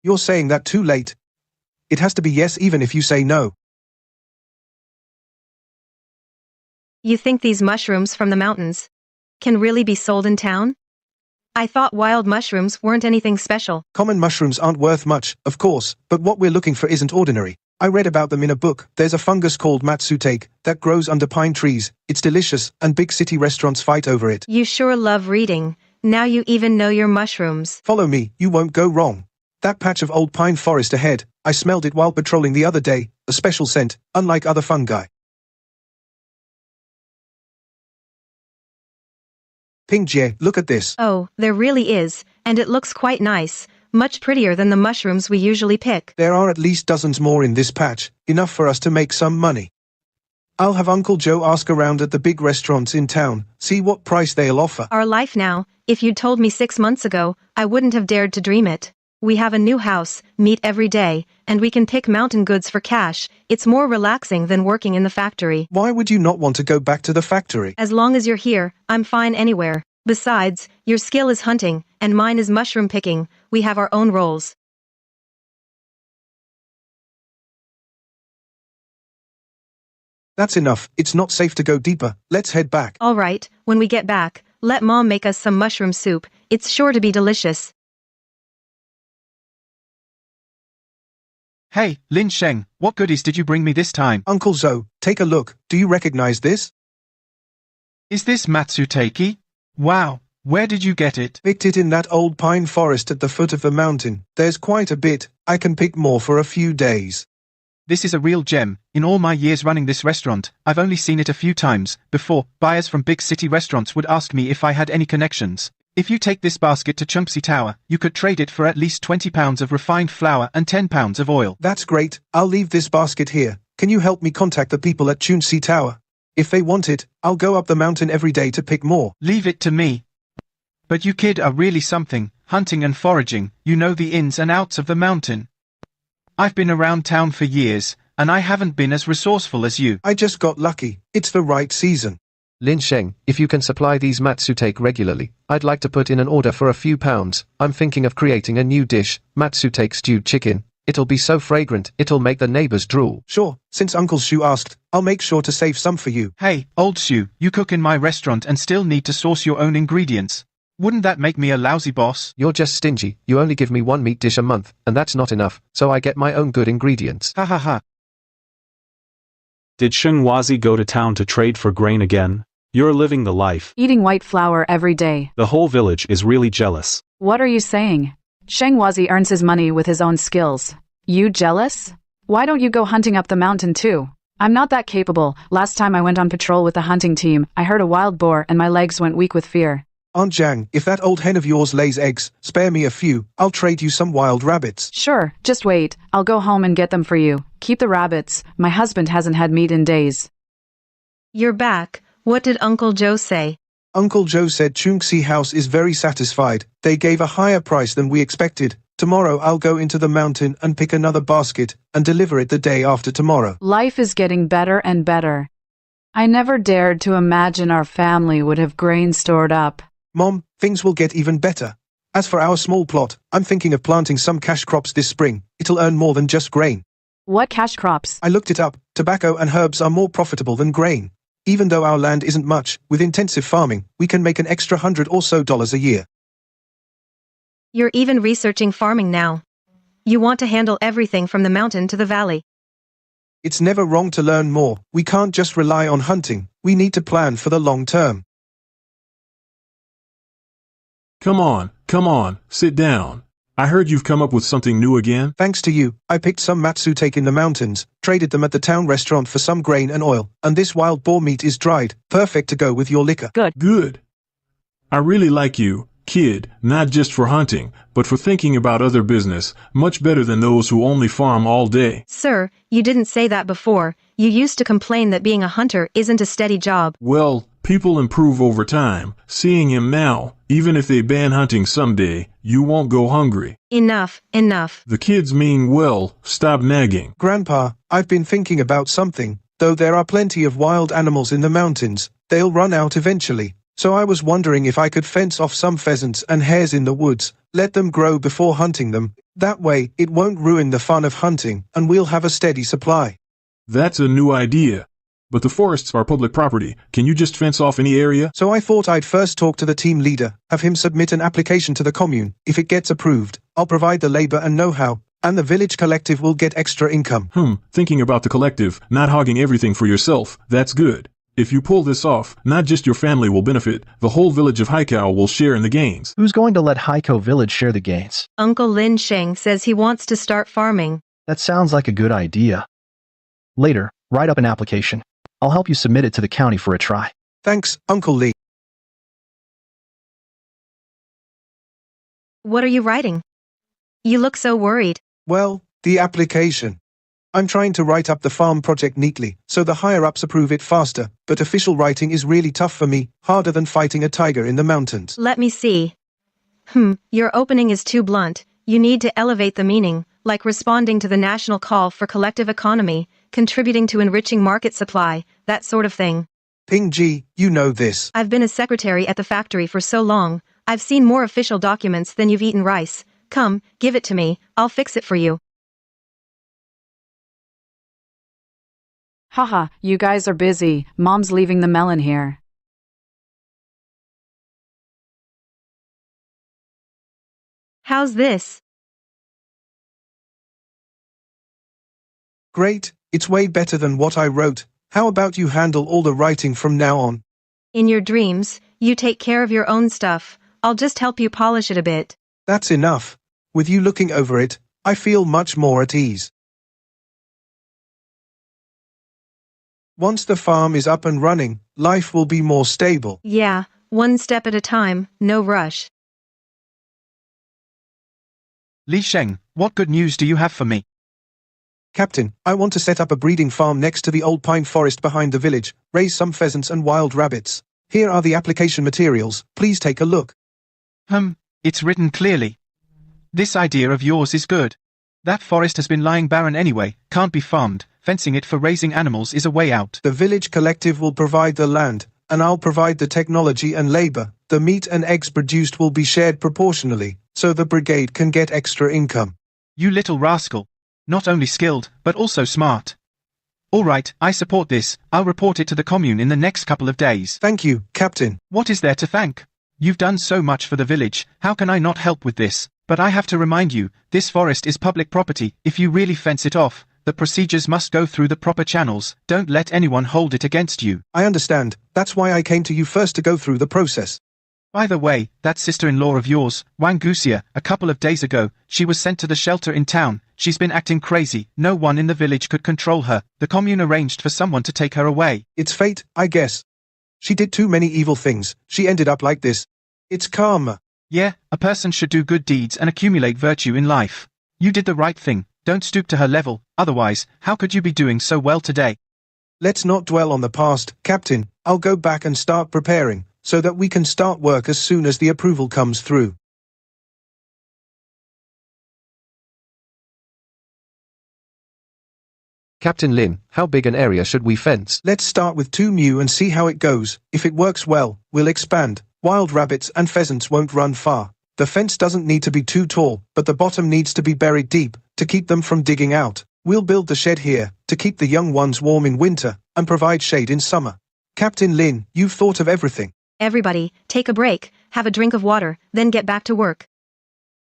You're saying that too late. It has to be yes even if you say no.
You think these mushrooms from the mountains can really be sold in town? I thought wild mushrooms weren't anything special.
Common mushrooms aren't worth much, of course, but what we're looking for isn't ordinary. I read about them in a book. There's a fungus called matsutake that grows under pine trees. It's delicious, and big city restaurants fight over it.
You sure love reading. Now you even know your mushrooms.
Follow me, you won't go wrong. That patch of old pine forest ahead, I smelled it while patrolling the other day, a special scent, unlike other fungi. Ping-Jie, look at this.
Oh, there really is, and it looks quite nice. Much prettier than the mushrooms we usually pick.
There are at least dozens more in this patch, enough for us to make some money. I'll have Uncle Joe ask around at the big restaurants in town, see what price they'll offer.
Our life now, if you'd told me 6 months ago, I wouldn't have dared to dream it. We have a new house, meet every day, and we can pick mountain goods for cash. It's more relaxing than working in the factory.
Why would you not want to go back to the factory?
As long as you're here, I'm fine anywhere. Besides, your skill is hunting, and mine is mushroom picking. We have our own roles.
That's enough. It's not safe to go deeper. Let's head back.
All right, when we get back, let Mom make us some mushroom soup. It's sure to be delicious.
Hey, Lin Sheng, what goodies did you bring me this time?
Uncle Zhou, take a look. Do you recognize this?
Is this Matsutake? Wow, where did you get it?
Picked it in that old pine forest at the foot of the mountain. There's quite a bit. I can pick more for a few days.
This is a real gem. In all my years running this restaurant, I've only seen it a few times. Before, buyers from big city restaurants would ask me if I had any connections. If you take this basket to Chungsi Tower, you could trade it for at least 20 pounds of refined flour and 10 pounds of oil.
That's great. I'll leave this basket here. Can you help me contact the people at Chungsi Tower? If they want it, I'll go up the mountain every day to pick more.
Leave it to me. But you kid are really something. hunting and foraging, you know the ins and outs of the mountain. I've been around town for years, and I haven't been as resourceful as you.
I just got lucky. It's the right season.
Lin Sheng, if you can supply these matsutake regularly, I'd like to put in an order for a few pounds. I'm thinking of creating a new dish, matsutake stewed chicken. It'll be so fragrant, it'll make the neighbors drool.
Sure, since Uncle Shu asked, I'll make sure to save some for you.
Hey, old Shu, you cook in my restaurant and still need to source your own ingredients. Wouldn't that make me a lousy boss?
You're just stingy. You only give me one meat dish a month, and that's not enough, so I get my own good ingredients.
Ha ha ha.
Did Sheng Wazi go to town to trade for grain again? You're living the life.
Eating white flour every day.
The whole village is really jealous.
What are you saying? Sheng Wazi earns his money with his own skills. You jealous? Why don't you go hunting up the mountain too? I'm not that capable. Last time I went on patrol with the hunting team, I heard a wild boar and my legs went weak with fear.
Aunt Jiang, if that old hen of yours lays eggs, spare me a few. I'll trade you some wild rabbits.
Sure, just wait. I'll go home and get them for you. Keep the rabbits. My husband hasn't had meat in days.
You're back. What did Uncle Joe say?
Uncle Joe said Chungxi House is very satisfied. They gave a higher price than we expected. Tomorrow I'll go into the mountain and pick another basket and deliver it the day after tomorrow.
Life is getting better and better. I never dared to imagine our family would have grain stored up.
Mom, things will get even better. As for our small plot, I'm thinking of planting some cash crops this spring. It'll earn more than just grain.
What cash crops?
I looked it up. Tobacco and herbs are more profitable than grain. Even though our land isn't much, with intensive farming, we can make an extra $100 or so a year.
You're even researching farming now. You want to handle everything from the mountain to the valley.
It's never wrong to learn more. We can't just rely on hunting. We need to plan for the long term.
Come on, sit down. I heard you've come up with something new again.
Thanks to you, I picked some matsutake in the mountains, traded them at the town restaurant for some grain and oil, and this wild boar meat is dried, perfect to go with your liquor.
Good. I really like you, kid, not just for hunting, but for thinking about other business, much better than those who only farm all day.
Sir, you didn't say that before. You used to complain that being a hunter isn't a steady job.
Well, people improve over time. Seeing him now, even if they ban hunting someday, you won't go hungry.
Enough.
The kids mean well, stop nagging.
Grandpa, I've been thinking about something. Though there are plenty of wild animals in the mountains, they'll run out eventually. So I was wondering if I could fence off some pheasants and hares in the woods, let them grow before hunting them. That way, it won't ruin the fun of hunting, and we'll have a steady supply.
That's a new idea. But the forests are public property. Can you just fence off any area?
So I thought I'd first talk to the team leader, have him submit an application to the commune. If it gets approved, I'll provide the labor and know-how, and the village collective will get extra income.
Thinking about the collective, not hogging everything for yourself, that's good. If you pull this off, not just your family will benefit, the whole village of Haikao will share in the gains.
Who's going to let Haiko village share the gains?
Uncle Lin Sheng says he wants to start farming.
That sounds like a good idea. Later, write up an application. I'll help you submit it to the county for a try.
Thanks, Uncle Lee.
What are you writing? You look so worried.
Well, the application. I'm trying to write up the farm project neatly, so the higher-ups approve it faster, but official writing is really tough for me, harder than fighting a tiger in the mountains.
Let me see. Your opening is too blunt. You need to elevate the meaning, like responding to the national call for collective economy, contributing to enriching market supply, that sort of thing.
Ping Ji, you know this.
I've been a secretary at the factory for so long, I've seen more official documents than you've eaten rice. Come, give it to me, I'll fix it for you.
Haha, you guys are busy. Mom's leaving the melon here.
How's this?
Great, it's way better than what I wrote. How about you handle all the writing from now on?
In your dreams, you take care of your own stuff. I'll just help you polish it a bit.
That's enough. With you looking over it, I feel much more at ease. Once the farm is up and running, life will be more stable.
Yeah, one step at a time, no rush.
Li Sheng, what good news do you have for me?
Captain, I want to set up a breeding farm next to the old pine forest behind the village, raise some pheasants and wild rabbits. Here are the application materials, please take a look.
It's written clearly. This idea of yours is good. That forest has been lying barren anyway, can't be farmed, fencing it for raising animals is a way out.
The village collective will provide the land, and I'll provide the technology and labor. The meat and eggs produced will be shared proportionally, so the brigade can get extra income.
You little rascal. Not only skilled, but also smart. Alright, I support this. I'll report it to the commune in the next couple of days.
Thank you, Captain.
What is there to thank? You've done so much for the village, how can I not help with this? But I have to remind you, this forest is public property. If you really fence it off, the procedures must go through the proper channels. Don't let anyone hold it against you.
I understand. That's why I came to you first to go through the process.
By the way, that sister-in-law of yours, Wangusia, a couple of days ago, she was sent to the shelter in town. She's been acting crazy. No one in the village could control her. The commune arranged for someone to take her away.
It's fate, I guess. She did too many evil things. She ended up like this. It's karma.
Yeah, a person should do good deeds and accumulate virtue in life. You did the right thing. Don't stoop to her level, otherwise, how could you be doing so well today?
Let's not dwell on the past, Captain. I'll go back and start preparing, so that we can start work as soon as the approval comes through.
Captain Lin, how big an area should we fence?
Let's start with 2 mu and see how it goes. If it works well, we'll expand. Wild rabbits and pheasants won't run far. The fence doesn't need to be too tall, but the bottom needs to be buried deep, to keep them from digging out. We'll build the shed here, to keep the young ones warm in winter, and provide shade in summer. Captain Lin, you've thought of everything.
Everybody, take a break, have a drink of water, then get back to work.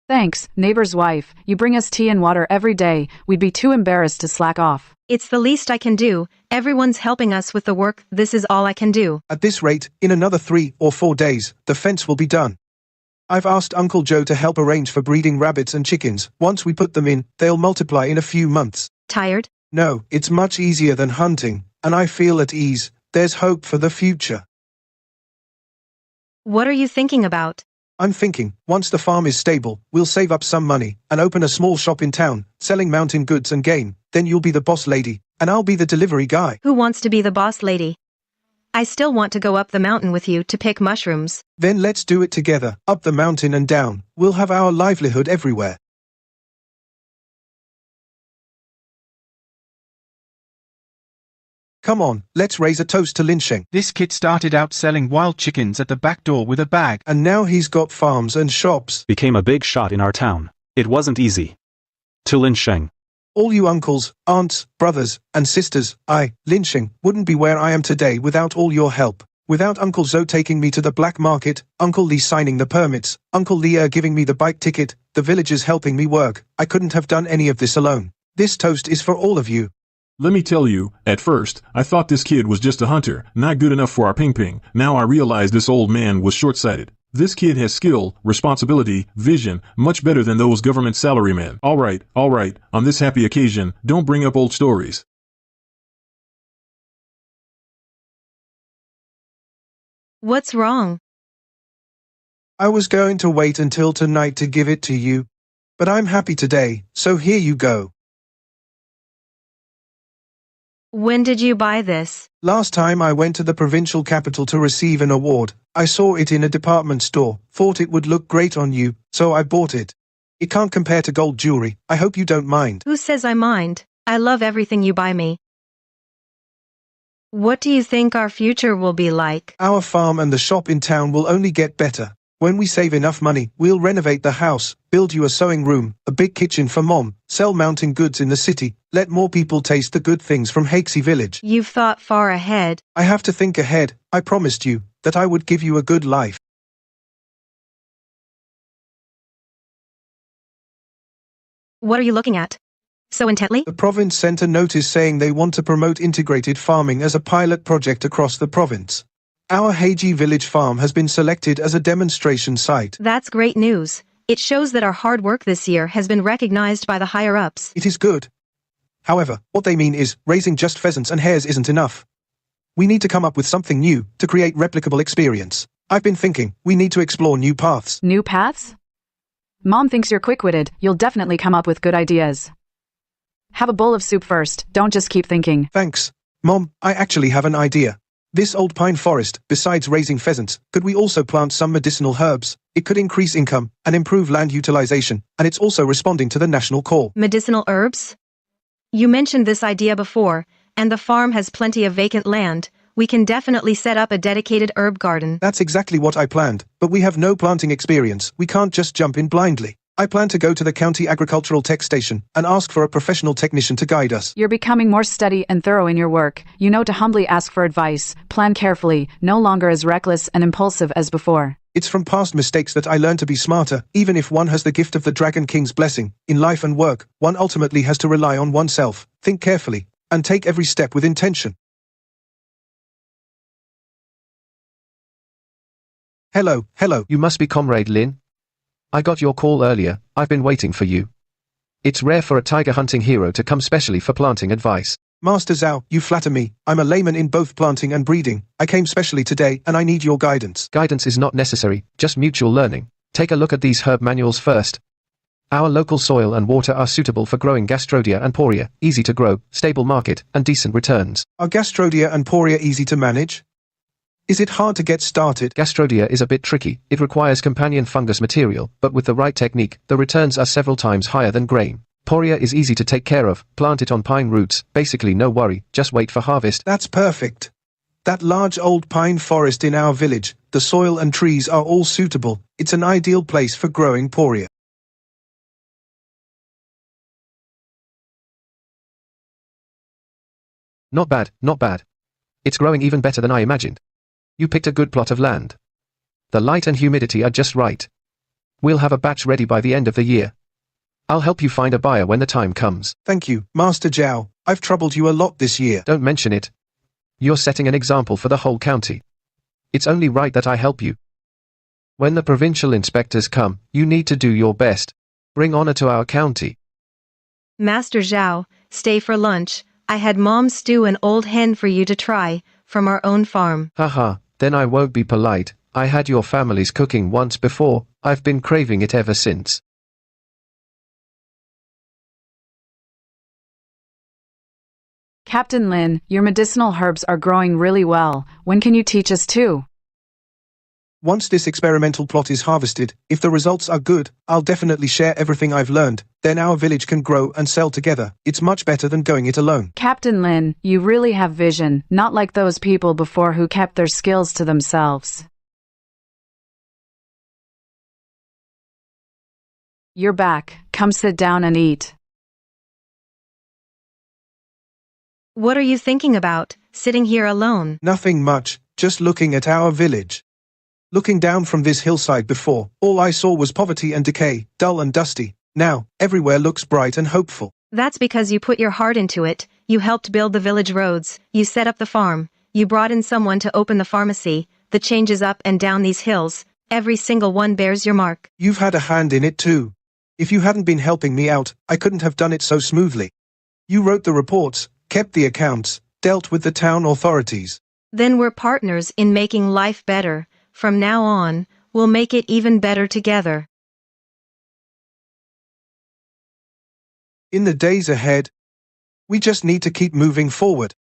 Thanks, neighbor's wife. You bring us tea and water every day. We'd be too embarrassed to slack off.
It's the least I can do. Everyone's helping us with the work. This is all I can do.
At this rate, in another 3 or 4 days, the fence will be done. I've asked Uncle Joe to help arrange for breeding rabbits and chickens. Once we put them in, they'll multiply in a few months.
Tired?
No, it's much easier than hunting, and I feel at ease. There's hope for the future.
What are you thinking about?
I'm thinking, once the farm is stable, we'll save up some money, and open a small shop in town, selling mountain goods and game. Then you'll be the boss lady, and I'll be the delivery guy.
Who wants to be the boss lady? I still want to go up the mountain with you to pick mushrooms.
Then let's do it together, up the mountain and down. We'll have our livelihood everywhere. Come on, let's raise a toast to Lin Sheng.
This kid started out selling wild chickens at the back door with a bag.
And now he's got farms and shops.
Became a big shot in our town. It wasn't easy. To Lin Sheng.
All you uncles, aunts, brothers, and sisters, Lin Sheng, wouldn't be where I am today without all your help. Without Uncle Zoe taking me to the black market, Uncle Lee signing the permits, Uncle Leah giving me the bike ticket, the villagers helping me work, I couldn't have done any of this alone. This toast is for all of you.
Let me tell you, at first, I thought this kid was just a hunter, not good enough for our ping-ping. Now I realize this old man was short-sighted. This kid has skill, responsibility, vision, much better than those government salarymen. All right, on this happy occasion, don't bring up old stories.
What's wrong?
I was going to wait until tonight to give it to you, but I'm happy today, so here you go.
When did you buy this?
Last time I went to the provincial capital to receive an award, I saw it in a department store, thought it would look great on you, so I bought it. It can't compare to gold jewelry. I hope you don't mind.
Who says I mind? I love everything you buy me. What do you think our future will be like?
Our farm and the shop in town will only get better. When we save enough money, we'll renovate the house, build you a sewing room, a big kitchen for Mom, sell mountain goods in the city, let more people taste the good things from Hakesy Village.
You've thought far ahead.
I have to think ahead. I promised you that I would give you a good life.
What are you looking at? So intently?
The province sent a notice saying they want to promote integrated farming as a pilot project across the province. Our Heiji Village farm has been selected as a demonstration site.
That's great news. It shows that our hard work this year has been recognized by the higher-ups.
It is good. However, what they mean is, raising just pheasants and hares isn't enough. We need to come up with something new, to create replicable experience. I've been thinking, we need to explore new paths.
New paths? Mom thinks you're quick-witted. You'll definitely come up with good ideas. Have a bowl of soup first. Don't just keep thinking.
Thanks. Mom, I actually have an idea. This old pine forest, besides raising pheasants, could we also plant some medicinal herbs? It could increase income and improve land utilization, and it's also responding to the national call.
Medicinal herbs? You mentioned this idea before, and the farm has plenty of vacant land. We can definitely set up a dedicated herb garden.
That's exactly what I planned, but we have no planting experience. We can't just jump in blindly. I plan to go to the county agricultural tech station and ask for a professional technician to guide us.
You're becoming more steady and thorough in your work. You know to humbly ask for advice, plan carefully, no longer as reckless and impulsive as before.
It's from past mistakes that I learn to be smarter. Even if one has the gift of the Dragon King's blessing, in life and work, one ultimately has to rely on oneself, think carefully, and take every step with intention. Hello.
You must be Comrade Lin. I got your call earlier. I've been waiting for you. It's rare for a tiger hunting hero to come specially for planting advice.
Master Zhao, you flatter me. I'm a layman in both planting and breeding. I came specially today, and I need your guidance.
Guidance is not necessary, just mutual learning. Take a look at these herb manuals first. Our local soil and water are suitable for growing Gastrodia and Poria, easy to grow, stable market, and decent returns.
Are Gastrodia and Poria easy to manage? Is it hard to get started?
Gastrodia is a bit tricky. It requires companion fungus material, but with the right technique, the returns are several times higher than grain. Poria is easy to take care of. Plant it on pine roots. Basically no worry, just wait for harvest.
That's perfect. That large old pine forest in our village, the soil and trees are all suitable. It's an ideal place for growing Poria.
Not bad. It's growing even better than I imagined. You picked a good plot of land. The light and humidity are just right. We'll have a batch ready by the end of the year. I'll help you find a buyer when the time comes.
Thank you, Master Zhao. I've troubled you a lot this year.
Don't mention it. You're setting an example for the whole county. It's only right that I help you. When the provincial inspectors come, you need to do your best. Bring honor to our county.
Master Zhao, stay for lunch. I had Mom's stew an old hen for you to try, from our own farm.
Haha, then I won't be polite. I had your family's cooking once before. I've been craving it ever since.
Captain Lin, your medicinal herbs are growing really well. When can you teach us too?
Once this experimental plot is harvested, if the results are good, I'll definitely share everything I've learned. Then our village can grow and sell together. It's much better than going it alone.
Captain Lin, you really have vision, not like those people before who kept their skills to themselves. You're back. Come sit down and eat.
What are you thinking about, sitting here alone?
Nothing much, just looking at our village. Looking down from this hillside before, all I saw was poverty and decay, dull and dusty. Now, everywhere looks bright and hopeful.
That's because you put your heart into it. You helped build the village roads. You set up the farm. You brought in someone to open the pharmacy. The changes up and down these hills. Every single one bears your mark.
You've had a hand in it too. If you hadn't been helping me out, I couldn't have done it so smoothly. You wrote the reports, kept the accounts, dealt with the town authorities.
Then we're partners in making life better. From now on, we'll make it even better together.
In the days ahead, we just need to keep moving forward.